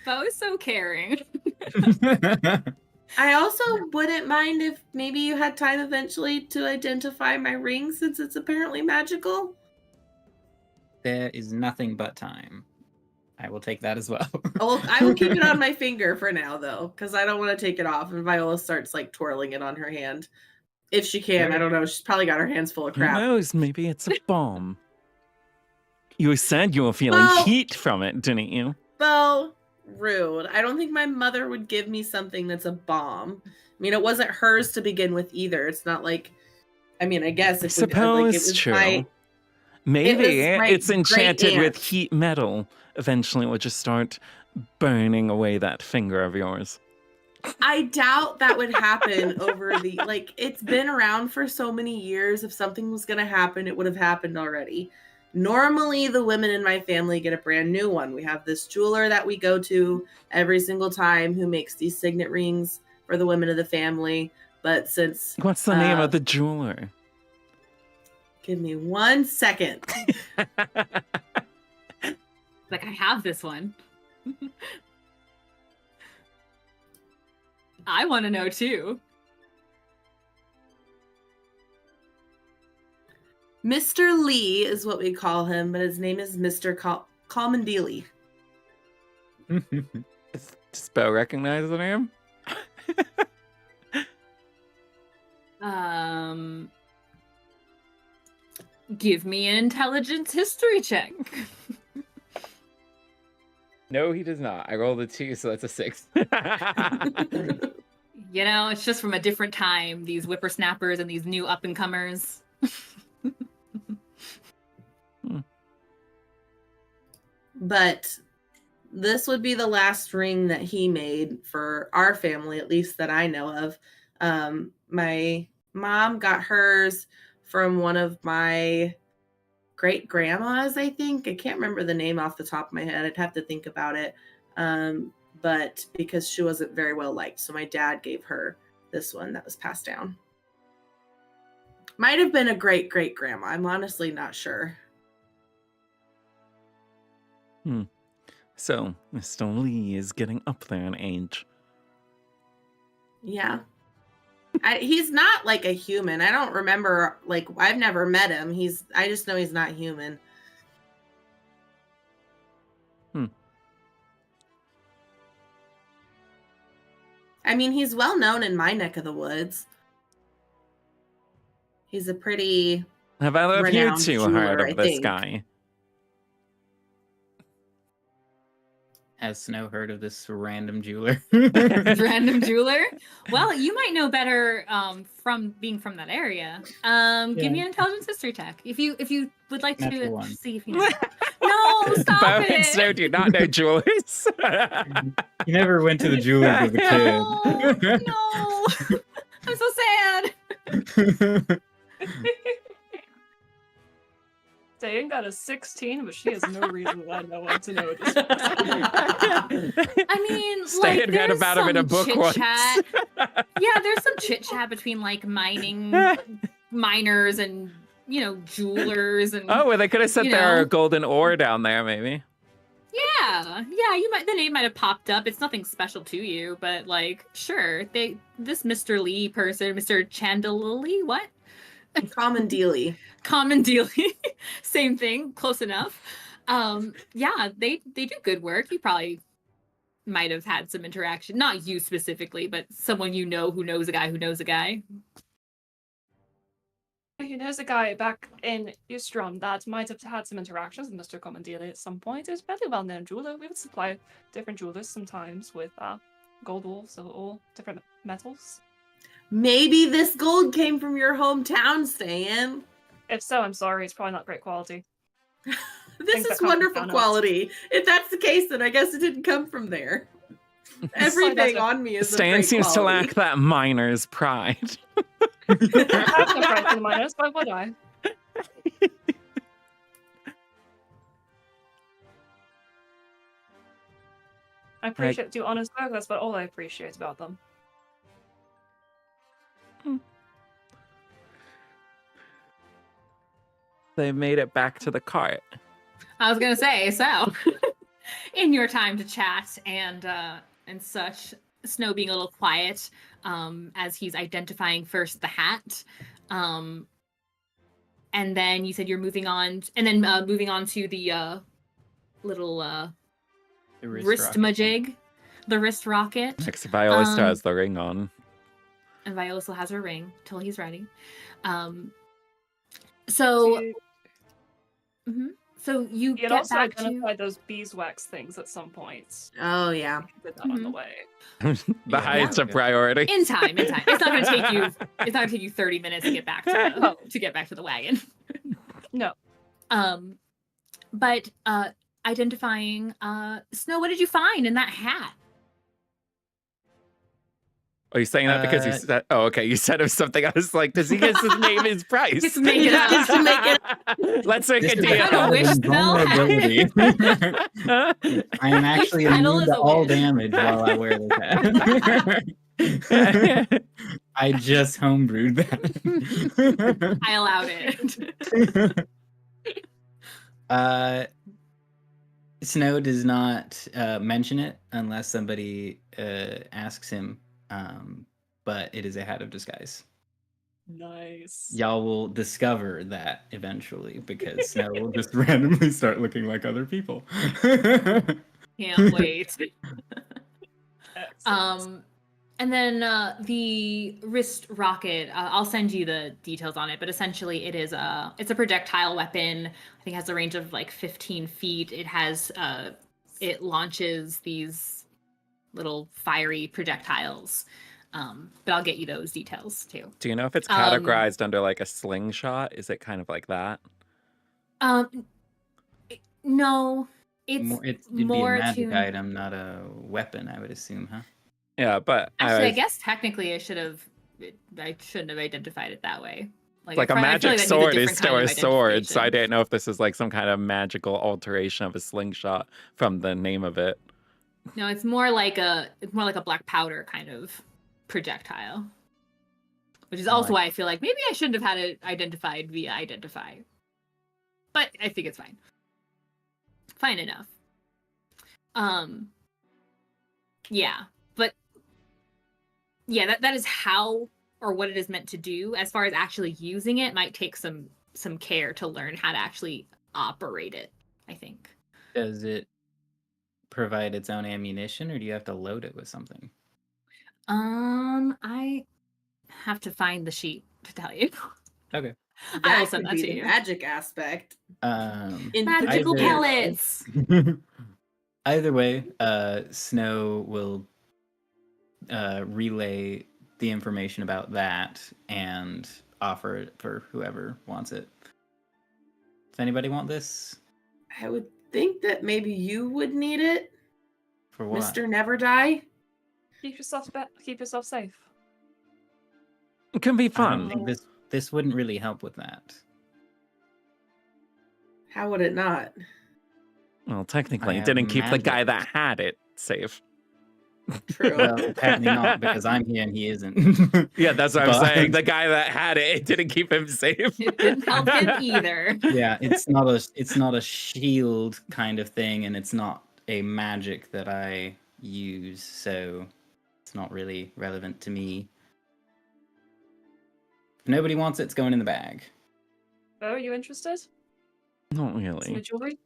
Beau is so caring. I also wouldn't mind if maybe you had time eventually to identify my ring since it's apparently magical. There is nothing but time. I will take that as well. I will keep it on my finger for now, though, because I don't want to take it off. And Viola starts like twirling it on her hand. If she can, I don't know. She's probably got her hands full of Who crap. knows? Maybe it's a bomb. You said you were feeling Well- heat from it, didn't you? Beau, rude. I don't think my mother would give me something that's a bomb. I mean, it wasn't hers to begin with either. It's not like, I mean, I guess if Suppose it was true. Maybe my it's enchanted with great-aunt. heat metal. Eventually, it will just start burning away that finger of yours. I doubt that would happen over the it's been around for so many years. If something was going to happen, it would have happened already. Normally, the women in my family get a brand new one. We have this jeweler that we go to every single time who makes these signet rings for the women of the family. But since What's the name of the jeweler? give me 1 second. Like, I have this one. I want to know too. Mr. Lee is what we call him, but his name is Mr. Calmandili. Does Beau recognize the name? Give me an intelligence history check. No, he does not. I rolled a 2, so that's a 6. You know, it's just from a different time, these whippersnappers and these new up-and-comers. But this would be the last ring that he made for our family, at least that I know of. My mom got hers from one of my great grandmas, I think. I can't remember the name off the top of my head. I'd have to think about it. But because she wasn't very well liked. So my dad gave her this one that was passed down. Might have been a great great grandma. I'm honestly not sure. So, Mr. Lee is getting up there in age. Yeah. He's not like a human. I don't remember, I've never met him. I just know he's not human. I mean, he's well known in my neck of the woods. He's a pretty Have either of you renowned two jeweler, heard I of this think. guy? Has Snow heard of this random jeweler? Random jeweler? Well, you might know better from being from that area. Give me an intelligence history check. If you would like Natural to one. see if you know. No, No, stop Beau and it. Snow do not know jewelers. You never went to the jeweler as a No, kid. no. I'm so sad. Ste'yn got a 16, but she has no reason why no one to know this. I mean, Ste'yn like, read there's about him in a some book once. chit-chat. Yeah, there's some chit chat between like miners and jewelers and Oh, well, they could have set You their know. golden ore down there, maybe. yeah, the name might have popped up. It's nothing special to you, but like, sure, this Mr. Lee person, Mr. Chandelier, what? Common dealy. Common dealing, same thing, close enough. Yeah, they do good work. You probably might have had some interaction, not you specifically, but someone who knows a guy who knows a guy. He knows a guy back in Ustrom that might have had some interactions with Mr. Commandili at some point. It was a fairly well-known jeweler. We would supply different jewelers sometimes with gold wool, silver wool, different metals. Maybe this gold came from your hometown, Ste'yn. If so, I'm sorry. It's probably not great quality. This Things that is come from wonderful down quality. If that's the case, then I guess it didn't come from there. Everything on me is of Ste'yn great seems to quality. lack that miner's pride. I have no pride in the miners. Why would I? I appreciate do honest work. That's about all I appreciate about them. They made it back to the cart. I was gonna say, so in your time to chat and such, Snow being a little quiet, as he's identifying first the hat, and then you said you're moving on, and then moving on to the little The wrist rocket. majig, the wrist rocket, Next, Viola still Um, has the ring on. and Viola still has her ring till he's ready. So, So so you he had get also back to. identified those beeswax things at some point. Oh, yeah. Did that on the Mhm. way. The Yeah. highest Yeah. of priority. In time. It's not gonna take you. It's not gonna take you 30 minutes to get back to the wagon. No. But identifying Snow, what did you find in that hat? Are you saying that because you said? Oh, okay. You said it was something. I was like, does he get his name his price? Just make it up. Just to make it. Let's make This a is deal. a Kind of wish paladin Mel vulnerability. I am actually Title immune is to a all wish. damage while I wear this hat. I just homebrewed that. I allowed it. Snow does not mention it unless somebody asks him, but it is a hat of disguise. Nice. Y'all will discover that eventually because Snow will just randomly start looking like other people. Can't wait. Excellent. And then the wrist rocket, I'll send you the details on it, but essentially it's a projectile weapon. I think it has a range of like 15 feet. It has it launches these little fiery projectiles. But I'll get you those details too. Do you know if it's categorized under like a slingshot? Is it kind of like that? No, It'd more be a magic to- item, not a weapon, I would assume, huh? Yeah, but Actually, I guess technically I shouldn't have identified it that way. like a I feel magic that needs sword is different still kind a of sword, so I identification. didn't know if this is like some kind of magical alteration of a slingshot from the name of it. No, it's more like a black powder kind of projectile. Which is also why I feel like maybe I shouldn't have had it identified via identify. But I think it's fine. Fine enough. Yeah, but yeah, that is how or what it is meant to do. As far as actually using it, might take some care to learn how to actually operate it, I think. Does it provide its own ammunition, or do you have to load it with something? I have to find the sheet to tell you. Okay. I will That send could that be to the you. magic aspect. In Magical Either- pellets. Either way, Snow will relay the information about that and offer it for whoever wants it. Does anybody want this? I would think that maybe you would need it, For what? Mr. Never Die. Keep yourself safe. It can be I don't fun. think this wouldn't really help with that. How would it not? Well, technically, I it didn't have keep the guy magic. that had it safe. True. Well, apparently not, because I'm here and he isn't. Yeah, that's what I'm But- saying. The guy that had it, it didn't keep him safe. It didn't help him either. Yeah, it's not a shield kind of thing, and it's not a magic that I use, so it's not really relevant to me. If nobody wants it, it's going in the bag. Beau, are you interested? Not Some really. jewelry?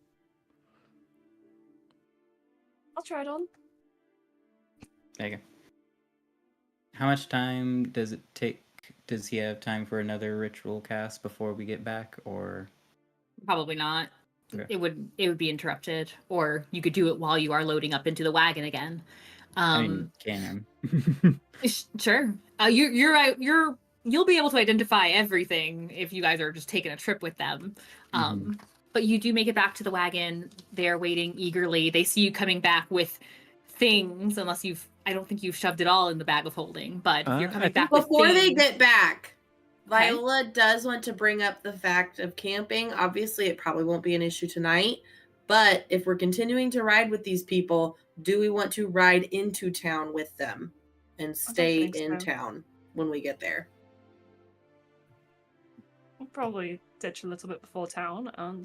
I'll try it on. There you go. How much time does it take? Does he have time for another ritual cast before we get back, or? Probably not. Okay. It would be interrupted, or you could do it while you are loading up into the wagon again. I mean, can. Sure. You'll be able to identify everything if you guys are just taking a trip with them. But you do make it back to the wagon. They're waiting eagerly. They see you coming back with things, unless I don't think you've shoved it all in the bag of holding, but you're I coming think back with Before they things. get back, Okay. Viola does want to bring up the fact of camping. Obviously, it probably won't be an issue tonight, but if we're continuing to ride with these people, do we want to ride into town with them and stay think in so. town when we get there? We'll probably ditch a little bit before town and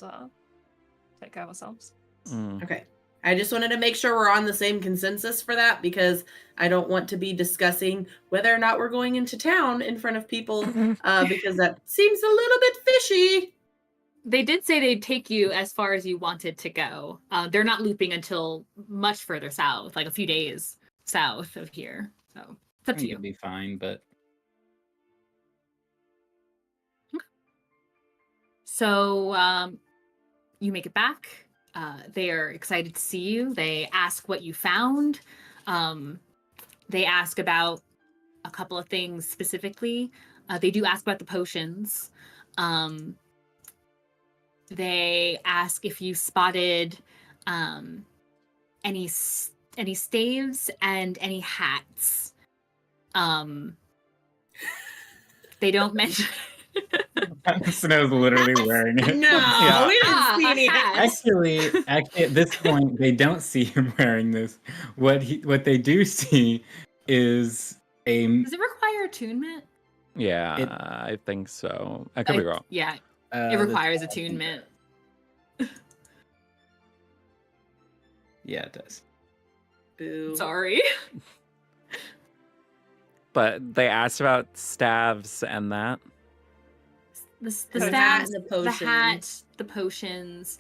take care of ourselves. Mm. Okay. I just wanted to make sure we're on the same consensus for that, because I don't want to be discussing whether or not we're going into town in front of people, because that seems a little bit fishy. They did say they'd take you as far as you wanted to go. They're not looping until much further south, like a few days south of here. So it's I up to think you. it'll be fine, but So you make it back. They are excited to see you. They ask what you found. They ask about a couple of things specifically. They do ask about the potions. They ask if you spotted any staves and any hats. They don't mention. Snow's literally wearing it. No, Yeah. we didn't see any a hat. Actually, at this point, they don't see him wearing this. What they do see is a Does it require attunement? Yeah, It- I think so. I could be wrong. Yeah, uh, it the- requires attunement. Yeah, it does. Boo. Sorry. But they asked about staves and that. The The hat staves, and the the potion. hat, the potions.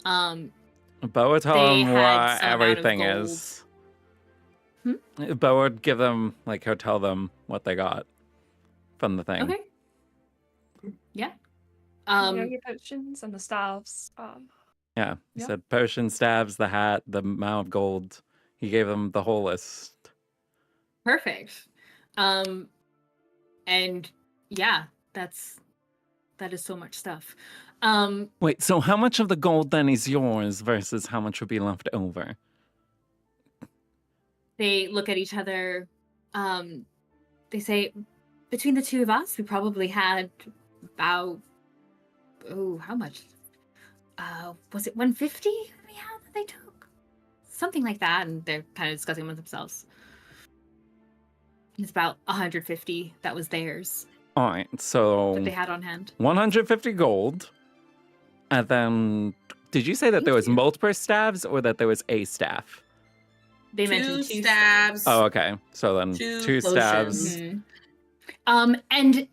Beau would tell They them had what some out of everything gold. is. Beau would give them, like, he'll tell them what they got from the thing. Okay. Yeah. Your potions and the staves. Yeah, he Yeah. said potion, staves, the hat, the amount of gold. He gave them the whole list. Perfect. And yeah, that is so much stuff. Wait, so how much of the gold then is yours versus how much would be left over? They look at each other. They say, between the two of us, we probably had about, how much? Was it 150 we had that they took? Something like that, and they're kind of discussing among themselves. It's about 150 that was theirs, All right, so that they had on hand. 150 gold. And then, did you say that there was Thank you. multiple staves or that there was a staff? They Two mentioned two stabs. Oh, okay. So then Two two staves. potions. And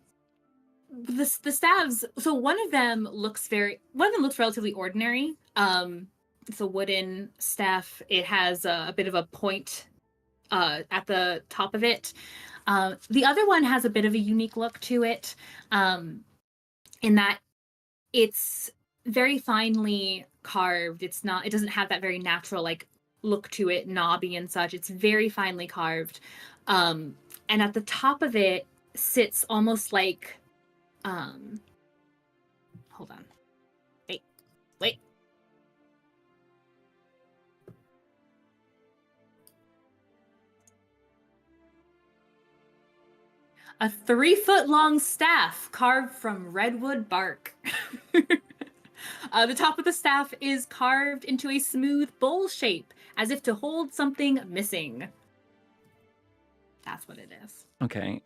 the staves. So one of them looks relatively ordinary. It's a wooden staff. It has a bit of a point at the top of it. The other one has a bit of a unique look to it, in that it's very finely carved. It doesn't have that very natural look to it, knobby and such. It's very finely carved. And at the top of it sits almost like hold on. Wait. A 3-foot-long staff carved from redwood bark. The top of the staff is carved into a smooth bowl shape, as if to hold something missing. That's what it is. Okay.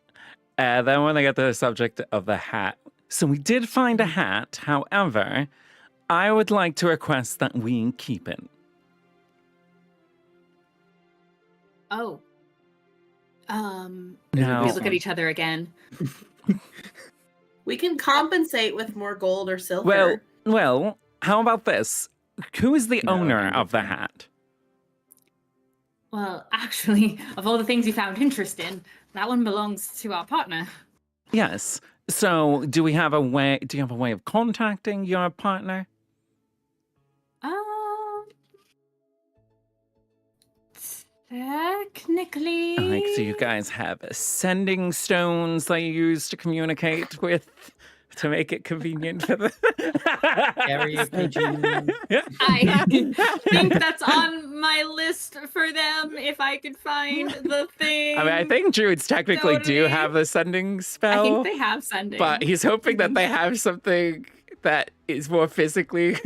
Then when they get to the subject of the hat. So we did find a hat. However, I would like to request that we keep it. Oh. Now- We look at each other again. We can compensate with more gold or silver. Well, how about this? Who is the No, owner I'm of the different. hat? Well, actually, of all the things you found interest in, that one belongs to our partner. Yes. So do you have a way of contacting your partner? Technically. Like, do you guys have sending stones that you use to communicate with to make it convenient for the Carrier pigeon. I think that's on my list for them if I could find the thing. I mean, I think druids technically do Totally. have the sending spell. I think they have sending. But he's hoping that they have something that is more physically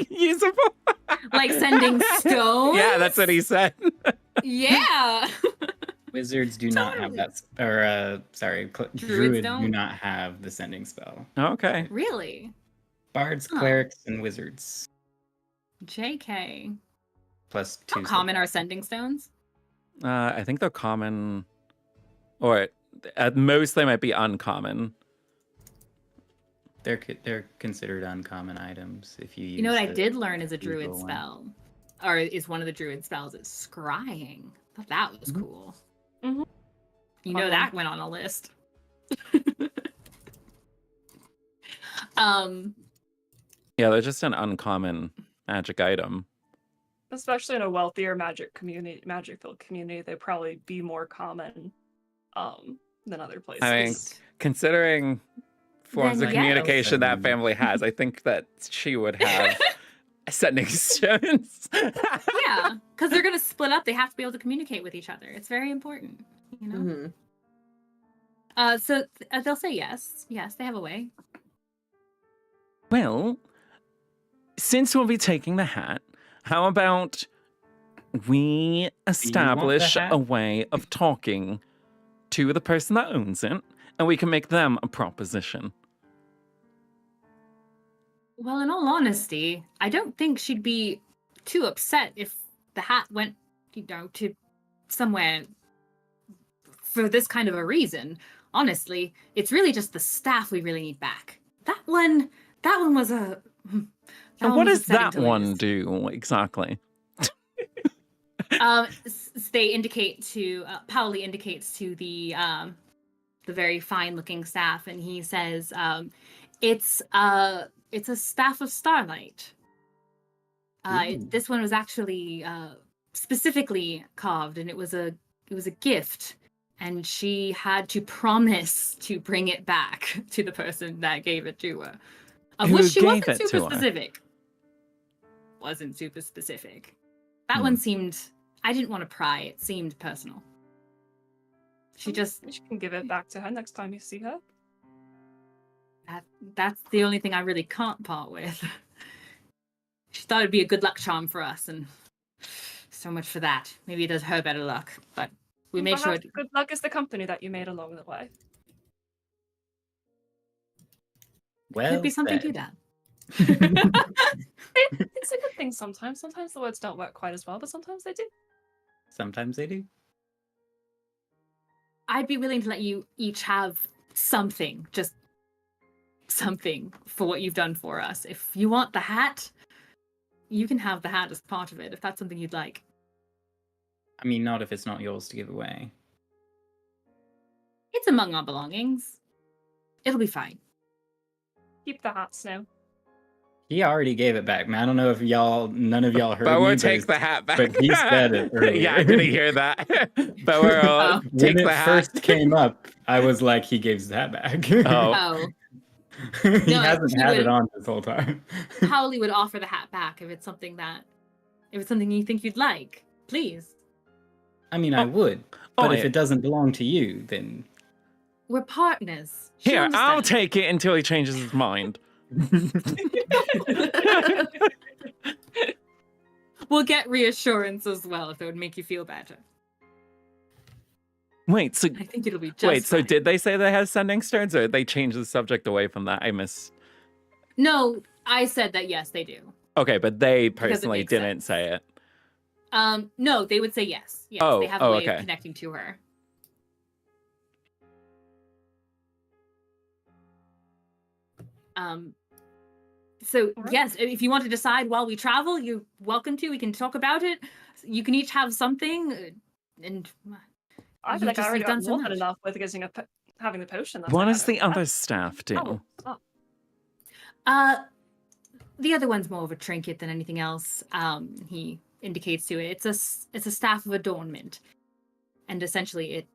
usable. Like sending stones? Yeah, that's what he said. Yeah. Wizards do not have that. Druids do don't? not have the sending spell. Okay. Really? Bards, Huh. clerics, and wizards. JK. Plus How 2. common are sending stones? I think they're common, or at most they might be uncommon. They're considered uncommon items if you use. You know what I the did learn is a evil druid one. spell. Or is one of the druid spells is scrying. I thought that was cool. Mhm. You know Fun that one. went on a list. Yeah, they're just an uncommon magic item. Especially in a wealthier magic-filled community, they'd probably be more common than other places. I mean, considering forms Then of yes. communication that family has, I think that she would have sending stones. Yeah, because they're going to split up. They have to be able to communicate with each other. It's very important, you know? Mhm. So they'll say yes. Yes, they have a way. Well, since we'll be taking the hat, how about we establish hat? a way of talking to the person that owns it, and we can make them a proposition. Well, in all honesty, I don't think she'd be too upset if the hat went, to somewhere for this kind of a reason. Honestly, it's really just the staff we really need back. That one was a. And what does that upsetting to one lose. do exactly? They indicate to Pauli indicates to the very fine-looking staff, and he says, "It's a staff of starlight. This one was actually specifically carved, and it was a gift, and she had to promise to bring it back to the person that gave it to her. Of Who which she gave wasn't it to super her? specific. Wasn't super specific. That Hmm. one seemed. I didn't want to pry. It seemed personal. She just. You can give it back to her next time you see her. That's the only thing I really can't part with. She thought it'd be a good luck charm for us, and so much for that. Maybe it does her better luck, but we made sure. Perhaps good luck is the company that you made along the way. Well, Could be something to said. that. It's a good thing sometimes. Sometimes the words don't work quite as well, but sometimes they do. Sometimes they do. I'd be willing to let you each have something, just something for what you've done for us. If you want the hat, you can have the hat as part of it, if that's something you'd like. I mean, not if it's not yours to give away. It's among our belongings. It'll be fine. Keep the hats now. He already gave it back, man. I don't know if none of y'all heard But me. we'll take the hat back. but he said it earlier. Yeah, I didn't hear that. But we're all Oh. take when the it hat. first came up, I was like, he gives that back. Oh. Oh, he No, hasn't he had would- it on this whole time. Pauli would offer the hat back if it's something you think you'd like. Please. I mean, I would, Oh, but if yeah. it doesn't belong to you, then We're partners. Here, I'll understand. take it until he changes his mind. We'll get reassurance as well if it would make you feel better. Wait, so I think it'll be just wait, so fine. did they say they had sending stones, or did they change the subject away from that? I missed. No, I said that yes, they do. Okay, but they Because it personally makes didn't sense. say it. No, they would say yes. Yes, Oh, they have a way okay. of connecting to her. So All right. yes, if you want to decide while we travel, you're welcome to. We can talk about it. You can each have something, and I You've feel like I just- already you've got done so more than much. enough with getting having the potion. That What I does had. the other staff do? Oh, the other one's more of a trinket than anything else. He indicates to it. It's a staff of adornment, and essentially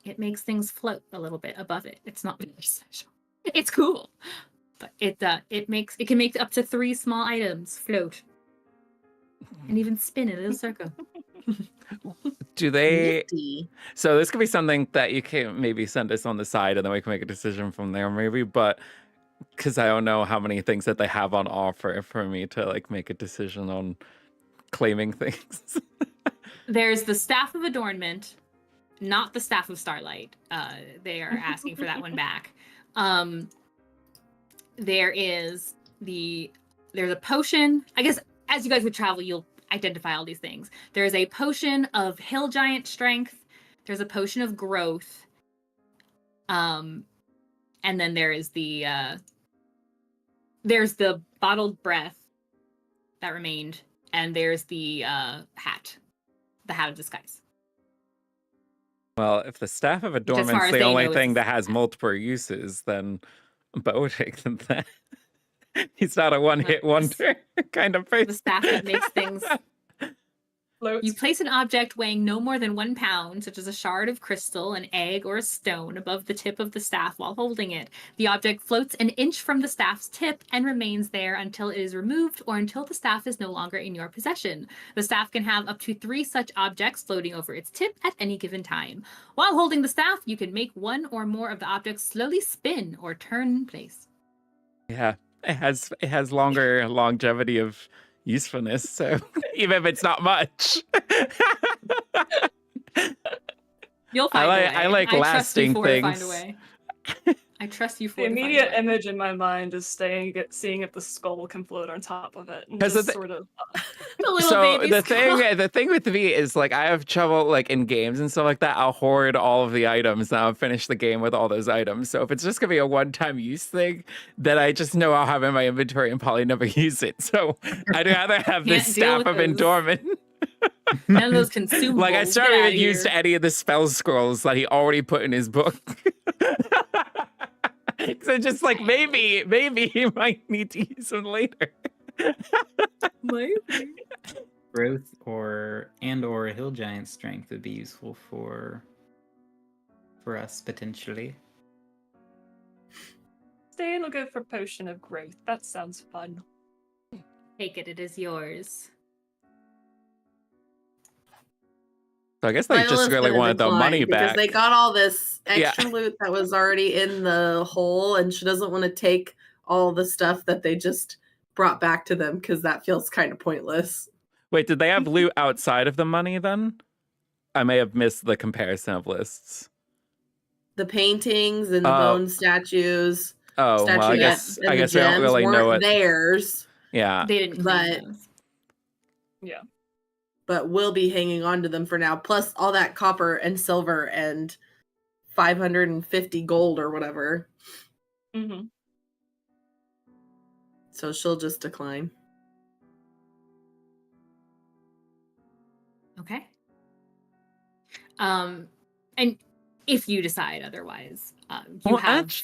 it makes things float a little bit above it. It's not very special. It's cool, but it can make up to 3 small items float, and even spin in a little circle. Do they? Nifty. So this could be something that you can maybe send us on the side, and then we can make a decision from there, maybe. But because I don't know how many things that they have on offer for me to like make a decision on claiming things. There's the staff of adornment, not the staff of starlight. They are asking for that one back. There's a potion. I guess as you guys would travel, you'll identify all these things. There's a potion of hill giant strength. There's a potion of growth. And then there's the bottled breath that remained, and there's the hat of disguise. Well, if the staff of as far adornment's as the they only know, thing it's- that has multiple uses, then Beau would take them that. He's not a one-hit wonder kind of The person. staff that makes things. floats. You place an object weighing no more than 1 pound, such as a shard of crystal, an egg, or a stone, above the tip of the staff while holding it. The object floats an inch from the staff's tip and remains there until it is removed or until the staff is no longer in your possession. The staff can have up to 3 such objects floating over its tip at any given time. While holding the staff, you can make 1 or more of the objects slowly spin or turn in place. Yeah, it has longer longevity of usefulness, so even if it's not much. You'll find a way. I like trust you lasting for it, Find a things. way. I trust you for The it to find a immediate way. image in my mind is seeing if the skull can float on top of it, and 'Cause just the- sort of. The little So baby the skull. thing with me is like I have trouble like in games and stuff like that. I'll hoard all of the items and I'll finish the game with all those items. So if it's just gonna be a one-time use thing, then I just know I'll have in my inventory and probably never use it. So I'd rather have Can't this deal staff with of those. endowment. None of those consumables. Like I still haven't Get even outta used here. any of the spell scrolls that he already put in his book. So just like maybe he might need to use them later. Maybe. Growth or hill giant strength would be useful for us potentially. Ste'yn will go for potion of growth. That sounds fun. Take it. It is yours. So I guess they Viola's just really gonna wanted the decline money because back. they got all this Yeah. extra loot that was already in the hole, and she doesn't want to take all the stuff that they just brought back to them because that feels kind of pointless. Wait, did they have loot outside of the money then? I may have missed the comparison of lists. The paintings and the Oh. bone statues, Oh, well, I guess and the we don't gems really know weren't it. theirs, Yeah. They didn't But- claim those. Yeah. but we'll be hanging on to them for now. Plus all that copper and silver and 550 gold or whatever. Mm-hmm. So she'll just decline. Okay. And if you decide otherwise, you Well, have.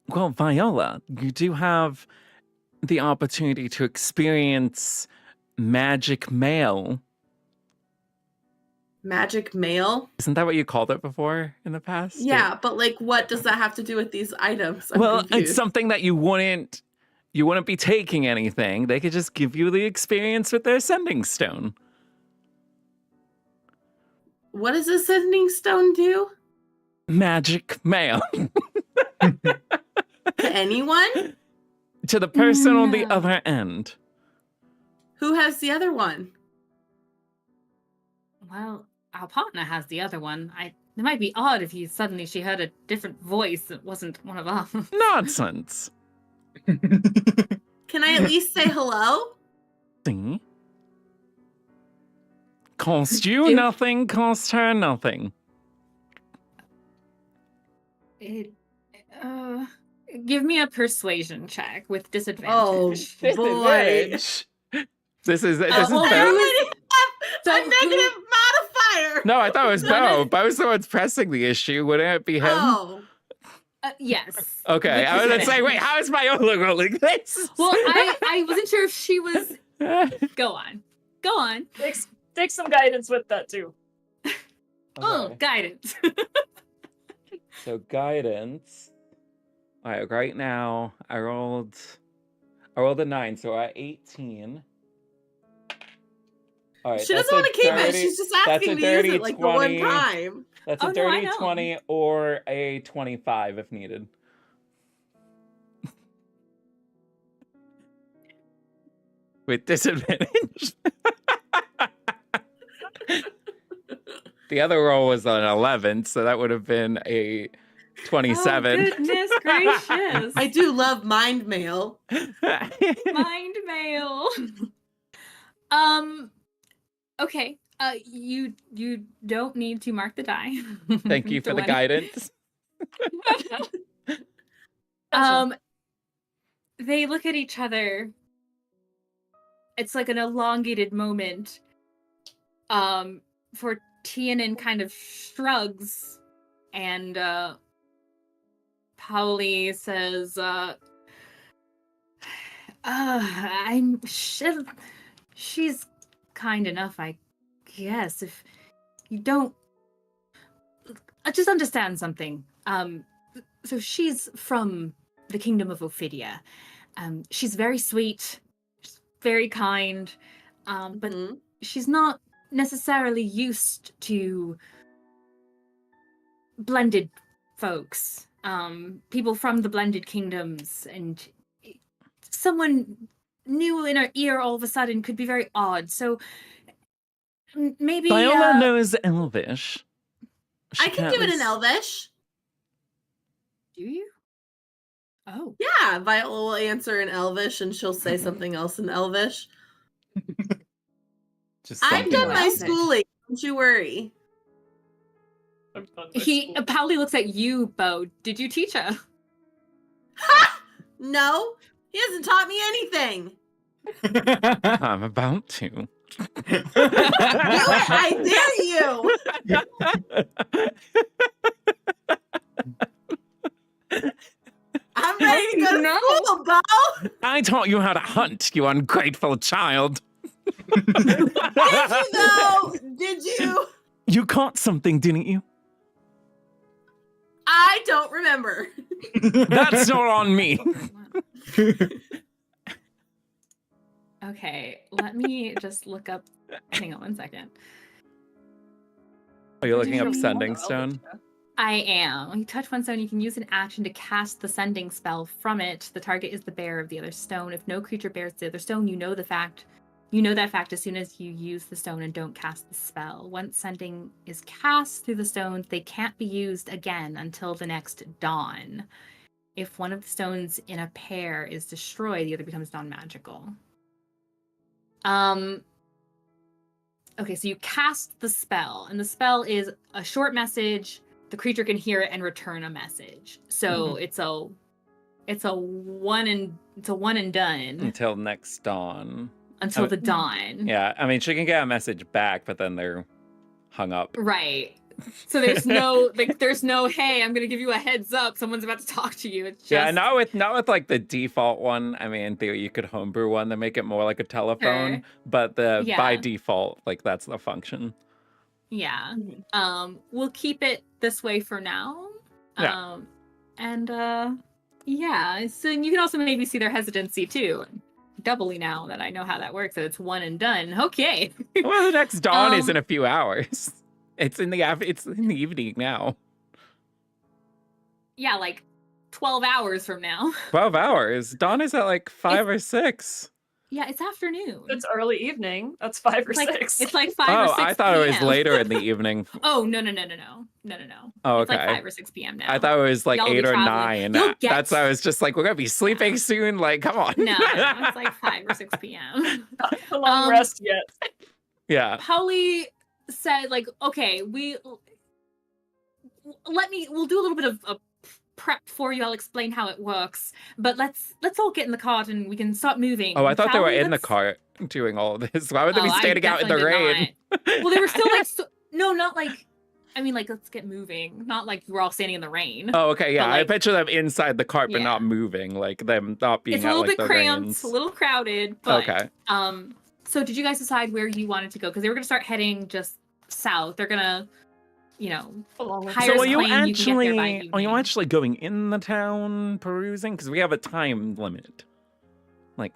Well, Viola, you do have the opportunity to experience magic mail. Magic mail? Isn't that what you called it before in the past? Yeah, but like what does that have to do with these items? I'm Well, confused. it's something that you wouldn't be taking anything. They could just give you the experience with their sending stone. What does a sending stone do? magic mail To anyone? to the person on the No. other end. Who has the other one? Well, our partner has the other one. It might be odd if she heard a different voice that wasn't one of us. Nonsense. Can I at least say hello? See? Cost you Give- nothing, cost her nothing. Give me a persuasion check with disadvantage. Oh, boy. This is well, I Beau. already So have a negative modifier. No, I thought it was No, Beau. no. Beau's the one's pressing the issue. Wouldn't it be him? Oh. Yes. Okay, With I was gonna say, wait, disadvantage. how is Viola rolling this? Well, I wasn't sure if she was. Go on. Go on. Take some guidance with that too. Oh, Okay. guidance. So guidance. All right, right now I rolled a 9, so we're at 18. All right, She that's doesn't want to a keep it. 30 She's just that's asking a to use dirty it like the one 20. time. That's Oh, a no, I dirty know. 20 or a 25 if needed. With disadvantage. The other roll was an 11, so that would have been a 27. Oh, goodness gracious. I do love mind mail. Mind mail. Okay. You don't need to mark the die. Thank you for the Delaney. guidance. They look at each other. It's like an elongated moment. For Ste'yn kind of shrugs, and Pauli says, she's kind enough, I guess. If you don't, just understand something. So she's from the kingdom of Ophidia. She's very sweet, she's very kind, but Mhm. she's not necessarily used to blended folks, people from the blended kingdoms, and someone new in her ear all of a sudden could be very odd. So maybe Viola knows Elvish. I can give it an Elvish. Do you? Oh, Yeah, Viola will answer in Elvish and she'll say something else in Elvish. Just I've something done my Elvish. schooling. Don't you worry. Pauli looks at you, Beau. Did you teach her? No, he hasn't taught me anything. I'm about to. Do it. I dare you. I'm ready to go to No. school, Beau. I taught you how to hunt, you ungrateful child. Did you though? Did you? You caught something, didn't you? I don't remember. That's not on me. Okay, let me just look up. Hang on one second. Are you looking Did up you- Sending Stone? I am. When you touch one stone, you can use an action to cast the sending spell from it. The target is the bearer of the other stone. If no creature bears the other stone, you know that fact as soon as you use the stone and don't cast the spell. Once sending is cast through the stones, they can't be used again until the next dawn. If one of the stones in a pair is destroyed, the other becomes non-magical. Okay, so you cast the spell, and the spell is a short message. The creature can hear it and return a message. So it's a one and done Until next dawn. until the dawn. Yeah, I mean, she can get a message back, but then they're hung up. Right. So there's no hey, I'm gonna give you a heads up, someone's about to talk to you. It's just Yeah, not with like the default one. I mean, in theory, you could homebrew one to make it more like a telephone, Sure. but by Yeah. default, like that's the function. Yeah. We'll keep it this way for now. Yeah. Yeah, so you can also maybe see their hesitancy too. Doubly now that I know how that works, that it's one and done. Okay. Well, the next dawn is Um, in a few hours. It's in the evening now. yeah, like 12 hours from now. 12 hours. Dawn is at like 5 or 6. Yeah, it's afternoon. It's early evening. That's 5 or It's like, 6. It's like 5 or 6 I thought it was PM. later in the evening. Oh, no. Oh, It's like okay. 5 or 6 p.m. now. I thought it was like Y'all will 8 be or traveling. 9. You'll get- That's why I was just like, we're going to be sleeping soon. Like, come on. No, it's like 5 or 6 p.m. Not a long rest yet. Yeah. Pauly said, like, okay, we'll do a little bit of prep for you. I'll explain how it works. But let's all get in the cart and we can start moving. Oh, I thought they were Pauly, in the let's- cart doing all of this. Why would they be Oh, I standing out in the definitely did rain? not. Well, they were still like, no, not like, I mean, like, let's get moving. Not like we're all standing in the rain. Oh, okay, yeah. But, I like- picture them inside the cart, but Yeah. not moving, like them not being It's a out little like bit the cramped, rains. a little crowded, but Okay. So did you guys decide where you wanted to go? Because they were gonna start heading just south. They're gonna, hire So a are you plane. You can get there by actually evening. going in the town perusing? Because we have a time limit. Like,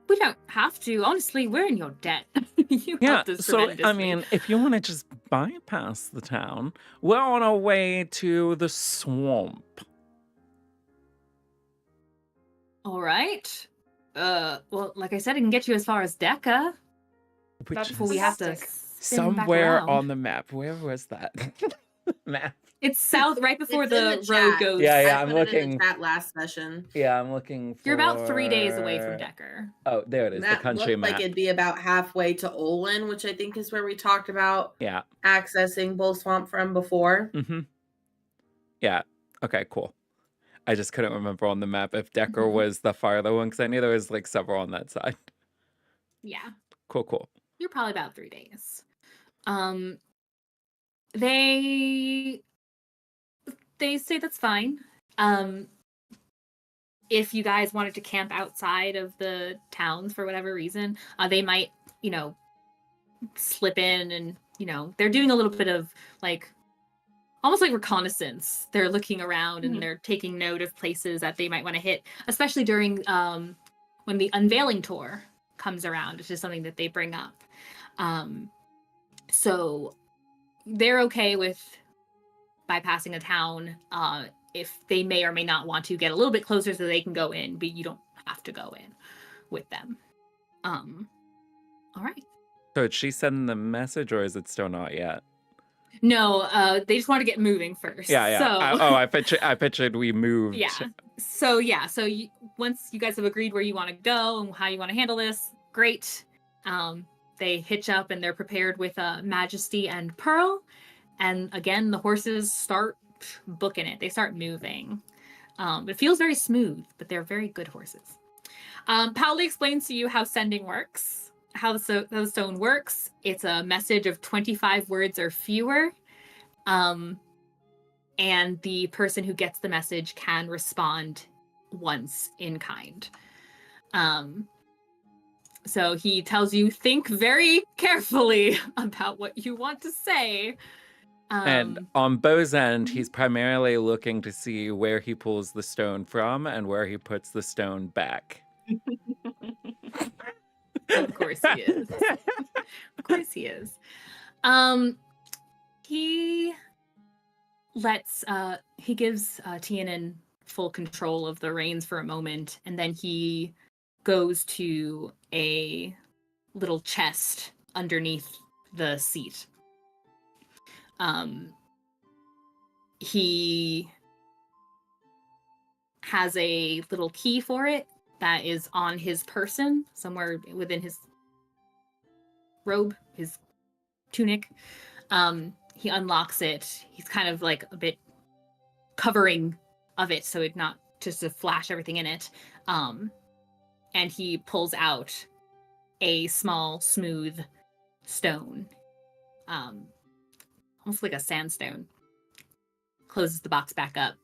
We don't have to. Honestly, we're in your debt. You yeah. helped us So I tremendously. mean, if you want to just bypass the town, we're on our way to the swamp. All right. Well, like I said, I can get you as far as Decca Which before we have to Fantastic. spin back somewhere around. on the map. Where was that map? It's south, right before It's in the the road chat. goes. Yeah, I I'm put it in looking. the chat last session. Yeah, I'm looking for. You're about 3 days away from Decker. Oh, there it is. That the country looked map. like it'd be about halfway to Olin, which I think is where we talked about Yeah. accessing Bull Swamp from before. Mm-hmm. Yeah. Okay, cool. I just couldn't remember on the map if Decker Mhm. was the farther one, because I knew there was like several on that side. Yeah. Cool. You're probably about 3 days. They say that's fine. If you guys wanted to camp outside of the towns for whatever reason, they might, slip in and, they're doing a little bit of like almost like reconnaissance. They're looking around and they're taking note of places that they might want to hit, especially during when the unveiling tour comes around, which is something that they bring up. So they're okay with bypassing a town if they may or may not want to get a little bit closer so they can go in, but you don't have to go in with them. All right. So did she send the message, or is it still not yet? No, they just want to get moving first. Yeah. So, I pictured we moved. yeah. So once you guys have agreed where you want to go and how you want to handle this, great. They hitch up and they're prepared with Majesty and Pearl. And again, the horses start booking it. They start moving. It feels very smooth, but they're very good horses. Pauly explains to you how sending works, how the stone works. It's a message of 25 words or fewer. And the person who gets the message can respond once in kind. So he tells you, think very carefully about what you want to say. And on Beau's end, he's primarily looking to see where he pulls the stone from and where he puts the stone back. Of course he is. Of course he is. He gives Tiernan full control of the reins for a moment, and then he goes to a little chest underneath the seat. He has a little key for it that is on his person, somewhere within his robe, his tunic. He unlocks it. He's kind of like a bit covering of it, so it's not just to flash everything in it. And he pulls out a small, smooth stone. Almost like a sandstone. Closes the box back up.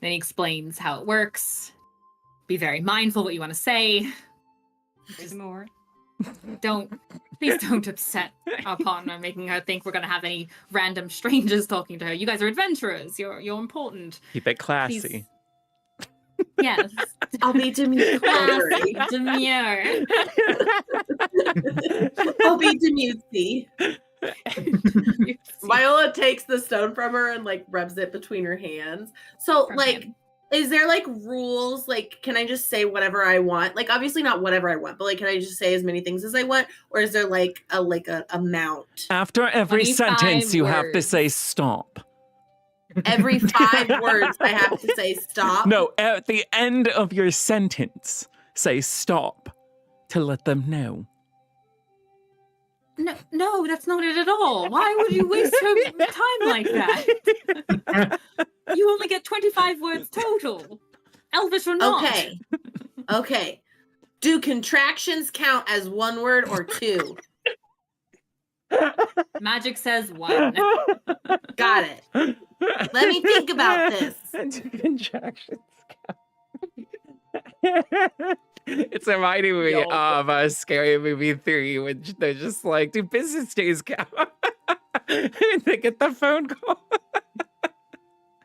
Then he explains how it works. Be very mindful what you want to say. There's more. Please don't upset upon her, making her think we're going to have any random strangers talking to her. You guys are adventurers. You're important. Keep it classy. Please. Yes. I'll be demure. Demure. I'll be demutey. Viola takes the stone from her and like rubs it between her hands. So From like him. is there like rules? Like can I just say whatever I want? Like obviously not whatever I want, but like can I just say as many things as I want? Or is there like a amount? After every 25 sentence, you have to words. say stop. Every 5 words I have to say stop. No, at the end of your sentence, say stop to let them know. No, that's not it at all. Why would you waste your time like that? You only get 25 words total. Elvish or not. Okay. Do contractions count as 1 word or 2? Magic says 1. Got it. Let me think about this. Contractions. It's reminding me of Scary Movie 3, which they're just like, do business days count? And they get the phone call.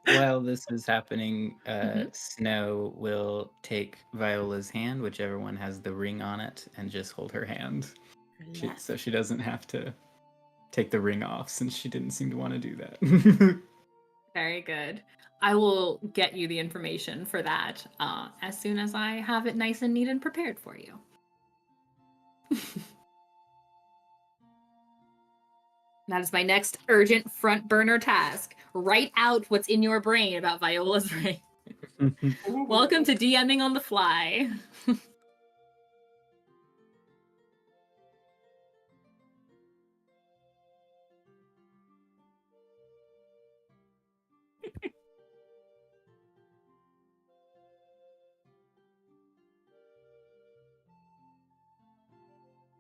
While this is happening, Snow will take Viola's hand, whichever one has the ring on it, and just hold her hand. So she doesn't have to take the ring off, since she didn't seem to want to do that. Very good. I will get you the information for that as soon as I have it nice and neat and prepared for you. That is my next urgent front burner task. Write out what's in your brain about Viola's ring. Welcome to DMing on the fly.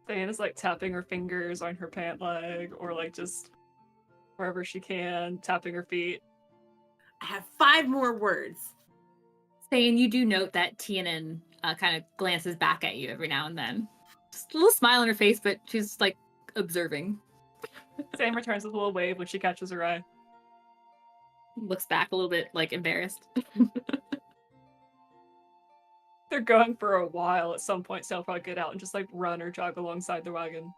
Ste'yn is like tapping her fingers on her pant leg, or like just wherever she can, tapping her feet. I have 5 more words. Ste'yn, you do note that Tiernan kind of glances back at you every now and then. Just a little smile on her face, but she's like observing. Ste'yn returns with a little wave when she catches her eye. Looks back a little bit like embarrassed. They're going for a while. At some point, Ste'yn will probably get out and just like run or jog alongside the wagon.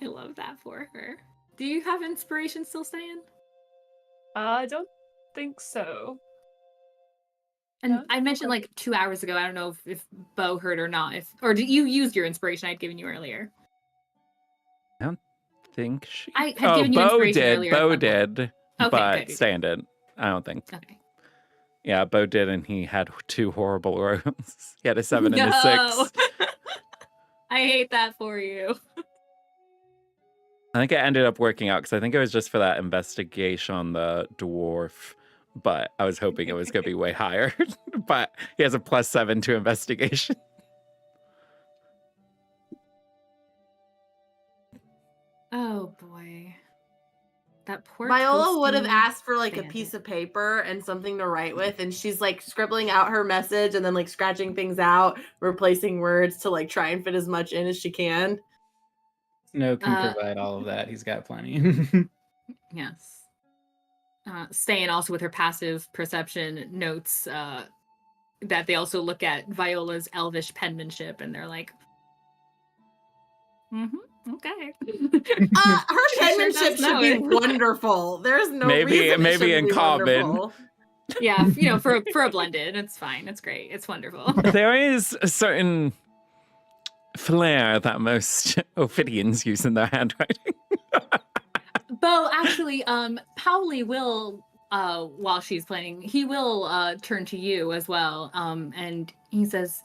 I love that for her. Do you have inspiration still, Ste'yn? I don't think so. And No? I mentioned like 2 hours ago. I don't know if Beau heard or not. Or did you use your inspiration I'd given you earlier? I don't think she... I had given you Beau inspiration did. earlier. Beau at some point. did. Okay, But good. Ste'yn did. I don't think. Okay. Yeah, Beau did, and he had 2 horrible rolls. He had a 7 and a No! 6. I hate that for you. I think it ended up working out because I think it was just for that investigation on the dwarf, but I was hoping it was going to be way higher. But he has a +7 to investigation. Oh boy. That poor Viola would have toasty asked for like a bandit. piece of paper and something to write with, and she's like scribbling out her message and then like scratching things out, replacing words to like try and fit as much in as she can. Snow can provide all of that. He's got plenty. Yes. Ste'yn also with her passive perception notes that they also look at Viola's elvish penmanship and they're like, okay. Her She sure penmanship does know should be it. wonderful. There's no Maybe- reason it maybe shouldn't in be common. wonderful. Yeah, for a blended, it's fine. It's great. It's wonderful. There is a certain flair that most Ophidians use in their handwriting. Beau, actually, Powley will, while she's planning, he will turn to you as well. And he says,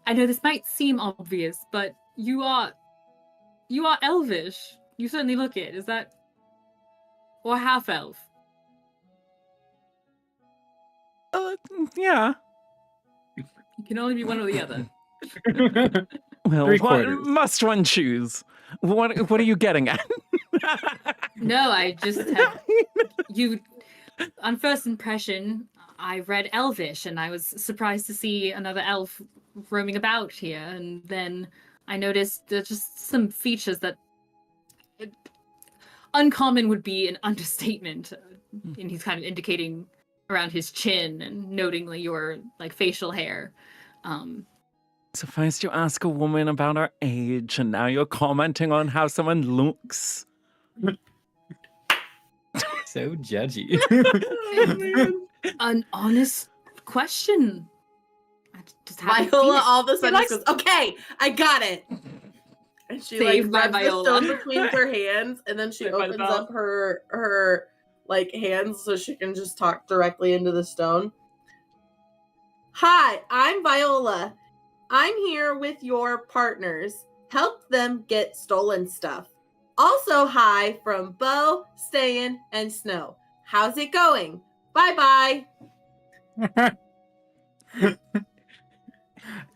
I know this might seem obvious, but you are elvish. You certainly look it. Is that... Or half-elf? Yeah. You can only be one or the other. Well, what 3/4. must one choose? What are you getting at? No, I just have... You... On first impression, I read Elvish, and I was surprised to see another elf roaming about here, and then I noticed there's just some features that... Uncommon would be an understatement, and he's kind of indicating around his chin and notingly your, like, facial hair. So first you ask a woman about her age, and now you're commenting on how someone looks. So judgy. An honest question. I just haven't Viola seen it. all of a sudden likes- goes, "Okay, I got it." And she Saved by rubs the Viola. stone between her hands, and then she Saved by the opens bell. up her hands so she can just talk directly into the stone. Hi, I'm Viola. I'm here with your partners. Help them get stolen stuff. Also, hi from Beau, Ste'yn, and Snow. How's it going? Bye-bye.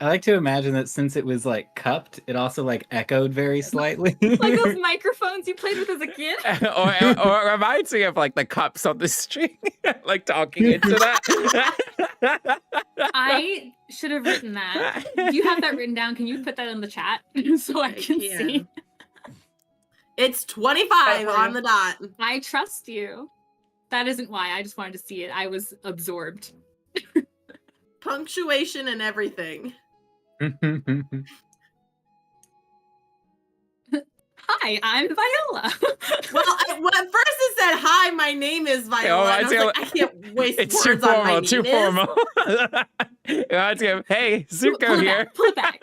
I like to imagine that since it was like cupped, it also like echoed very slightly. Like those microphones you played with as a kid? or it reminds me of like the cups on the string, like talking into that. I should have written that. Do you have that written down? Can you put that in the chat so I can see? It's 25 on the dot. I trust you. That isn't why. I just wanted to see it. I was absorbed. Punctuation and everything. Hi, I'm Viola. Well, at first it said, "Hi, my name is Viola." And I was like, I can't waste It's too words on my formal, too name is. formal. It reminds me of, hey, Zuko Pull it here. back, pull it back.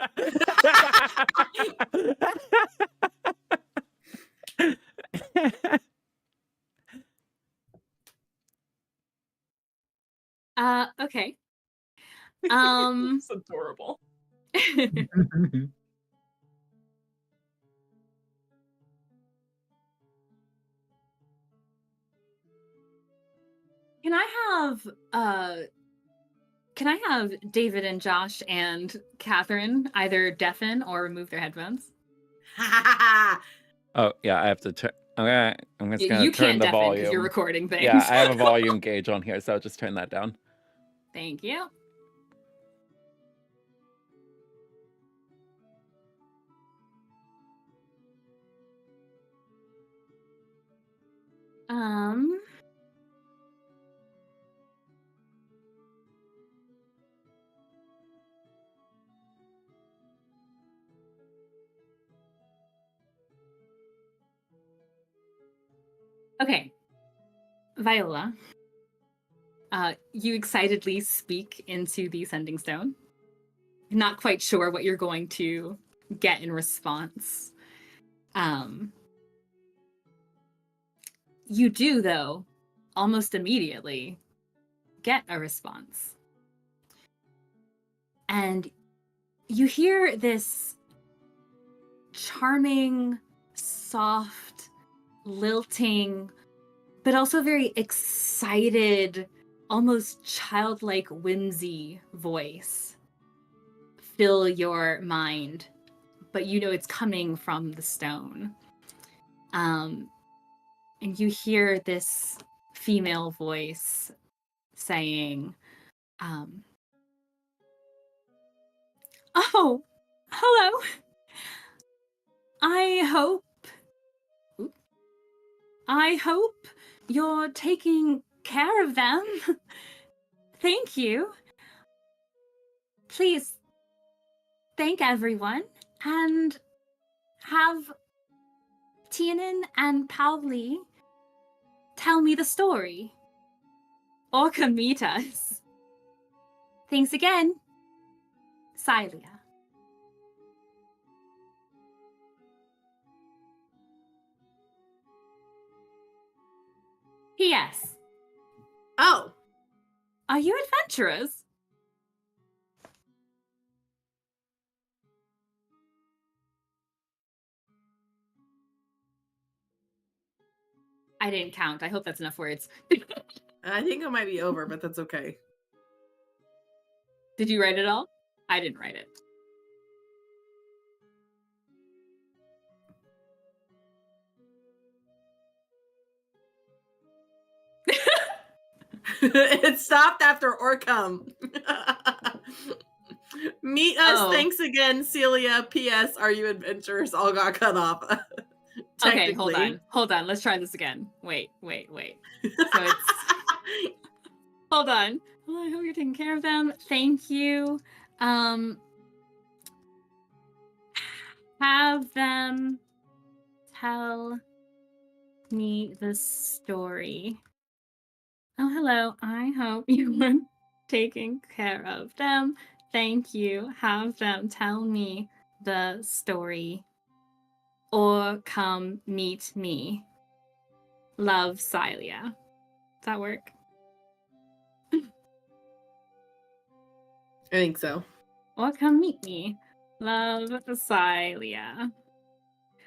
Okay. It's adorable. Can I have David and Josh and Catherine either deafen or remove their headphones? Oh, yeah, I have to turn. Okay, I'm just going You to turn can't the deafen because volume. you're recording things. Yeah, I have a volume gauge on here, so I'll just turn that down. Thank you. Okay. Viola, you excitedly speak into the sending stone. Not quite sure what you're going to get in response. You do, though, almost immediately get a response. And you hear this charming, soft, lilting, but also very excited, almost childlike whimsy voice fill your mind, but you know it's coming from the stone. And you hear this female voice saying, "Oh, hello. I hope you're taking care of them. Thank you. Please thank everyone and have Tiernan and Pauli tell me the story. Or come meet us. Thanks again, Silia." P.S. Oh, Are you adventurers? I didn't count. I hope that's enough words. I think it might be over, but that's okay. Did you write it all? I didn't write it. It stopped after or come. Meet us. Oh. Thanks again, Celia. P.S. Are you adventurers? All got cut off. Okay, hold Technically. on. Let's try this again. Wait. So it's hold on. Well, I hope you're taking care of them. Thank you. Have them tell me the story. Oh, hello. I hope you were taking care of them. Thank you. Have them tell me the story. Or come meet me. Love, Silia. Does that work? I think so. Or come meet me. Love, Silia.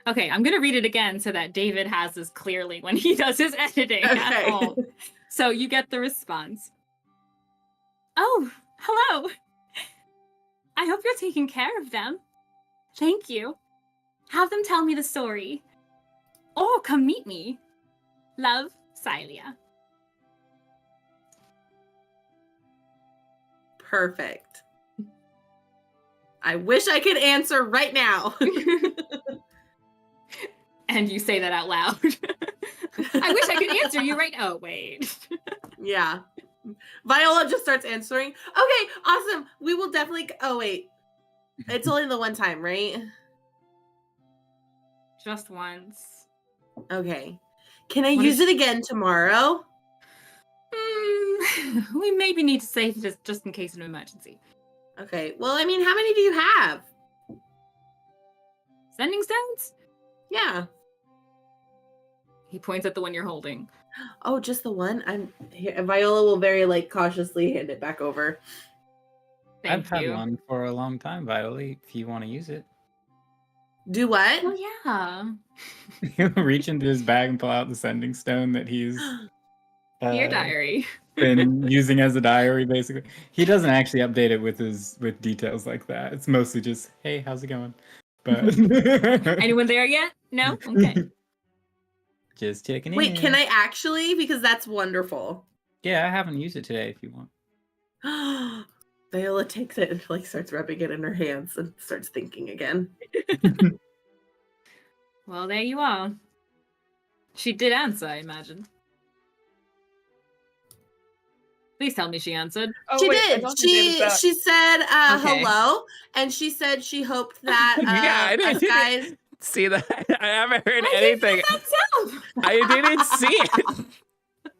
Okay, I'm going to read it again so that David has this clearly when he does his editing at Okay. home. So you get the response. Oh, hello. I hope you're taking care of them. Thank you. Have them tell me the story. Or come meet me. Love, Silia. Perfect. I wish I could answer right now. And you say that out loud. I wish I could answer you right. Oh, wait. Yeah. Viola just starts answering. Okay, awesome. We will definitely. Oh, wait. It's only the one time, right? Just once. Okay. Can I What use is- it again tomorrow? We maybe need to save this just in case of an emergency. Okay. Well, I mean, how many do you have? Sending stones? Yeah. He points at the one you're holding. Oh, just the one? I'm here. Viola will very cautiously hand it back over. Thank I've had you. one for a long time, Viola, if you want to use it. Do what? Oh, yeah. He'll reach into his bag and pull out the sending stone that he's Your diary. been using as a diary, basically. He doesn't actually update it with details like that. It's mostly just, hey, how's it going? But Anyone there yet? No? Okay. just checking in. Wait, can I actually? Because that's wonderful. Yeah, I haven't used it today if you want. Viola takes it and starts rubbing it in her hands and starts thinking again. Well, there you are. She did answer, I imagine. Please tell me she answered. Oh, She wait, I did. don't think David's back. She said Okay. hello, and she said she hoped that Yeah, I us didn't guys. see that. I haven't heard Why did you anything. feel thumbs up? I didn't see it.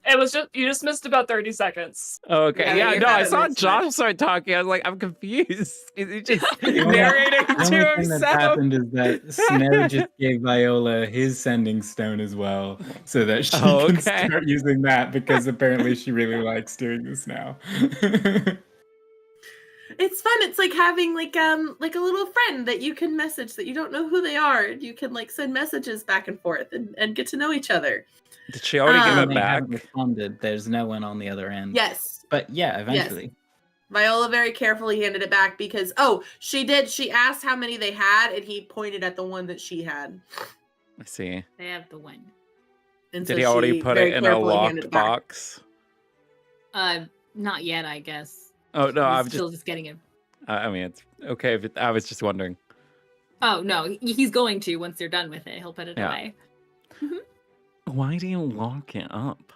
It was you just missed about 30 seconds. Okay, Yeah, yeah, you no, I haven't saw missed Josh much. start talking. I was like, I'm confused. Is he just The narrating only to thing that's himself? happened is that Snow just gave Viola his sending stone as well, so that she Oh, can okay. start using that because apparently she really likes doing this now. It's fun. It's like having like a little friend that you can message that you don't know who they are. And you can send messages back and forth and get to know each other. Did she already give Um, it They back? haven't responded. There's no one on the other end. Yes. But yeah, eventually. Viola very carefully handed it back because she did. She asked how many they had, and he pointed at the one that she had. I see. They have the one. And Did so he already she put very it in a carefully handed locked it back. box? Not yet, I guess. Oh no, He's I'm still just getting it. I mean, it's okay. If I was just wondering. Oh, no, he's going to once they're done with it. He'll put it Yeah. away. Why do you lock it up?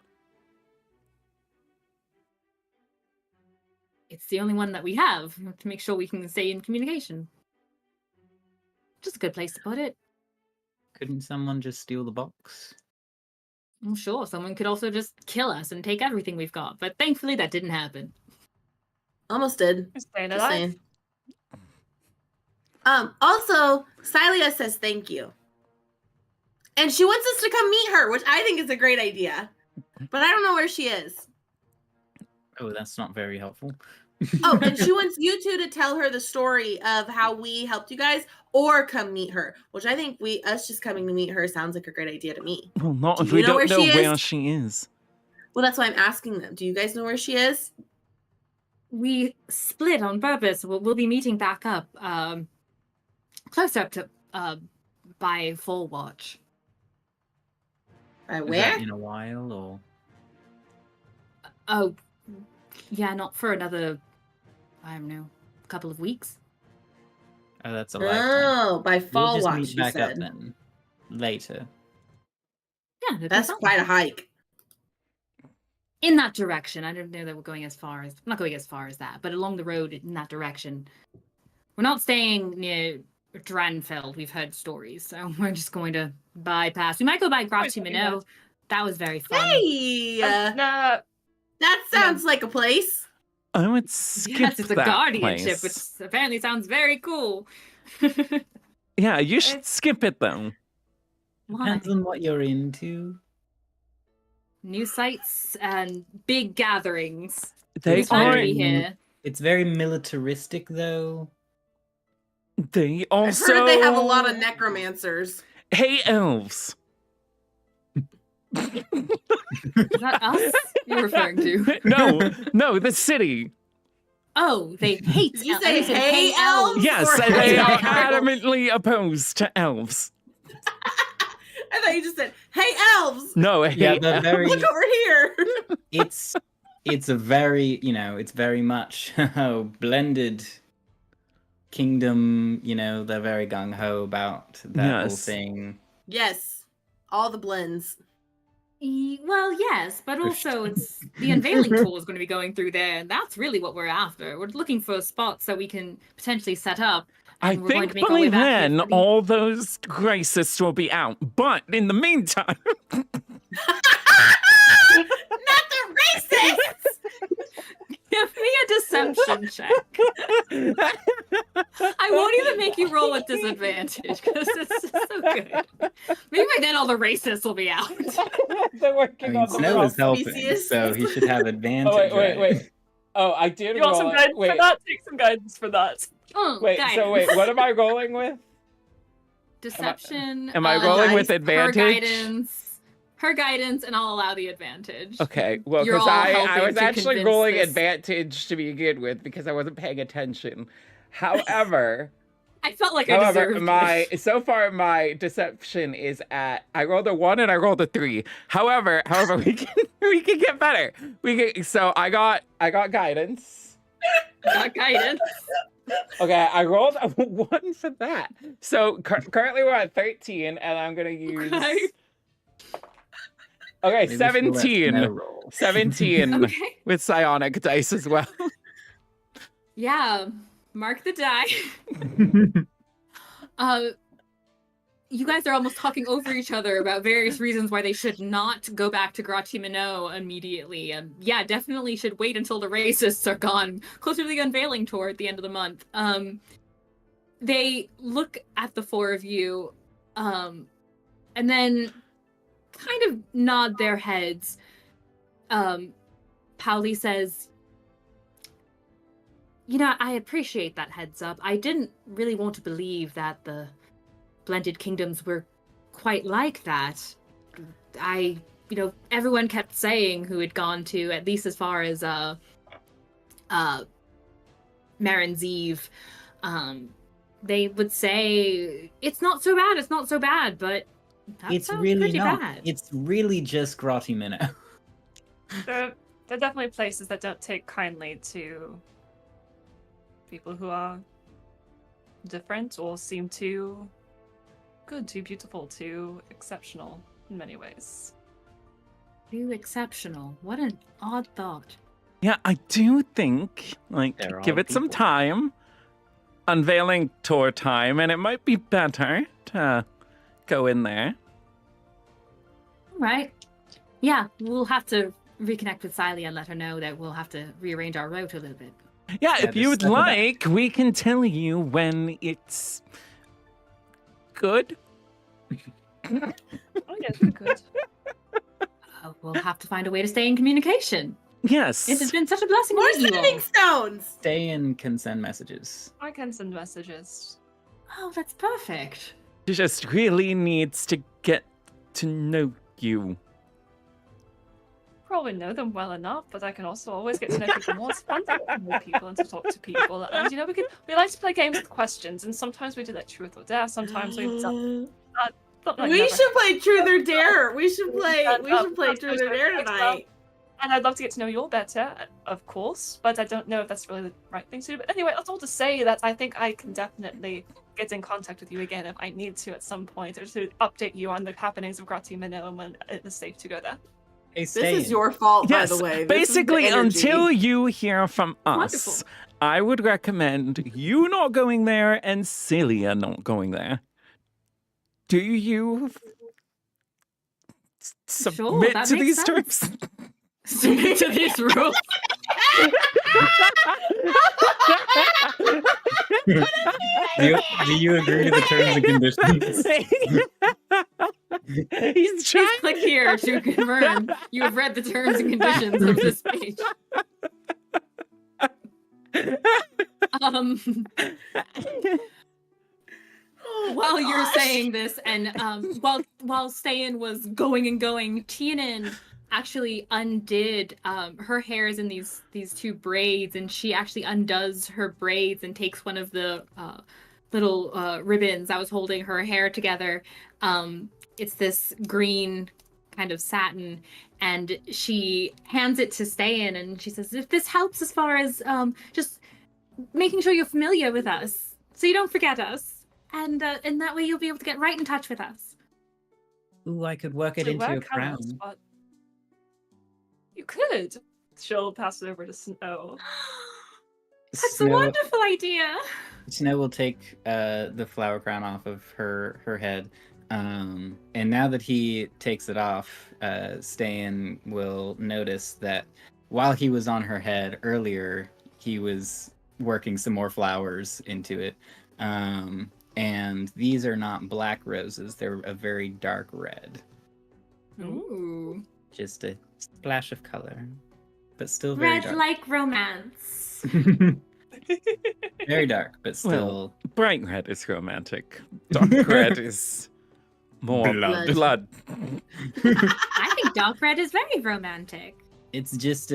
It's the only one that we have to make sure we can stay in communication. Just a good place to put it. Couldn't someone just steal the box? I'm sure someone could also just kill us and take everything we've got, but thankfully that didn't happen. Almost did. You're staying Just alive. saying. Also, Silia says thank you. And she wants us to come meet her, which I think is a great idea. But I don't know where she is. Oh, that's not very helpful. Oh, and she wants you two to tell her the story of how we helped you guys or come meet her, which I think us just coming to meet her sounds like a great idea to me. Well, not Do if you we know don't where know she is? where she is. Well, that's why I'm asking them. Do you guys know where she is? We split on purpose. We'll be meeting back up close up to by full watch. By Is where? that in a while or? Oh, yeah, not for another, I don't know, couple of weeks. Oh, that's a lifetime. Oh, by We'll fall just watch, meet she back up said. then. Later. Yeah, that'd be That's fun. quite a hike. In that direction. I don't know that we're going as far as, not going as far as that, but along the road in that direction. We're not staying near Dranfell. We've heard stories, so we're just going to bypass. We might go by Grati Minot. That was very fun. Hey, Nah, that sounds like a place. I would skip Yes, it's a that guardianship, place. which apparently sounds very cool. Yeah, you should skip it though. Why? Depends on what you're into. New sites and big gatherings. They It's fun to are. be here. It's very militaristic, though. They I've also. heard they have a lot of necromancers. Hey, elves. Is that us you're referring to? No, the city. Oh, they hate Did you elves. say, They said, "Hey, elves"? Yes, Or and they hey, are elves? adamantly opposed to elves. I thought you just said, "Hey, elves, No, Yeah, hey, they're very. look over here." It's a very, it's very much blended kingdom. They're very gung ho about that whole Yes. thing. Yes, all the blends. Well, yes, but also it's the unveiling tour is going to be going through there, and that's really what we're after. We're looking for spots that we can potentially set up. I and we're going think to make our way by back here then for the- all those racists will be out. But in the meantime, Not the racists. Give me a deception check. I won't even make you roll with disadvantage because it's just so good. Maybe by then all the racists will be out. they're I working mean, on the Snow is helping, species. so he should have advantage. Oh wait. right? Oh, I did you want some roll. guidance Wait, for that? Take some guidance for that. wait. So wait, what am I rolling with? Deception. Am I rolling with nice. advantage? Her guidance, and I'll allow the advantage. Okay, well, You're because all I helping was to actually convince rolling this. advantage to begin with because I wasn't paying attention. However, I felt like I deserved it. so far my deception is at I rolled a 1 and I rolled a 3. However, we can get better. So I got guidance. Got guidance. Okay, I rolled a 1 for that. So currently we're at 13, and I'm gonna use. Okay, Maybe we should let Snow 17. roll. 17 Okay. with psionic dice as well. Yeah. Mark the die. You guys are almost talking over each other about various reasons why they should not go back to Grati Minot immediately. And yeah, definitely should wait until the racists are gone, closer to the unveiling tour at the end of the month. They look at the four of you, and then kind of nod their heads. Pauli says, I appreciate that heads up. I didn't really want to believe that the blended kingdoms were quite like that. Everyone kept saying who had gone to, at least as far as Marin's Eve, they would say, it's not so bad, but that It's sounds really pretty not. bad. It's really just Grati Minnow. There are definitely places that don't take kindly to people who are different or seem too good, too beautiful, too exceptional in many ways. Too exceptional. What an odd thought. Yeah, I do think, They're give all it some people. time. Unveiling tour time, and it might be better to go in there. All right. Yeah, we'll have to reconnect with Silia and let her know that we'll have to rearrange our route a little bit. Yeah, Yeah, if you would just settle back. like, we can tell you when it's good. Oh yes, we could. We'll have to find a way to stay in communication. Yes. It has been such a blessing More to meet you sending all. stones. Ste'yn can send messages. I can send messages. Oh, that's perfect. She just really needs to get to know you. Probably know them well enough, but I can also always get to know people more. It's fun to get to know people and to talk to people. And we like to play games with questions, and sometimes we do like truth or dare. Sometimes we something like We never. should play Truth or Dare. We should play. And, We should play that's Truth or what Dare I think tonight. And I'd love to get to know you all better, of course, but I don't know if that's really the right thing to do. But anyway, that's all to say that I think I can definitely get in contact with you again if I need to at some point, or to update you on the happenings of Grati Minnow and when it is safe to go there. Hey, This is your fault, Yes, by the way. This is the basically, energy. until you hear from us, Wonderful. I would recommend you not going there and Celia not going there. Do you submit that to makes these sense. terms? Submit to these rules. Do you agree to the terms and conditions? He's trying. Please click here to confirm you have read the terms and conditions of this page. While you're saying this, and while Ste'yn was going and going, Tiernan actually undid her hair is in these two braids, and she actually undoes her braids and takes one of the little ribbons that was holding her hair together. It's this green kind of satin, and she hands it to Ste'yn, and she says, if this helps as far as just making sure you're familiar with us, so you don't forget us. And that way you'll be able to get right in touch with us. Ooh, I could work it into a crown. You could. She'll pass it over to Snow. That's a wonderful idea. Snow will take the flower crown off of her head. And now that he takes it off, Ste'yn will notice that while he was on her head earlier, he was working some more flowers into it. And these are not black roses, they're a very dark red. Ooh. Just a splash of color, but still very Red dark. like romance. Very dark, but still. Well, bright red is romantic. Dark red is more blood. I think dark red is very romantic. It's just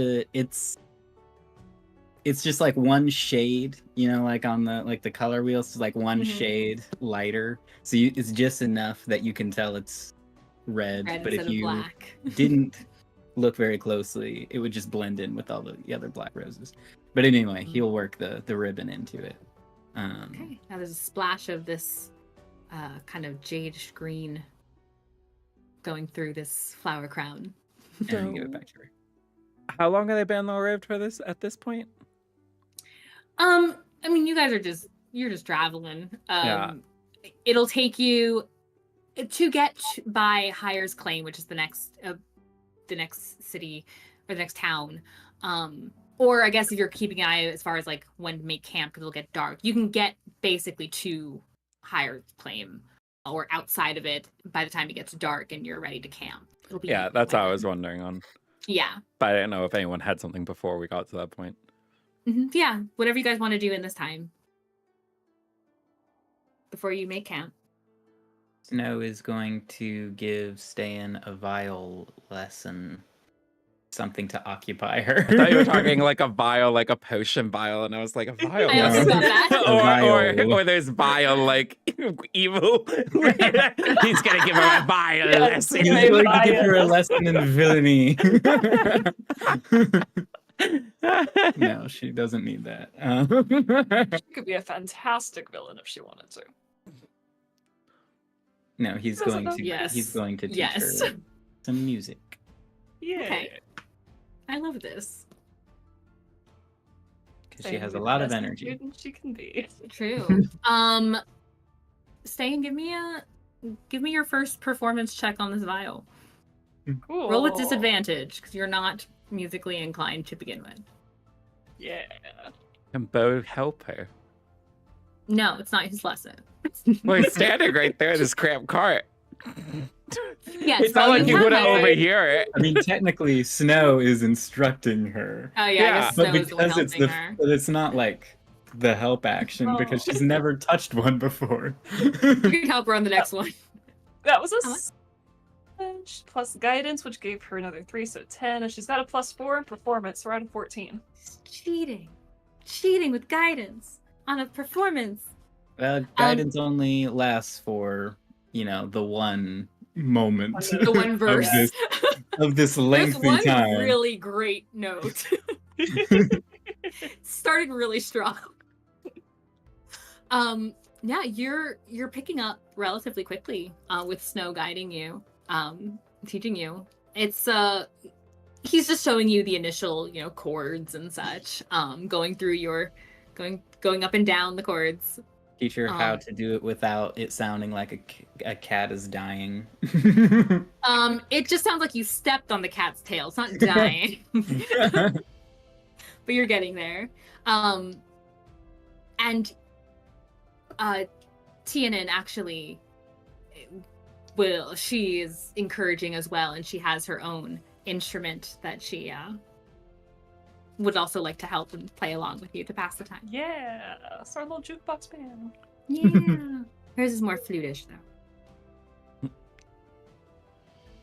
it's just like one shade, like on the color wheels, it's like one shade lighter. So it's just enough that you can tell it's red. But if you black. didn't look very closely, it would just blend in with all the other black roses. But anyway, he'll work the ribbon into it. Okay. Now there's a splash of this kind of jadish green going through this flower crown. And give it back to her. How long have they been arrived for this at this point? I mean, you guys are you're just traveling. Yeah. It'll take you to get by Hire's Claim, which is the next city or the next town. Or I guess if you're keeping an eye as far as like when to make camp, because it'll get dark, you can get basically to Hire's Claim or outside of it by the time it gets dark and you're ready to camp. Yeah, that's how I was wondering on. Yeah. But I didn't know if anyone had something before we got to that point. Yeah, whatever you guys want to do in this time before you make camp. Snow is going to give Ste'yn a vial lesson, something to occupy her. I thought you were talking like a vial, like a potion vial, and I was like, a vial I also got that. or there's vial like evil. He's gonna give her a vial lesson. He's going to give her a lesson in villainy. No, she doesn't need that. She could be a fantastic villain if she wanted to. No, he's going to. Yes. He's going to teach Yes. her some music. Yeah. Okay. I love this. Because she has a lot of energy. Student she can be. True. Ste'yn, give me your first performance check on this vial. Cool. Roll with disadvantage because you're not musically inclined to begin with. Yeah. Can Beau help her? No, it's not his lesson. Well, he's standing right there in this cramped cart. Yes, It's not like he wouldn't overhear it. I mean, technically, Snow is instructing her. Oh yeah, Yeah, I guess But Snow is the one because helping her. but it's not like the help action because she's never touched one before. You can help her on the next one. That was a How much? plus guidance, which gave her another 3, so 10, and she's got a +4 in performance, so we're at a 14. Cheating with guidance on a performance. Guidance only lasts for, the one moment The one verse. of this There's lengthy one time. really great note. Started really strong. Yeah, you're picking up relatively quickly with Snow guiding you, teaching you. It's he's just showing you the initial, chords and such, going through your going up and down the chords. Teach her how to do it without it sounding like a cat is dying. It just sounds like you stepped on the cat's tail. It's not dying. But you're getting there. And Tianan actually she is encouraging as well, and she has her own instrument that she would also like to help and play along with you to pass the time. Yeah, it's our little jukebox band. Yeah. Hers is more flutish though.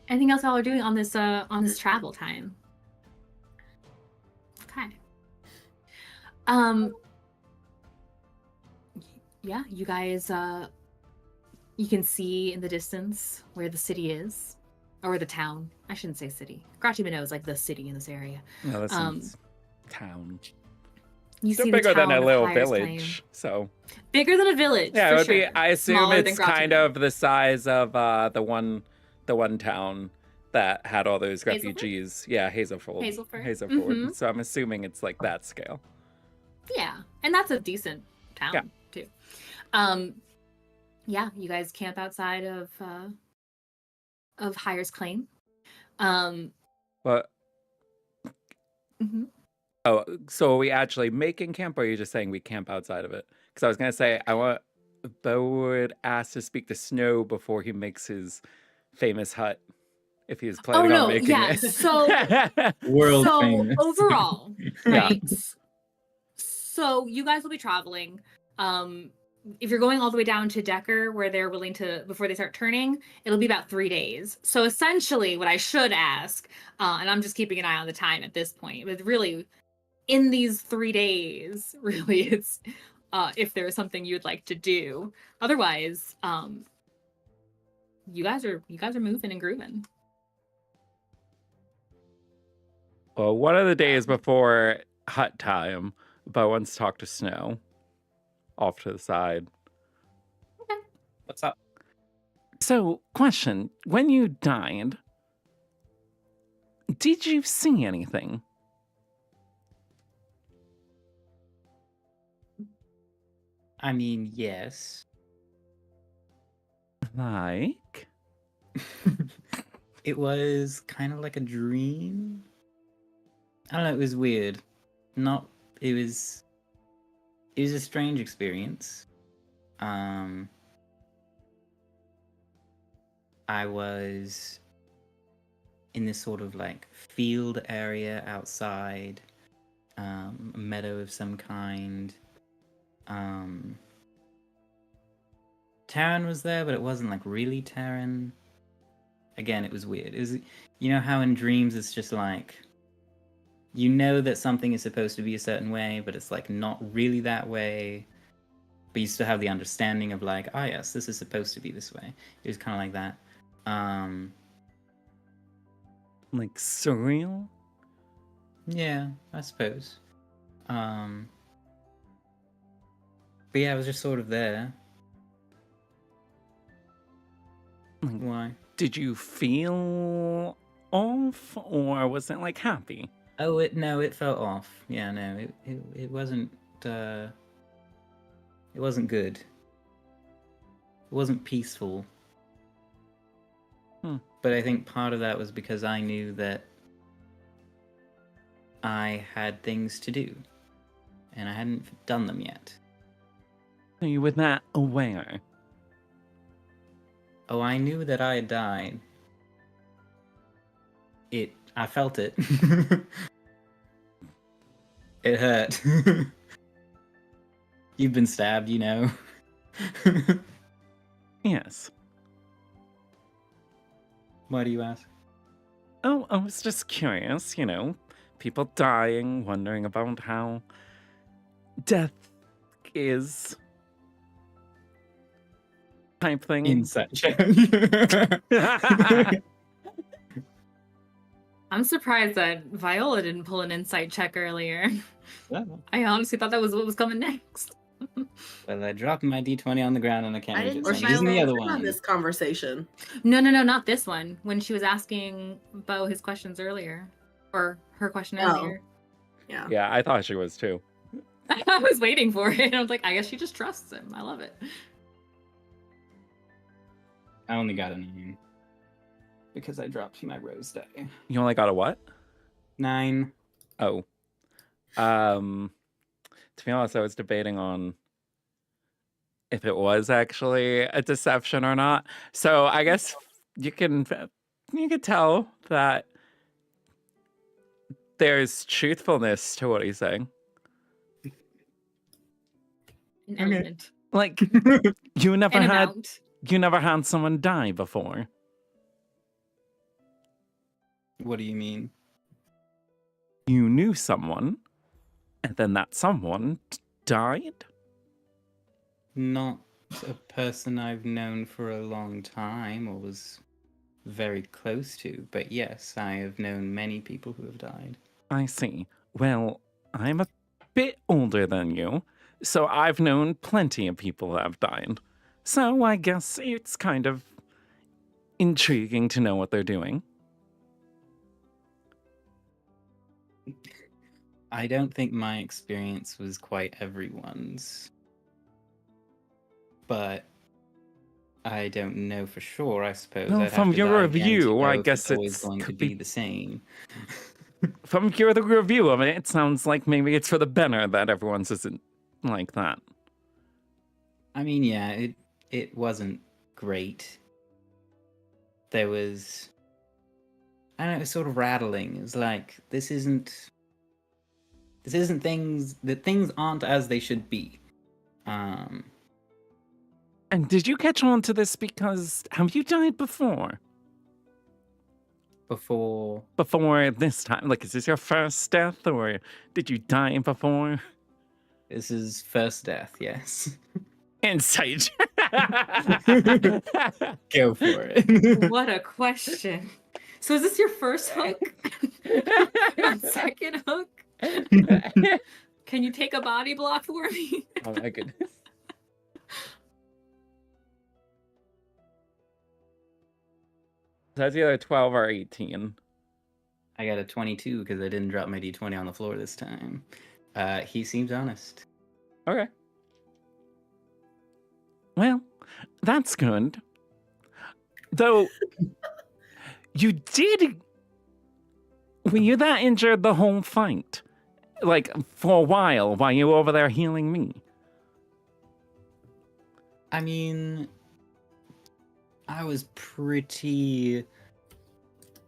Anything else y'all are doing on this travel time? Okay. Yeah, you guys you can see in the distance where the city is. Or the town. I shouldn't say city. Gratiamino is like the city in this area. No, this is town. You Still see bigger the than town a of little Hyers village. Claim. So Bigger than a village. yeah, for it would be. sure. I assume Smaller than it's kind Gratiamino. of the size of the one town that had all those Hazelford? refugees. Yeah, Hazelford. Hazelford? Hazelford. So I'm assuming it's like that scale. Yeah, and that's a decent town Yeah. too. Yeah, you guys camp outside of Hyers Claim. But Mhm. oh, so are we actually making camp, or are you just saying we camp outside of it? Because I was gonna say Beau would ask to speak to Snow before he makes his famous hut, if he's planning on making yeah. it. So World famous. overall, Yeah. right? So you guys will be traveling. If you're going all the way down to Decker, where they're willing to, before they start turning, it'll be about 3 days. So essentially, what I should ask, and I'm just keeping an eye on the time at this point, but really, in these 3 days, really, it's if there's something you'd like to do. Otherwise, you guys are moving and grooving. Well, one of the days before hut time, Beau wants to talk to Snow off to the side. What's up? So, question: when you died, did you see anything? I mean, yes. Like, It was kind of like a dream. I don't know, it was weird. It was a strange experience. I was in this sort of like field area outside, a meadow of some kind. Terran was there, but it wasn't like really Terran. Again, it was weird. It was, you know how in dreams it's just like, you know that something is supposed to be a certain way, but it's like not really that way. But you still have the understanding of like, oh yes, this is supposed to be this way. It was kind of like that. like surreal? Yeah, I suppose. But yeah, I was just sort of there. Like, Why? did you feel off, or was it like happy? Oh, it felt off. Yeah, no, it wasn't. It wasn't good. It wasn't peaceful. But I think part of that was because I knew that I had things to do, and I hadn't done them yet. Are you were that aware? Oh, I knew that I had died. I felt it. It hurt. You've been stabbed, you know. Yes. Why do you ask? Oh, I was just curious, people dying, wondering about how death is. Type thing. Insight check. I'm surprised that Viola didn't pull an insight check earlier. I honestly thought that was what was coming next. Well, I dropped my d20 on the ground and I can't I reach didn't it. or So I'm using the other on one. this conversation. No, not this one. When she was asking Beau his questions earlier. Or her question Oh. earlier. Yeah. Yeah, I thought she was too. I was waiting for it. I was like, I guess she just trusts him. I love it. I only got a 9 because I dropped my rose die. You only got a what? 9. Oh. To be honest, I was debating on if it was actually a deception or not. So I guess you can tell that there's truthfulness to what he's saying. An Okay. element. Like you never An had amount. you never had someone die before. What do you mean? You knew someone, and then that someone died? Not a person I've known for a long time or was very close to, but yes, I have known many people who have died. I see. Well, I'm a bit older than you, so I've known plenty of people that have died. So I guess it's kind of intriguing to know what they're doing. I don't think my experience was quite everyone's, but I don't know for sure, I suppose. Well, I'd have from to your die again to review, I know if guess always it's going to could be be the same. from your the review of it. It sounds like maybe it's for the better that everyone's isn't like that. I mean, yeah, it wasn't great. There was, I don't know, it was sort of rattling. It was like this isn't things aren't as they should be. And did you catch on to this because have you died before? Before Before this time? Like, is this your first death, or did you die before? this is first death, yes. Insight. Go for it. What a question. So is this your first hook? Your second hook? Can you take a body block for me? Oh my goodness. That's either 12 or 18. I got a 22 because I didn't drop my d20 on the floor this time. He seems honest. Okay. Well, that's good. Though, you did... Were you that injured the whole fight? Like, for a while you were over there healing me? I mean, I was pretty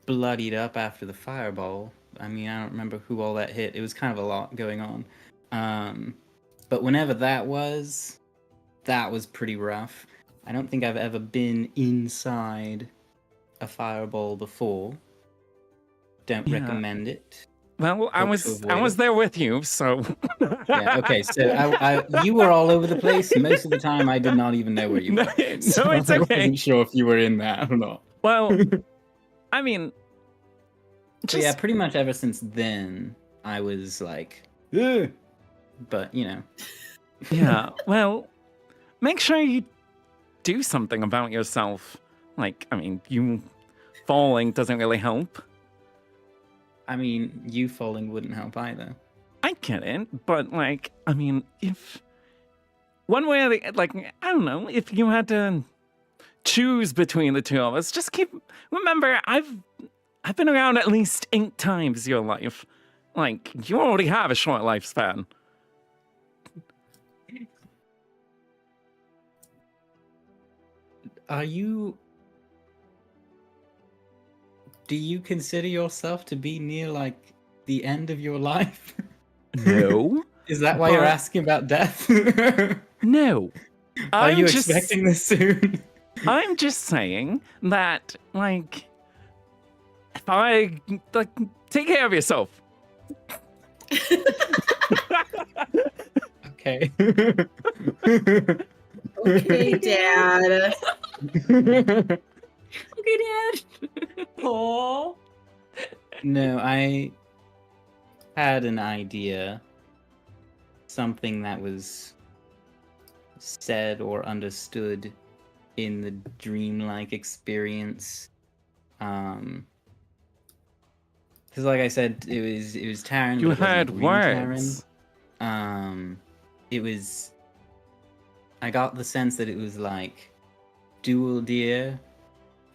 bloodied up after the fireball. I mean, I don't remember who all that hit. It was kind of a lot going on. But whenever that was pretty rough. I don't think I've ever been inside a fireball before. Don't recommend it. Well, I was there with you, so... Yeah, okay, so you were all over the place. Most of the time, I did not even know where you were. No, So it's I okay. wasn't sure if you were in that or not. Well, I mean... So yeah, pretty much ever since then, I was like, ugh. But, you know. Yeah, well, make sure you do something about yourself. Like, I mean, you falling doesn't really help. I mean, you falling wouldn't help either. I get it, but like, I mean, if one way or the, like, I don't know, if you had to choose between the two of us, just remember, I've been around at least 8 times your life. Like, you already have a short lifespan. Do you consider yourself to be near, like, the end of your life? No. Is that why you're asking about death? No. Are you expecting this soon? I'm just saying that, like, if I, like, take care of yourself. Okay. Okay, Dad. Okay, Dad. Oh. No, I had an idea. Something that was said or understood in the dreamlike experience. Because, like I said, it was Taryn. You but it wasn't heard really words. It was. I got the sense that it was like dual deer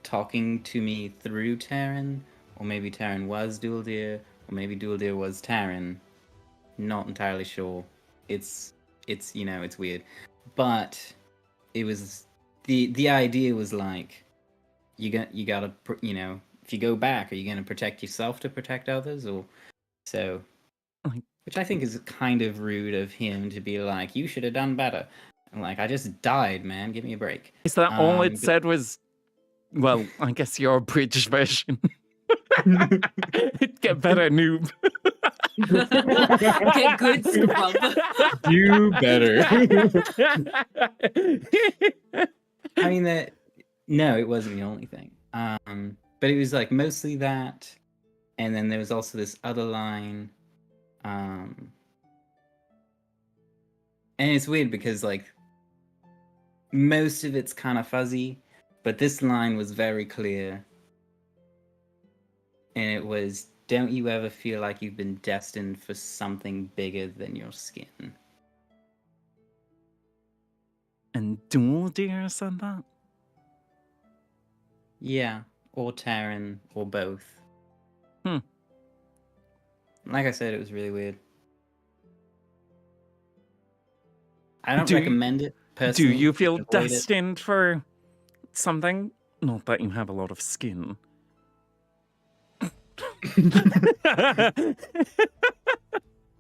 talking to me through Terran, or maybe Terran was dual deer, or maybe dual deer was Terran. Not entirely sure. It's it's weird, but it was the idea was like you gotta if you go back, are you gonna protect yourself to protect others, or so? Which I think is kind of rude of him to be like, you should have done better. I'm like, I just died, man. Give me a break. Is that all it said was? Well, I guess your British version. Get better, noob. Get good, scrub. Do better. I mean no, it wasn't the only thing. But it was like mostly that, and then there was also this other line. And it's weird because like most of it's kind of fuzzy, but this line was very clear. And it was, don't you ever feel like you've been destined for something bigger than your skin? And dual deer said that? Yeah, or Terran, or both. Like I said, it was really weird. I don't recommend it personally. Do you feel Avoid destined for something? Not that you have a lot of skin. I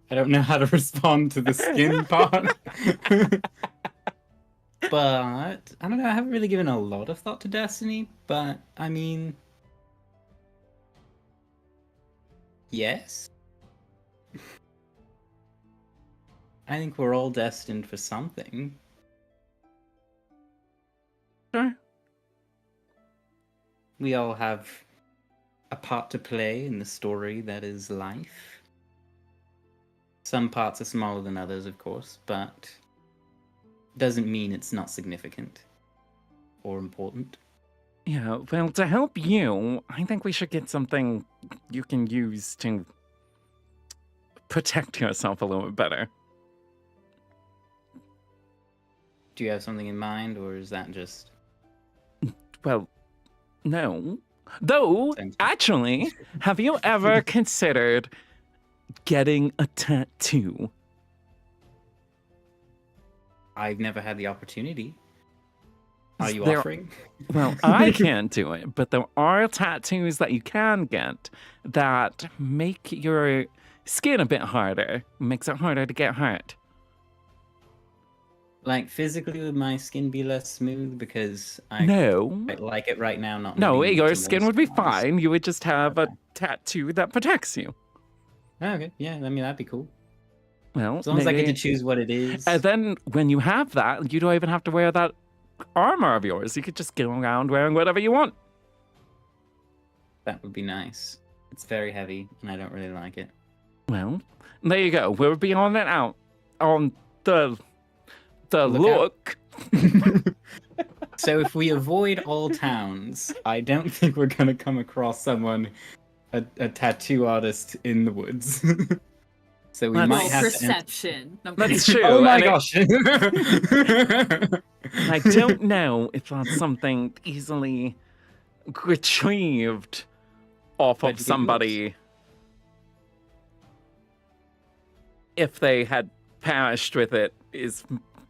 don't know how to respond to the skin part. But I don't know, I haven't really given a lot of thought to Destiny, but I mean, yes. I think we're all destined for something. Sure. We all have a part to play in the story that is life. Some parts are smaller than others, of course, but doesn't mean it's not significant or important. Yeah, well, to help you, I think we should get something you can use to protect yourself a little bit better. Do you have something in mind, or is that just... Well, no. Though, actually, have you ever considered getting a tattoo? I've never had the opportunity. Are you There- offering? Well, I can't do it, but there are tattoos that you can get that make your skin a bit harder, makes it harder to get hurt. Like, physically would my skin be less smooth because I No. like it right now? Not No, needing your to skin would be moisturize. fine. You would just have Okay. a tattoo that protects you. Oh, okay, yeah, I mean, that'd be cool. Well, As long as I get to maybe- choose what it is. And then when you have that, you don't even have to wear that armor of yours. You could just go around wearing whatever you want. That would be nice. It's very heavy, and I don't really like it. Well, there you go. We're beyond it out on the Look look. So if we avoid all towns, I don't think we're gonna come across someone, a tattoo artist in the woods. So we That's- might Roll have perception. No, That's kidding. true. Oh my and gosh! I don't know if that's something easily retrieved off Where'd of you get somebody if they had perished with it, is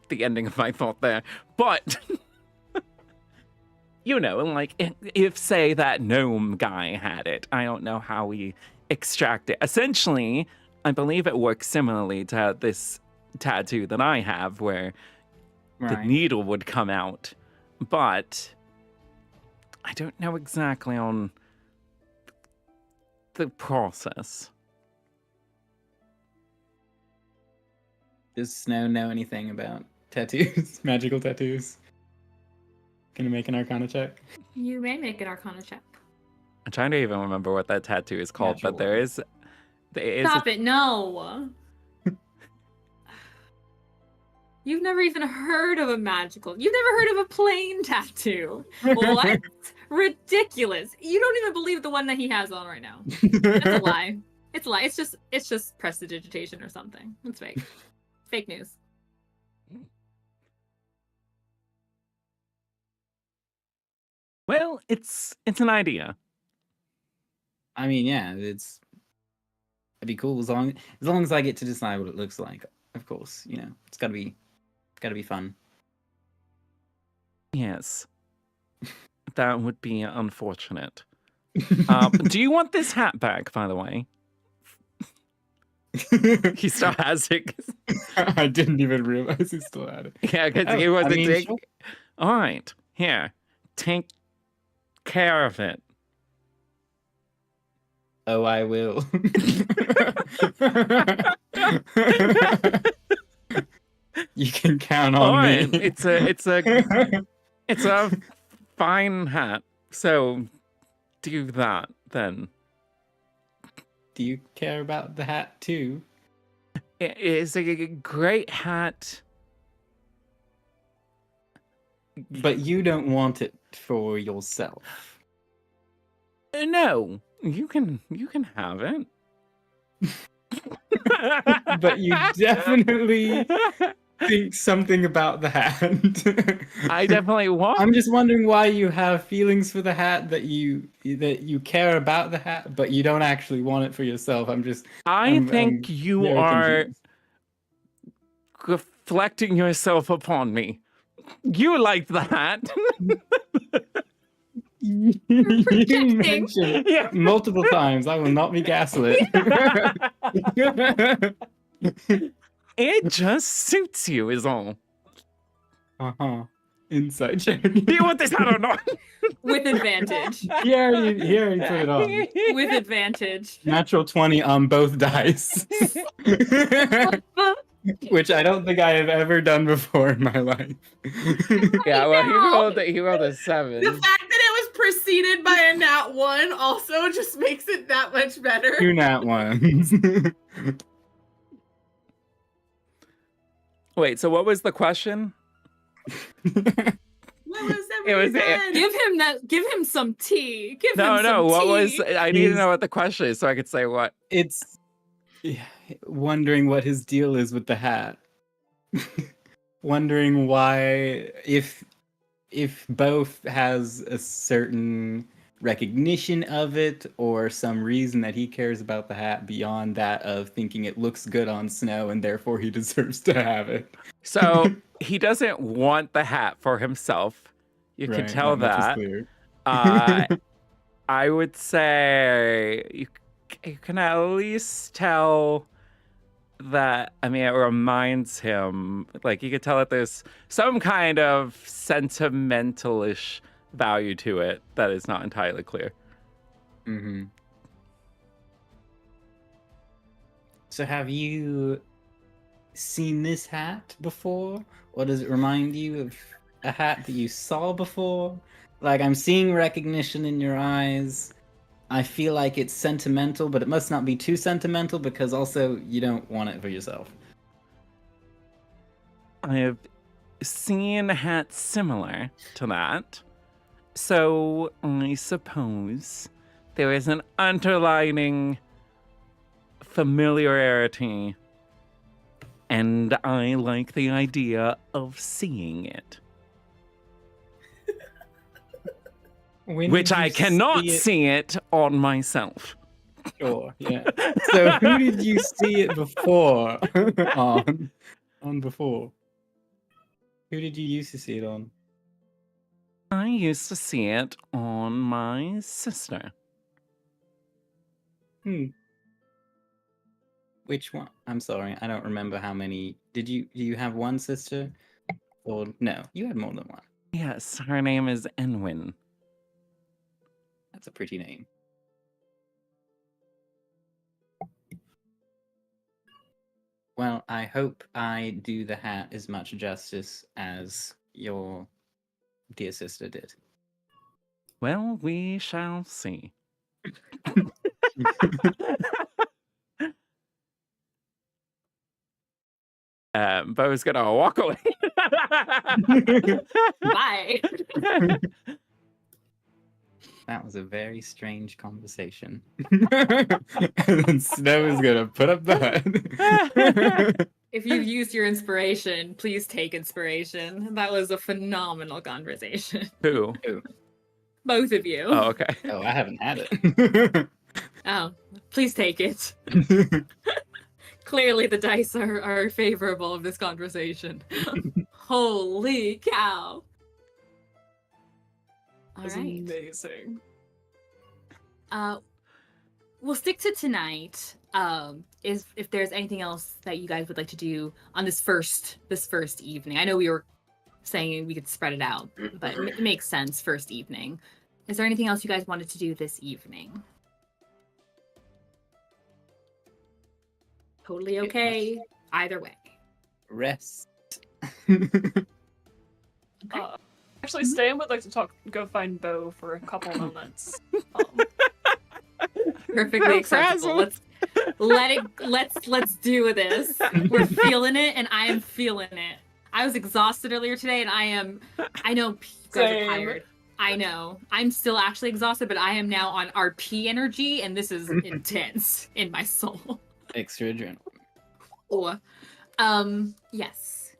the ending of my thought there. But, you know, like, if, say, that gnome guy had it, I don't know how we extract it. Essentially, I believe it works similarly to this tattoo that I have, where the Right. needle would come out, but I don't know exactly on the process. Does Snow know anything about tattoos? Magical tattoos? Can you make an Arcana check? You may make an Arcana check. I'm trying to even remember what that tattoo is called, Natural but there is Stop it! No. You've never even heard of a magical. You've never heard of a plain tattoo. What? Ridiculous! You don't even believe the one that he has on right now. That's a lie. It's lie. It's just prestidigitation or something. It's fake. Fake news. Well, it's an idea. I mean, yeah, it'd be cool as long as I get to decide what it looks like. Of course, it's gotta be fun. Yes. That would be unfortunate. Do you want this hat back, by the way? He still has it. I didn't even realize he still had it. Yeah, because he wasn't taking. Sure. All right, here, take care of it. Oh, I will. You can count All on right, me. it's a fine hat. So do that then. Do you care about the hat too? It is a great hat. But you don't want it for yourself. No, you can have it. But you definitely think something about the hat. I definitely want. I'm just wondering why you have feelings for the hat, that you care about the hat, but you don't actually want it for yourself. I think you very are confused. reflecting yourself upon me. You like the hat. You projecting. mentioned Yeah. multiple times, I will not be gaslit. It just suits you, is all. Uh-huh. Inside check. Do you want this hat or not? With advantage. He already put it on. With advantage. Natural 20 on both dice. Which I don't think I have ever done before in my life. Yeah, well, know. he rolled a 7. The fact that it was preceded by a nat 1 also just makes it that much better. 2 nat ones. Wait, so what was the question? What was It was- said? Give him some tea. Give him No, some what tea. was... I need to He's- know what the question is so I could say what. It's wondering what his deal is with the hat. Wondering why, if Beau has a certain recognition of it or some reason that he cares about the hat beyond that of thinking it looks good on Snow and therefore he deserves to have it. So he doesn't want the hat for himself. You can Right, tell much is that. clear. I would say you can at least tell that, I mean, it reminds him, like, you could tell that there's some kind of sentimental-ish value to it that is not entirely clear. Mm-hmm. So have you seen this hat before? Or does it remind you of a hat that you saw before? Like, I'm seeing recognition in your eyes. I feel like it's sentimental, but it must not be too sentimental because also you don't want it for yourself. I have seen hats similar to that. So I suppose there is an underlining familiarity, and I like the idea of seeing it. When Which did you I cannot see it? see it on myself. Sure, yeah. So who did you see it before? on before? Who did you used to see it on? I used to see it on my sister. Which one? I'm sorry, I don't remember how many. Do you have one sister? Or no, you had more than one. Yes, her name is Enwin. That's a pretty name. Well, I hope I do the hat as much justice as your dear sister did. Well, we shall see. Beau's gonna walk away. Bye. That was a very strange conversation. And then Snow is gonna put up the hut. If you've used your inspiration, please take inspiration. That was a phenomenal conversation. Who? Both of you. Oh, okay. Oh, I haven't had it. Oh, please take it. Clearly the dice are favorable of this conversation. Holy cow. All That's right. amazing. We'll stick to tonight. If there's anything else that you guys would like to do on this first evening. I know we were saying we could spread it out, but it makes sense first evening. Is there anything else you guys wanted to do this evening? Totally okay. Either way. Rest. Actually, Ste'yn would like to go find Beau for a couple moments. Perfectly acceptable. Let's do this. We're feeling it, and I am feeling it. I was exhausted earlier today, and I know you guys are tired. I know. I'm still actually exhausted, but I am now on RP energy, and this is intense in my soul. Extra adrenaline. Oh, yes.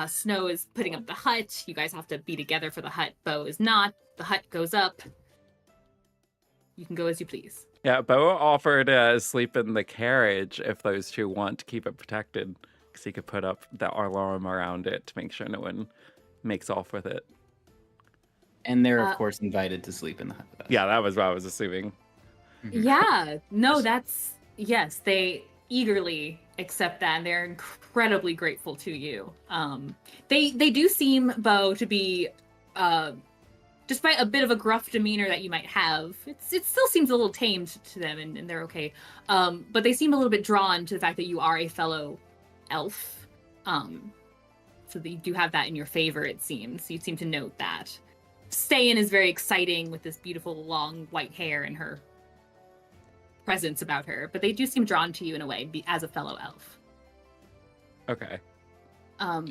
Snow is putting up the hut. You guys have to be together for the hut. Beau is not. The hut goes up. You can go as you please. Yeah, Beau offered to sleep in the carriage if those two want to keep it protected, because he could put up the alarm around it to make sure no one makes off with it. And they're, of course, invited to sleep in the hut with us. Yeah, that was what I was assuming. Yeah, no, yes, they eagerly accept that, and they're incredibly grateful to you. They do seem, Beau, to be, despite a bit of a gruff demeanor that you might have, it still seems a little tamed to them, and they're okay. But they seem a little bit drawn to the fact that you are a fellow elf. So that you do have that in your favor, it seems. You seem to note that. Ste'yn is very exciting with this beautiful long white hair and her presence about her, but they do seem drawn to you in a way as a fellow elf. Okay. But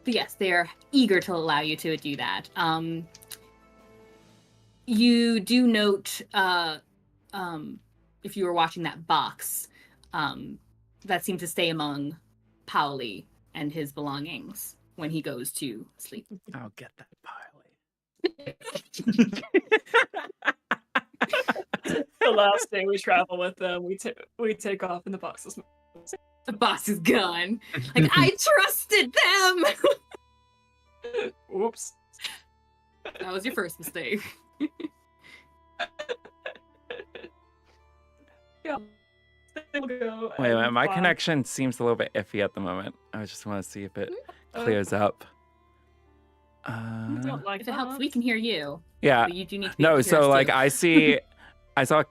yes, they are eager to allow you to do that. You do note, if you were watching that box, that seemed to stay among Pauli and his belongings when he goes to sleep. I'll get that Pauli. The last day we travel with them, we take off and the box is The box is gone. Like, I trusted them! Oops. That was your first mistake. Yeah. We'll go Wait a minute, and my fly. connection seems a little bit iffy at the moment. I just want to see if it clears up. I don't like If it helps, we can hear you. Yeah. But you do need to be No, able to hear so us, like too. I saw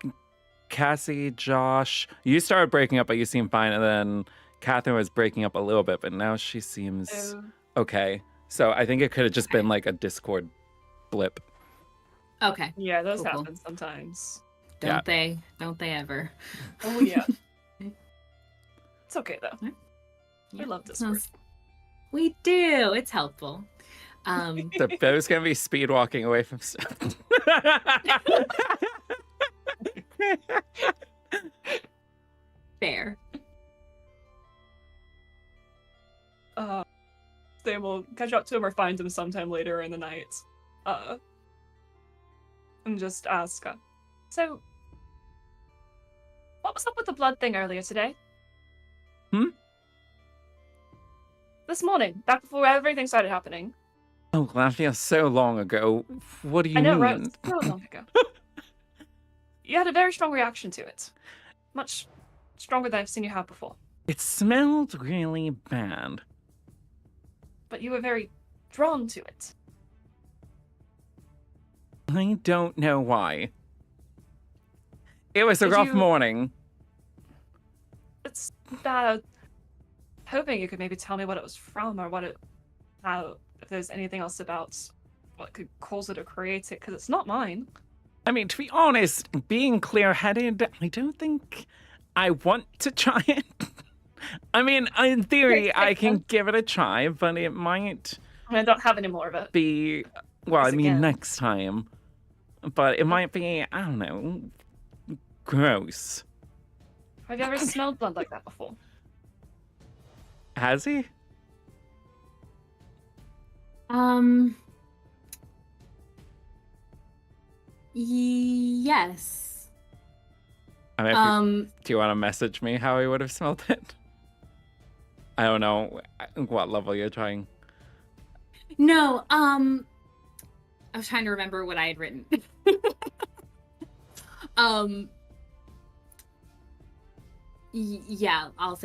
Kassie, Josh. You started breaking up, but you seem fine, and then Catherine was breaking up a little bit, but now she seems okay. So I think it could have just been like a Discord blip. Okay. Yeah, those Cool. happen sometimes. Don't they? Don't they ever? Oh yeah. It's okay though. Yeah. We love Discord. We do. It's helpful. So Beau's gonna be speed walking away from stuff. Fair. They will catch up to him or find him sometime later in the night. And just ask, so, what was up with the blood thing earlier today? This morning, back before everything started happening. Oh, that feels so long ago. What do you I know, mean? right? It was so long ago. You had a very strong reaction to it. Much stronger than I've seen you have before. It smelled really bad. But you were very drawn to it. I don't know why. It was a Did rough you- morning. It's bad. Hoping you could maybe tell me what it was from or if there's anything else about what could cause it or create it, because it's not mine. I mean, to be honest, being clear-headed, I don't think I want to try it. I mean, in theory, I can give it a try, but it might I mean, I don't have any more of it. be... Well, I Once mean, again. next time. but it might be, I don't know, gross. Have you ever smelled blood like that before? Has he? Yes. I mean, do you want to message me how he would have smelled it? I don't know what level you're trying. No, I was trying to remember what I had written. Yeah, I'll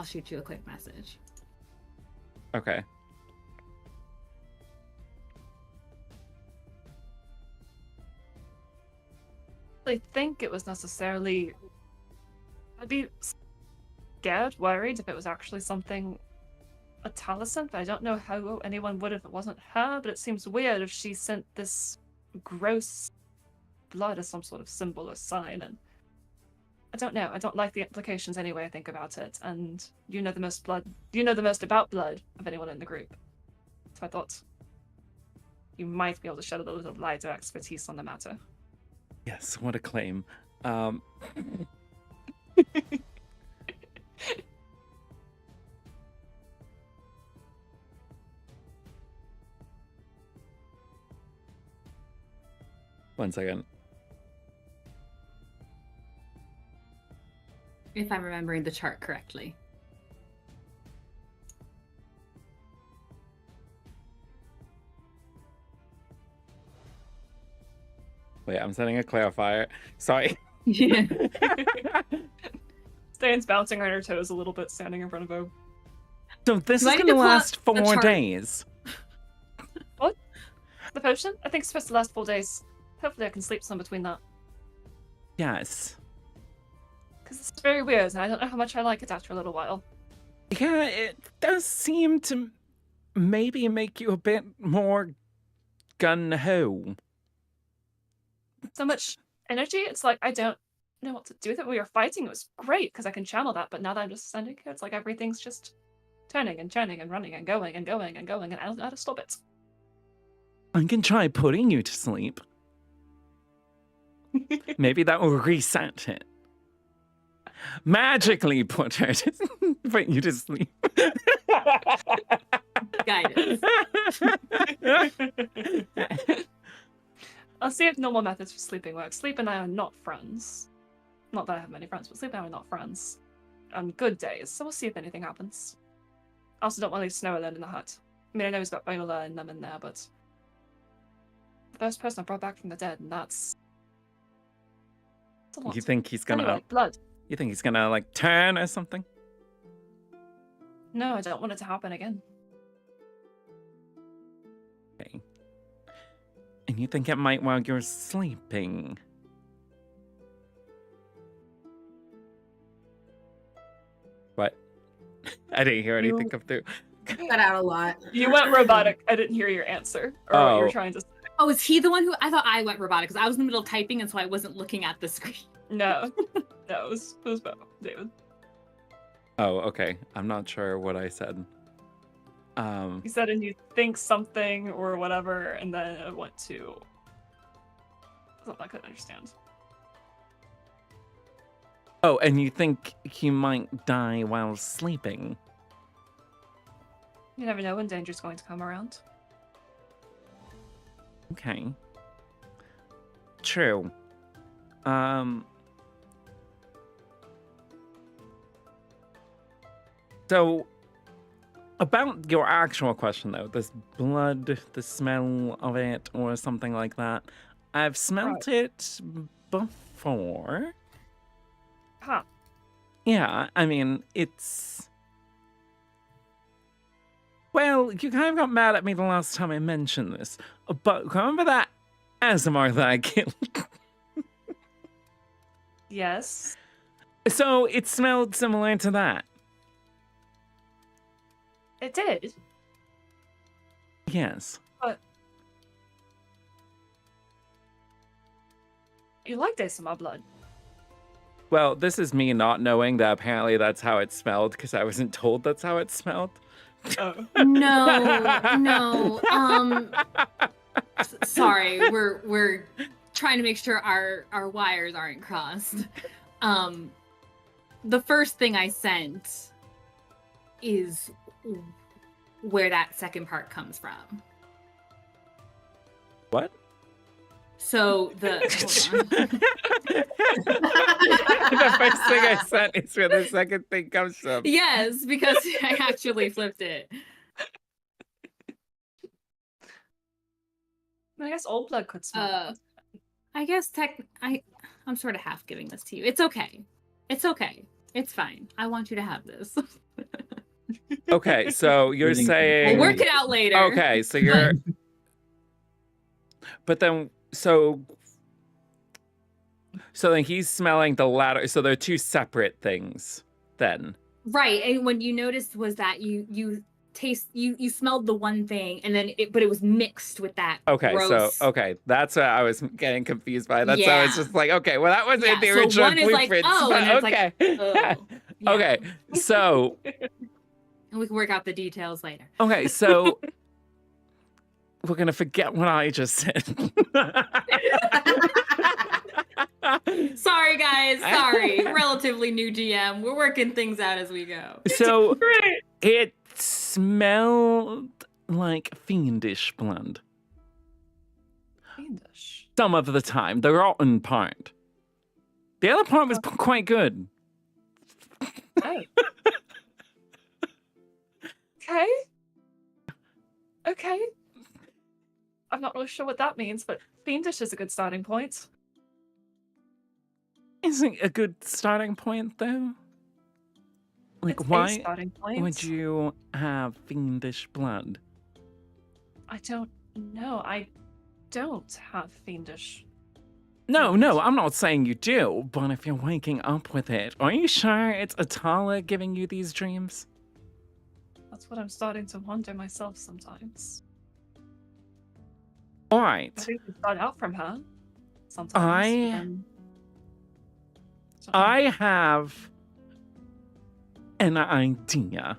shoot you a quick message. Okay. I think it was necessarily. I'd be scared, worried if it was actually something. A Taliesin, but I don't know how anyone would if it wasn't her, but it seems weird if she sent this gross blood as some sort of symbol or sign, and I don't know. I don't like the implications anyway I think about it, and you know the most about blood of anyone in the group. So I thought you might be able to shed a little bit of light or expertise on the matter. Yes, what a claim. One second. If I'm remembering the chart correctly. Wait, I'm setting a clarifier. Sorry. Yeah. Ste'yn's bouncing on her toes a little bit, standing in front of Beau. So this Do I is need going to to pull up last the 4 chart? days. The potion? I think it's supposed to last 4 days. Hopefully I can sleep some between that. Yes. Because it's very weird, and I don't know how much I like it after a little while. Yeah, it does seem to maybe make you a bit more gun-ho. So much energy, it's like I don't know what to do with it. When we were fighting, it was great, because I can channel that, but now that I'm just standing here, it's like everything's just turning and churning and running and going and going and going, and I don't know how to stop it. I can try putting you to sleep. Maybe that will reset it. Magically put her to put you to sleep. Guidance. I'll see if normal methods for sleeping work. Sleep and I are not friends. Not that I have many friends, but Sleep and I are not friends. On good days, so we'll see if anything happens. I also don't want to leave Snow alone in the hut. I mean, I know he's got Viola and them in there, but the first person I brought back from the dead, and that's a lot. You think he's gonna Anyway, blood. You think he's gonna like turn or something? No, I don't want it to happen again. Okay. And you think it might while you're sleeping? What? I didn't hear anything come through. Cut out a lot. You went robotic. I didn't hear your answer or what you were trying to say. Oh, is he the one who? I thought I went robotic because I was in the middle of typing and so I wasn't looking at the screen. No, no, it was Beau, David. Oh, okay. I'm not sure what I said. You said, and you think something or whatever, and then it went to something I couldn't understand. Oh, and you think he might die while sleeping? You never know when danger's going to come around. Okay. True. So, about your actual question though, this blood, the smell of it, or something like that, I've smelt it before. Huh. Yeah, I mean, it's... Well, you kind of got mad at me the last time I mentioned this, but remember that Azamar that I killed? Yes. So it smelled similar to that. It did. Yes. But you like ASMR blood. Well, this is me not knowing that apparently that's how it smelled because I wasn't told that's how it smelled. Oh. No. Sorry, we're trying to make sure our wires aren't crossed. The first thing I sent is where that second part comes from. What? So the The first thing I sent is where the second thing comes from. yes, because I actually flipped it. I guess old blood could smell. I guess I'm sort of half giving this to you. It's okay. It's okay. It's fine. I want you to have this. Okay, so you're Reading- saying We'll work it out later. okay, so you're but then so then he's smelling the latter, so they're two separate things then. Right, and what you noticed was that you smelled the one thing, and then but it was mixed with that. Okay, gross... so okay, that's what I was getting confused by. That's why I was just like, okay, well that wasn't the so original one is like, blueprints. oh, But and it's okay. like, oh. Yeah. Okay, so And we can work out the details later. okay, so we're gonna forget what I just said. Sorry, guys. Sorry. Relatively new GM. We're working things out as we go. So Great. it smelled like fiendish blood. Fiendish. Some of the time, the rotten part. The other part was quite good. Oh. Okay. Okay. I'm not really sure what that means, but fiendish is a good starting point. Isn't a good starting point though? Like It's a why starting point. would you have fiendish blood? I don't know. I don't have fiendish. No, I'm not saying you do, but if you're waking up with it, are you sure it's Atala giving you these dreams? That's what I'm starting to wonder myself sometimes. All right. I think we start out from her sometimes. I have an idea.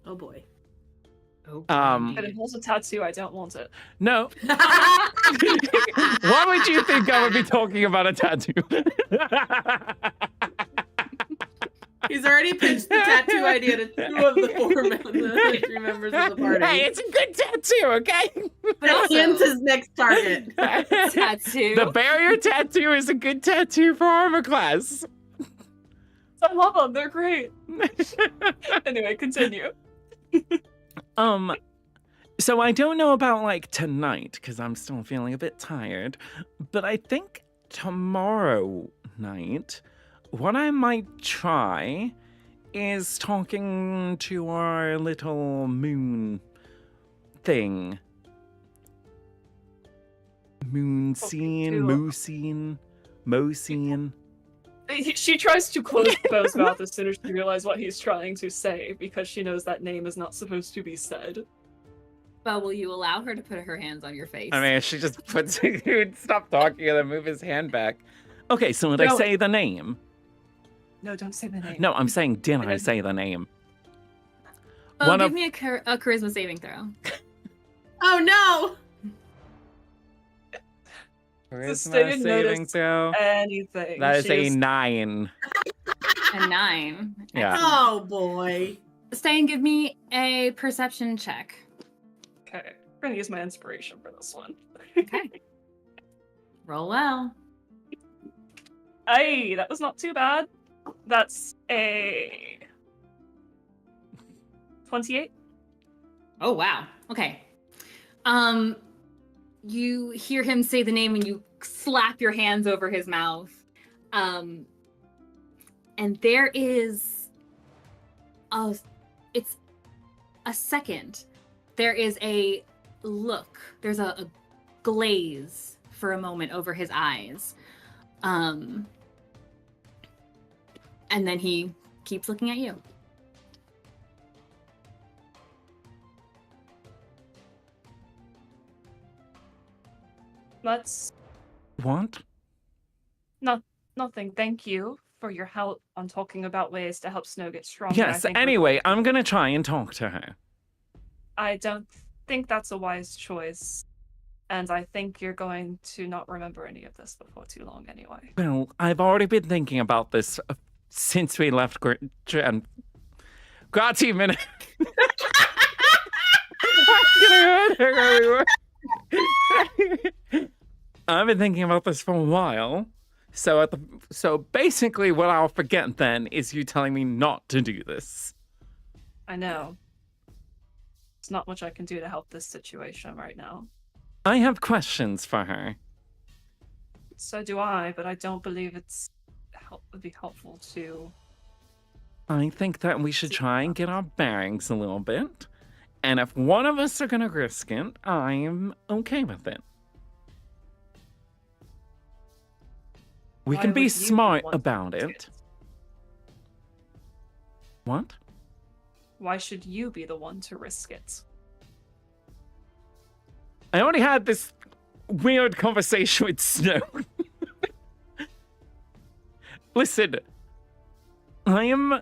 Oh boy. But it holds a tattoo. I don't want it. No. Why would you think I would be talking about a tattoo? He's already pitched the tattoo idea to two of the three members of the party. Hey, it's a good tattoo, okay? But also, Ian's his next target. tattoo. The barrier tattoo is a good tattoo for armor class. I love them. They're great. Anyway, continue. So I don't know about like tonight because I'm still feeling a bit tired, but I think tomorrow night, what I might try is talking to our little moon thing. Moon scene, moo scene, mo scene. She tries to close Beau's mouth as soon as she realizes what he's trying to say, because she knows that name is not supposed to be said. But will you allow her to put her hands on your face? I mean, she just puts he would stop talking and then move his hand back. Okay, so did I No. say the name? No, don't say the name. No, I'm saying did I say the name? Oh, one give of- me a charisma saving throw. Oh no! Charisma Ste'yn saving noticed throw. Anything. That is She a 9. A 9. Yeah. Oh boy. Ste'yn, give me a perception check. Okay, I'm gonna use my inspiration for this one. Okay. Roll well. Hey, that was not too bad. That's a 28. Oh wow. Okay. You hear him say the name and you slap your hands over his mouth. And there is it's a second. There is a look. There's a glaze for a moment over his eyes. And then he keeps looking at you. That's What? nothing. Thank you for your help on talking about ways to help Snow get stronger. Yes, anyway, I'm gonna try and talk to her. I don't think that's a wise choice. And I think you're going to not remember any of this before too long anyway. Well, I've already been thinking about this since we left Grazie minute. I've been thinking about this for a while. So basically what I'll forget then is you telling me not to do this. I know. There's not much I can do to help this situation right now. I have questions for her. So do I, but I don't believe would be helpful to... I think that we should try and get our bearings a little bit. And if one of us are going to risk it, I am okay with it. We Why can would be you smart want to about risk it. What? Why should you be the one to risk it? I already had this weird conversation with Snow. Listen, I am...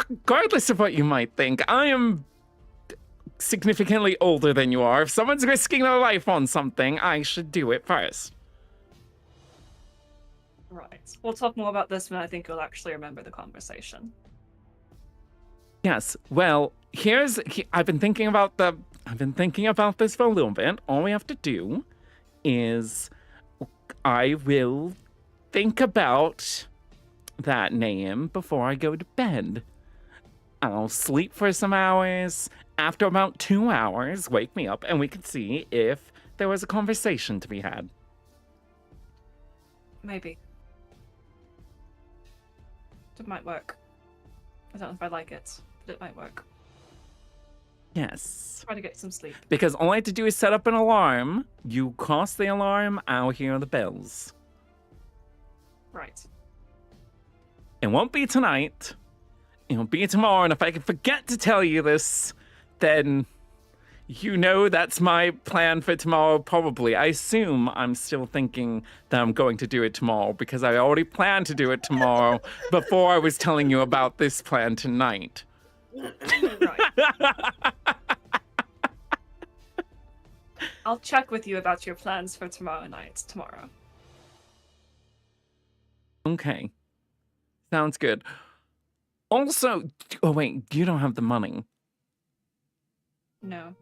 Regardless of what you might think, I am significantly older than you are. If someone's risking their life on something, I should do it first. Right. We'll talk more about this when I think you'll actually remember the conversation. Yes. Well, I've been thinking about this for a little bit. All we have to do is I will think about that name before I go to bed. I'll sleep for some hours. After about 2 hours, wake me up and we can see if there was a conversation to be had. Maybe. It might work. I don't know if I like it, but it might work. Yes. Try to get some sleep. Because all I have to do is set up an alarm. You cross the alarm, I'll hear the bells. Right. It won't be tonight. It'll be tomorrow, and if I can forget to tell you this, then you know that's my plan for tomorrow, probably. I assume I'm still thinking that I'm going to do it tomorrow, because I already planned to do it tomorrow before I was telling you about this plan tonight. Right. I'll check with you about your plans for tomorrow. Okay. Sounds good. Also, oh wait, you don't have the money. No.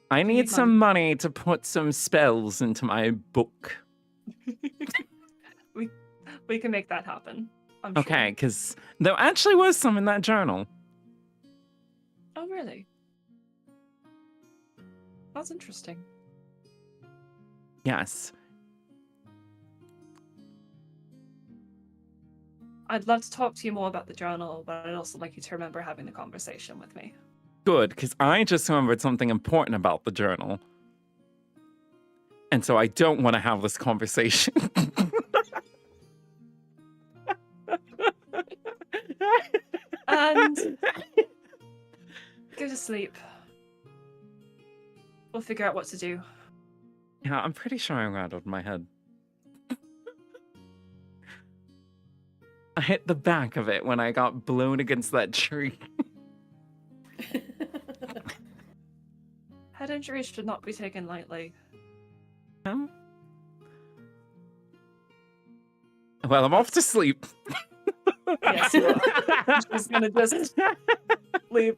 I need some money to put some spells into my book. We can make that happen. I'm Okay, because there actually was some in that journal. Oh, really? That's interesting. Yes. I'd love to talk to you more about the journal, but I'd also like you to remember having the conversation with me. Good, because I just remembered something important about the journal. And so I don't want to have this conversation. And go to sleep. We'll figure out what to do. Yeah, I'm pretty sure I rattled my head. I hit the back of it when I got blown against that tree. Head injuries should not be taken lightly. Well, I'm off to sleep. Yes, you are. She's gonna just leave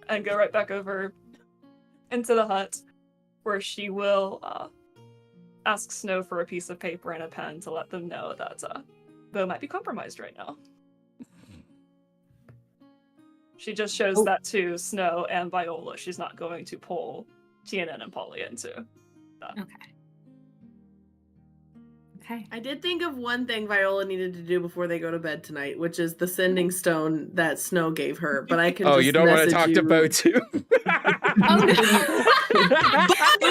and go right back over into the hut, where she will ask Snow for a piece of paper and a pen to let them know that Beau might be compromised right now. She just shows that to Snow and Viola. She's not going to pull Tiernan and Polly into that. Okay. I did think of one thing Viola needed to do before they go to bed tonight, which is the sending stone that Snow gave her. But I can. Oh, just you don't want to message talk you. to Beau too? Oh no!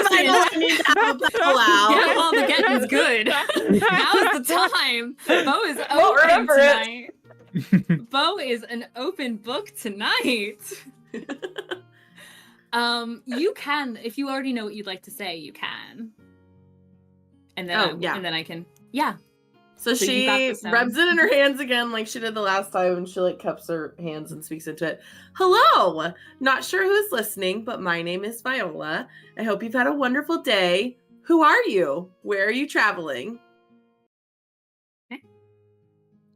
Viola needs to have a powwow. Get while the getting's good. Now's the time. Beau is Well, open remember tonight. Beau is an open book tonight. You can, if you already know what you'd like to say, you can. And then yeah. and then I can. Yeah. So So you got she the stone. rubs it in her hands again like she did the last time, and she like cups her hands and speaks into it. Hello! Not sure who's listening, but my name is Viola. I hope you've had a wonderful day. Who are you? Where are you traveling?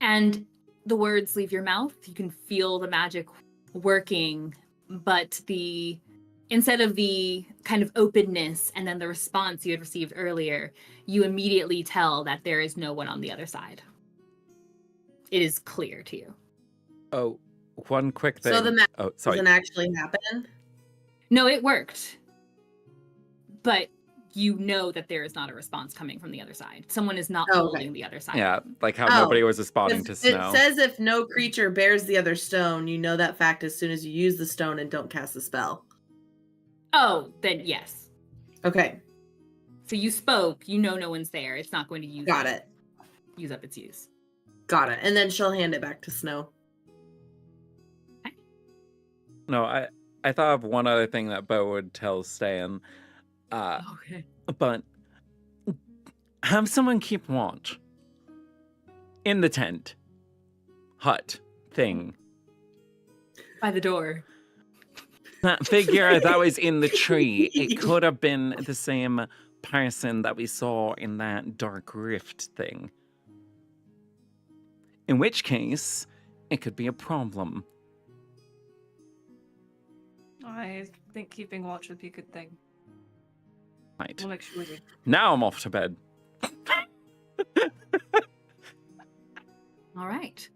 And the words leave your mouth. You can feel the magic working, but instead of the kind of openness and then the response you had received earlier, you immediately tell that there is no one on the other side. It is clear to you. Oh, one quick thing. So the magic oh, sorry. doesn't actually happen? No, it worked. But you know that there is not a response coming from the other side. Someone is not holding the other side. Yeah, like how Oh, nobody was responding to Snow. It says if no creature bears the other stone, you know that fact as soon as you use the stone and don't cast the spell. Oh, then yes. Okay. So you spoke, you know no one's there. It's not going to use Got it. Use up its use. Got it. And then she'll hand it back to Snow. No, I thought of one other thing that Beau would tell Ste'yn. Okay. But have someone keep watch in the tent, hut, thing. By the door. That figure that was in the tree, it could have been the same person that we saw in that dark rift thing. In which case, it could be a problem. I think keeping watch would be a good thing. Right. We'll make sure we do. Now I'm off to bed. All right.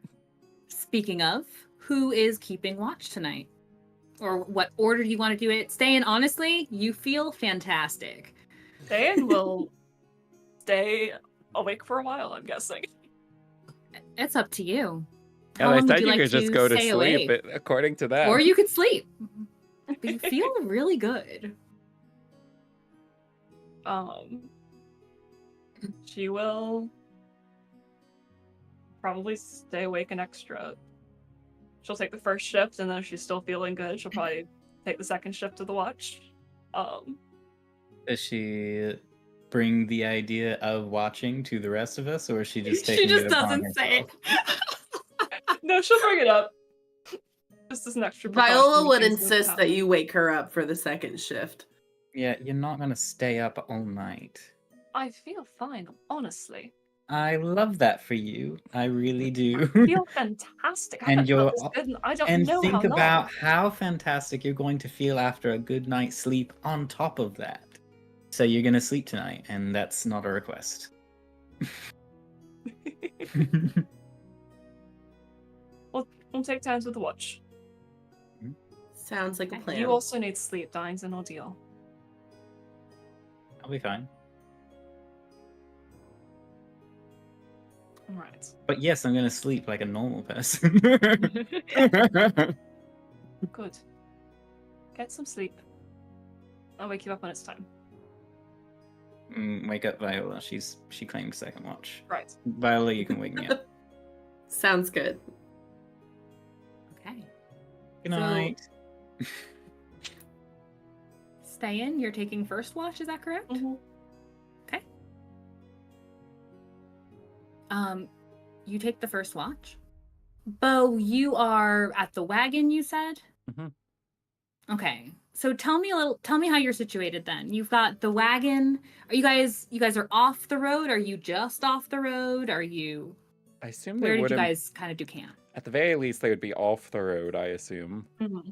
Speaking of, who is keeping watch tonight? Or what order do you want to do it? Ste'yn, honestly, you feel fantastic. Ste'yn will stay awake for a while, I'm guessing. It's up to you. And How I long would said you like could just to go to stay sleep, awake? according to that. Or you could sleep. But you feel really good. She will probably stay awake an extra. She'll take the first shift, and then if she's still feeling good, she'll probably take the second shift of the watch. Does she bring the idea of watching to the rest of us, or is she just She taking just it upon doesn't say it. herself? No, she'll bring it up. Just as an extra precaution Viola in would case something insist that happens. you wake her up for the second shift. Yeah, you're not gonna stay up all night. I feel fine, honestly. I love that for you. I really do. I feel fantastic. I And haven't felt you're- this good in I don't And know think how long. about how fantastic you're going to feel after a good night's sleep on top of that. So you're gonna sleep tonight, and that's not a request. We'll take turns with the watch. Sounds like a plan. You also need sleep. Dying's an ordeal. I'll be fine. Right. But yes, I'm gonna sleep like a normal person. Good. Get some sleep. I'll wake you up when it's time. Wake up, Viola. She claimed second watch. Right. Viola, you can wake me up. Sounds good. Okay. Good So- night. Ste'yn, you're taking first watch, is that correct? Mm-hmm. Okay. You take the first watch. Beau, you are at the wagon, you said? Mhm. Okay. So tell me how you're situated then. You've got the wagon. Are you guys are off the road? Are you just off the road? Are you I assume where they did you wouldn't. guys kind of do camp? At the very least, they would be off the road, I assume. Mm-hmm.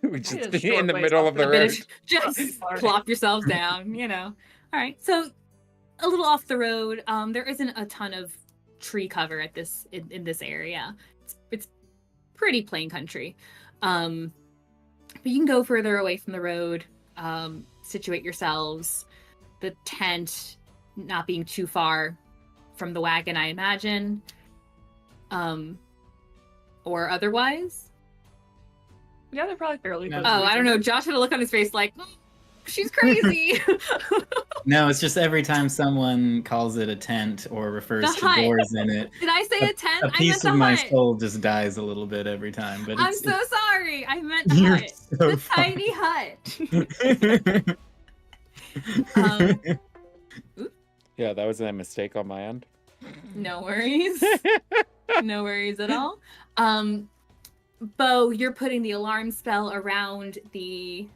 We'd Yeah, just be short in the ways middle off of the the A bit road. of- just Sorry. plop yourselves down, you know. All right. So a little off the road. There isn't a ton of tree cover at this in this area. It's pretty plain country. But you can go further away from the road, situate yourselves. The tent not being too far from the wagon, I imagine. Or otherwise. Yeah, they're probably fairly Yeah. close to Oh, each I don't know. other. Josh had a look on his face like, she's crazy. No, it's just every time someone calls it a tent or refers The to hut. doors in it, Did I say a tent? a I piece meant of the my hut. soul just dies a little bit every time. But I'm it's, so sorry. I meant the You're hut. so The fine. tiny hut. it's Um, Yeah, that was a mistake on my end. No worries. No worries at all. Beau, you're putting the alarm spell around the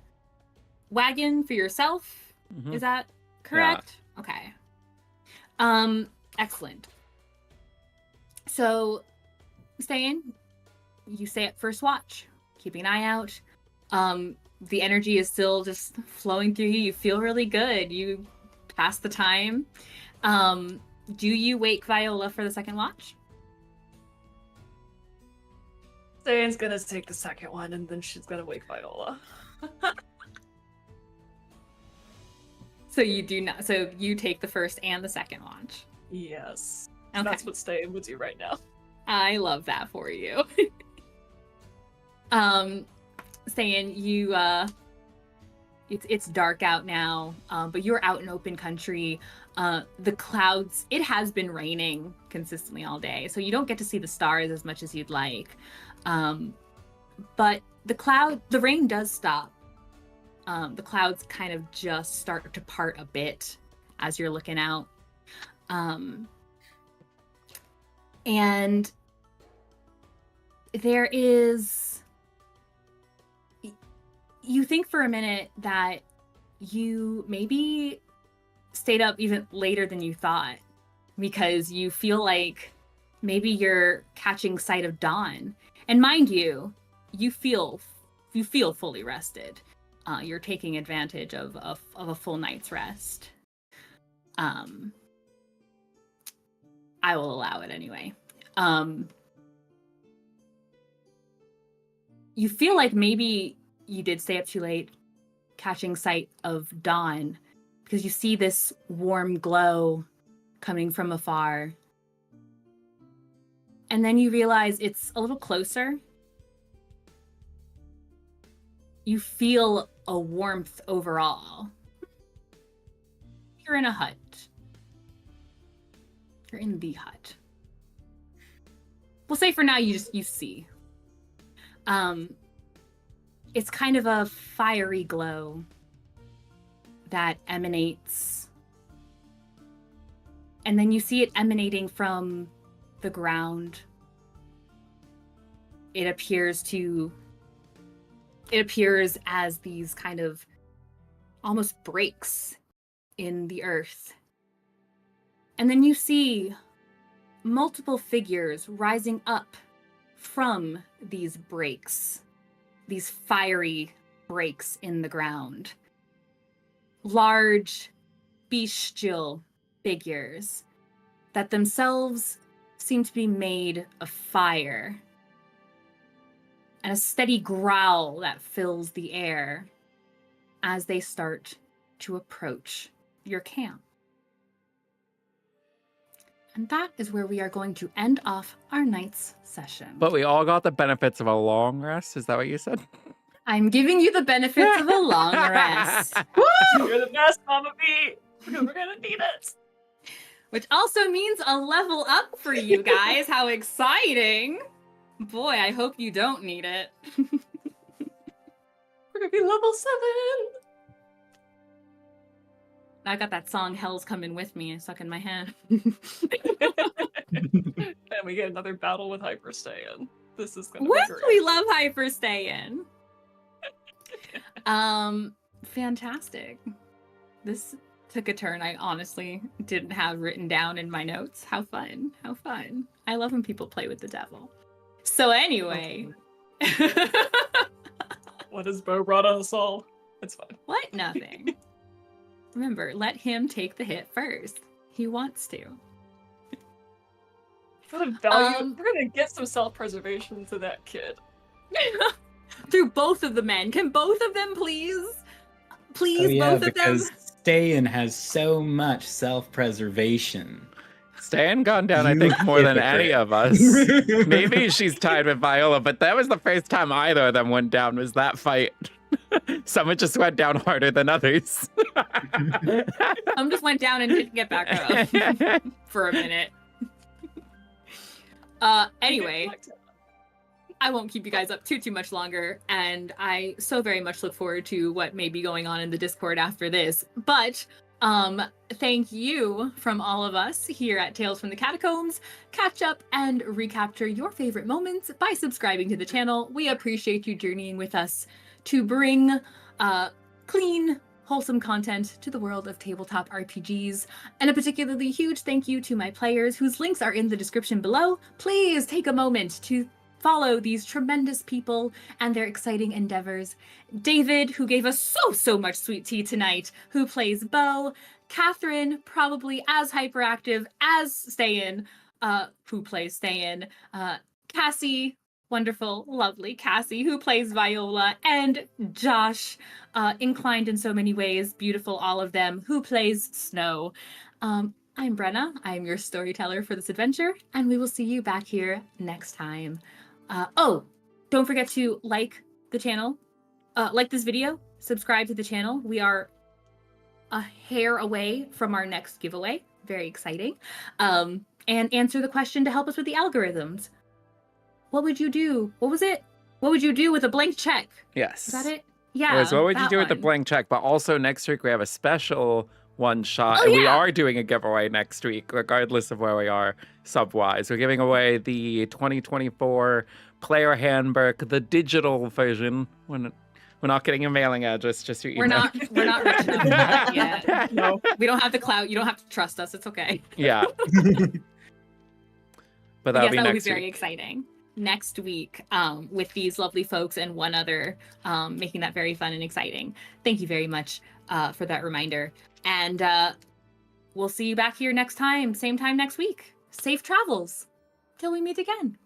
wagon for yourself. Mhm. Is that correct? Okay. Excellent. So, Ste'yn, you stay at first watch, keeping an eye out. The energy is still just flowing through you. You feel really good. You pass the time. Do you wake Viola for the second watch? Ste'yn's gonna take the second one, and then she's gonna wake Viola. So you do not. So you take the first and the second watch. Yes. Okay. That's what Ste'yn would do right now. I love that for you. Ste'yn, you it's dark out now, but you're out in open country. The clouds, it has been raining consistently all day, so you don't get to see the stars as much as you'd like. But the rain does stop. The clouds kind of just start to part a bit as you're looking out. And there is... You think for a minute that you maybe stayed up even later than you thought, because you feel like maybe you're catching sight of dawn. And mind you, you feel fully rested. You're taking advantage of a full night's rest. I will allow it anyway. You feel like maybe you did stay up too late, catching sight of dawn, because you see this warm glow coming from afar. And then you realize it's a little closer. You feel a warmth overall. You're in a hut. You're in the hut. We'll say for now you see. It's kind of a fiery glow that emanates. And then you see it emanating from the ground. It appears as these kind of almost breaks in the earth. And then you see multiple figures rising up from these breaks, these fiery breaks in the ground. Large, bestial figures that themselves seem to be made of fire. And a steady growl that fills the air as they start to approach your camp. And that is where we are going to end off our night's session. But we all got the benefits of a long rest. Is that what you said? I'm giving you the benefits of a long rest. You're the best, Mama B! We're gonna need it! Which also means a level up for you guys. How exciting! Boy, I hope you don't need it. We're gonna be level 7! I got that song Hell's Coming With Me stuck in my head. And we get another battle with Hyper Ste'yn. This is gonna be Woo! great. We love Hyper Ste'yn. Fantastic. This took a turn I honestly didn't have written down in my notes. How fun. How fun. I love when people play with the devil. So anyway. What has Beau brought on us all? It's fine. What? Nothing. Remember, let him take the hit first. He wants to. What a value. We're gonna get some self-preservation to that kid. Through both of the men. Can both of them please? Please, both of them? Because Ste'yn has so much self-preservation. Ste'yn gone down, I think, more than any of us. Maybe she's tied with Viola, but that was the first time either of them went down, was that fight. Someone just went down harder than others. Some just went down and didn't get back up for a minute. Anyway, I won't keep you guys up too much longer, and I so very much look forward to what may be going on in the Discord after this. But Thank you from all of us here at Tales from the Catacombs. Catch up and recapture your favorite moments by subscribing to the channel. We appreciate you journeying with us to bring clean, wholesome content to the world of tabletop RPGs. And a particularly huge thank you to my players, whose links are in the description below. Please take a moment to follow these tremendous people and their exciting endeavors. David, who gave us so much sweet tea tonight, who plays Beau. Catherine, probably as hyperactive as Ste'yn, who plays Ste'yn. Kassie, wonderful, lovely Kassie, who plays Viola. And Josh, inclined in so many ways, beautiful, all of them, who plays Snow. I'm Brenna. I am your storyteller for this adventure, and we will see you back here next time. Oh, don't forget to like the channel, like this video, subscribe to the channel. We are a hair away from our next giveaway. Very exciting. And answer the question to help us with the algorithms. What would you do? What was it? What would you do with a blank check? Yes. Is that it? Yeah. It was, what would you that do with the one. blank check? But also next week we have a special one shot, Oh, and we yeah. are doing a giveaway next week, regardless of where we are sub-wise. We're giving away the 2024 Player Handbook, the digital version. We're not getting a mailing address, just your email. We're not rich enough for that yet. No, we don't have the clout. You don't have to trust us. It's okay. Yeah. But that'll Yes, be that will be next very week. exciting. Next week, with these lovely folks and one other, making that very fun and exciting. Thank you very much for that reminder. And we'll see you back here next time, same time next week. Safe travels till we meet again.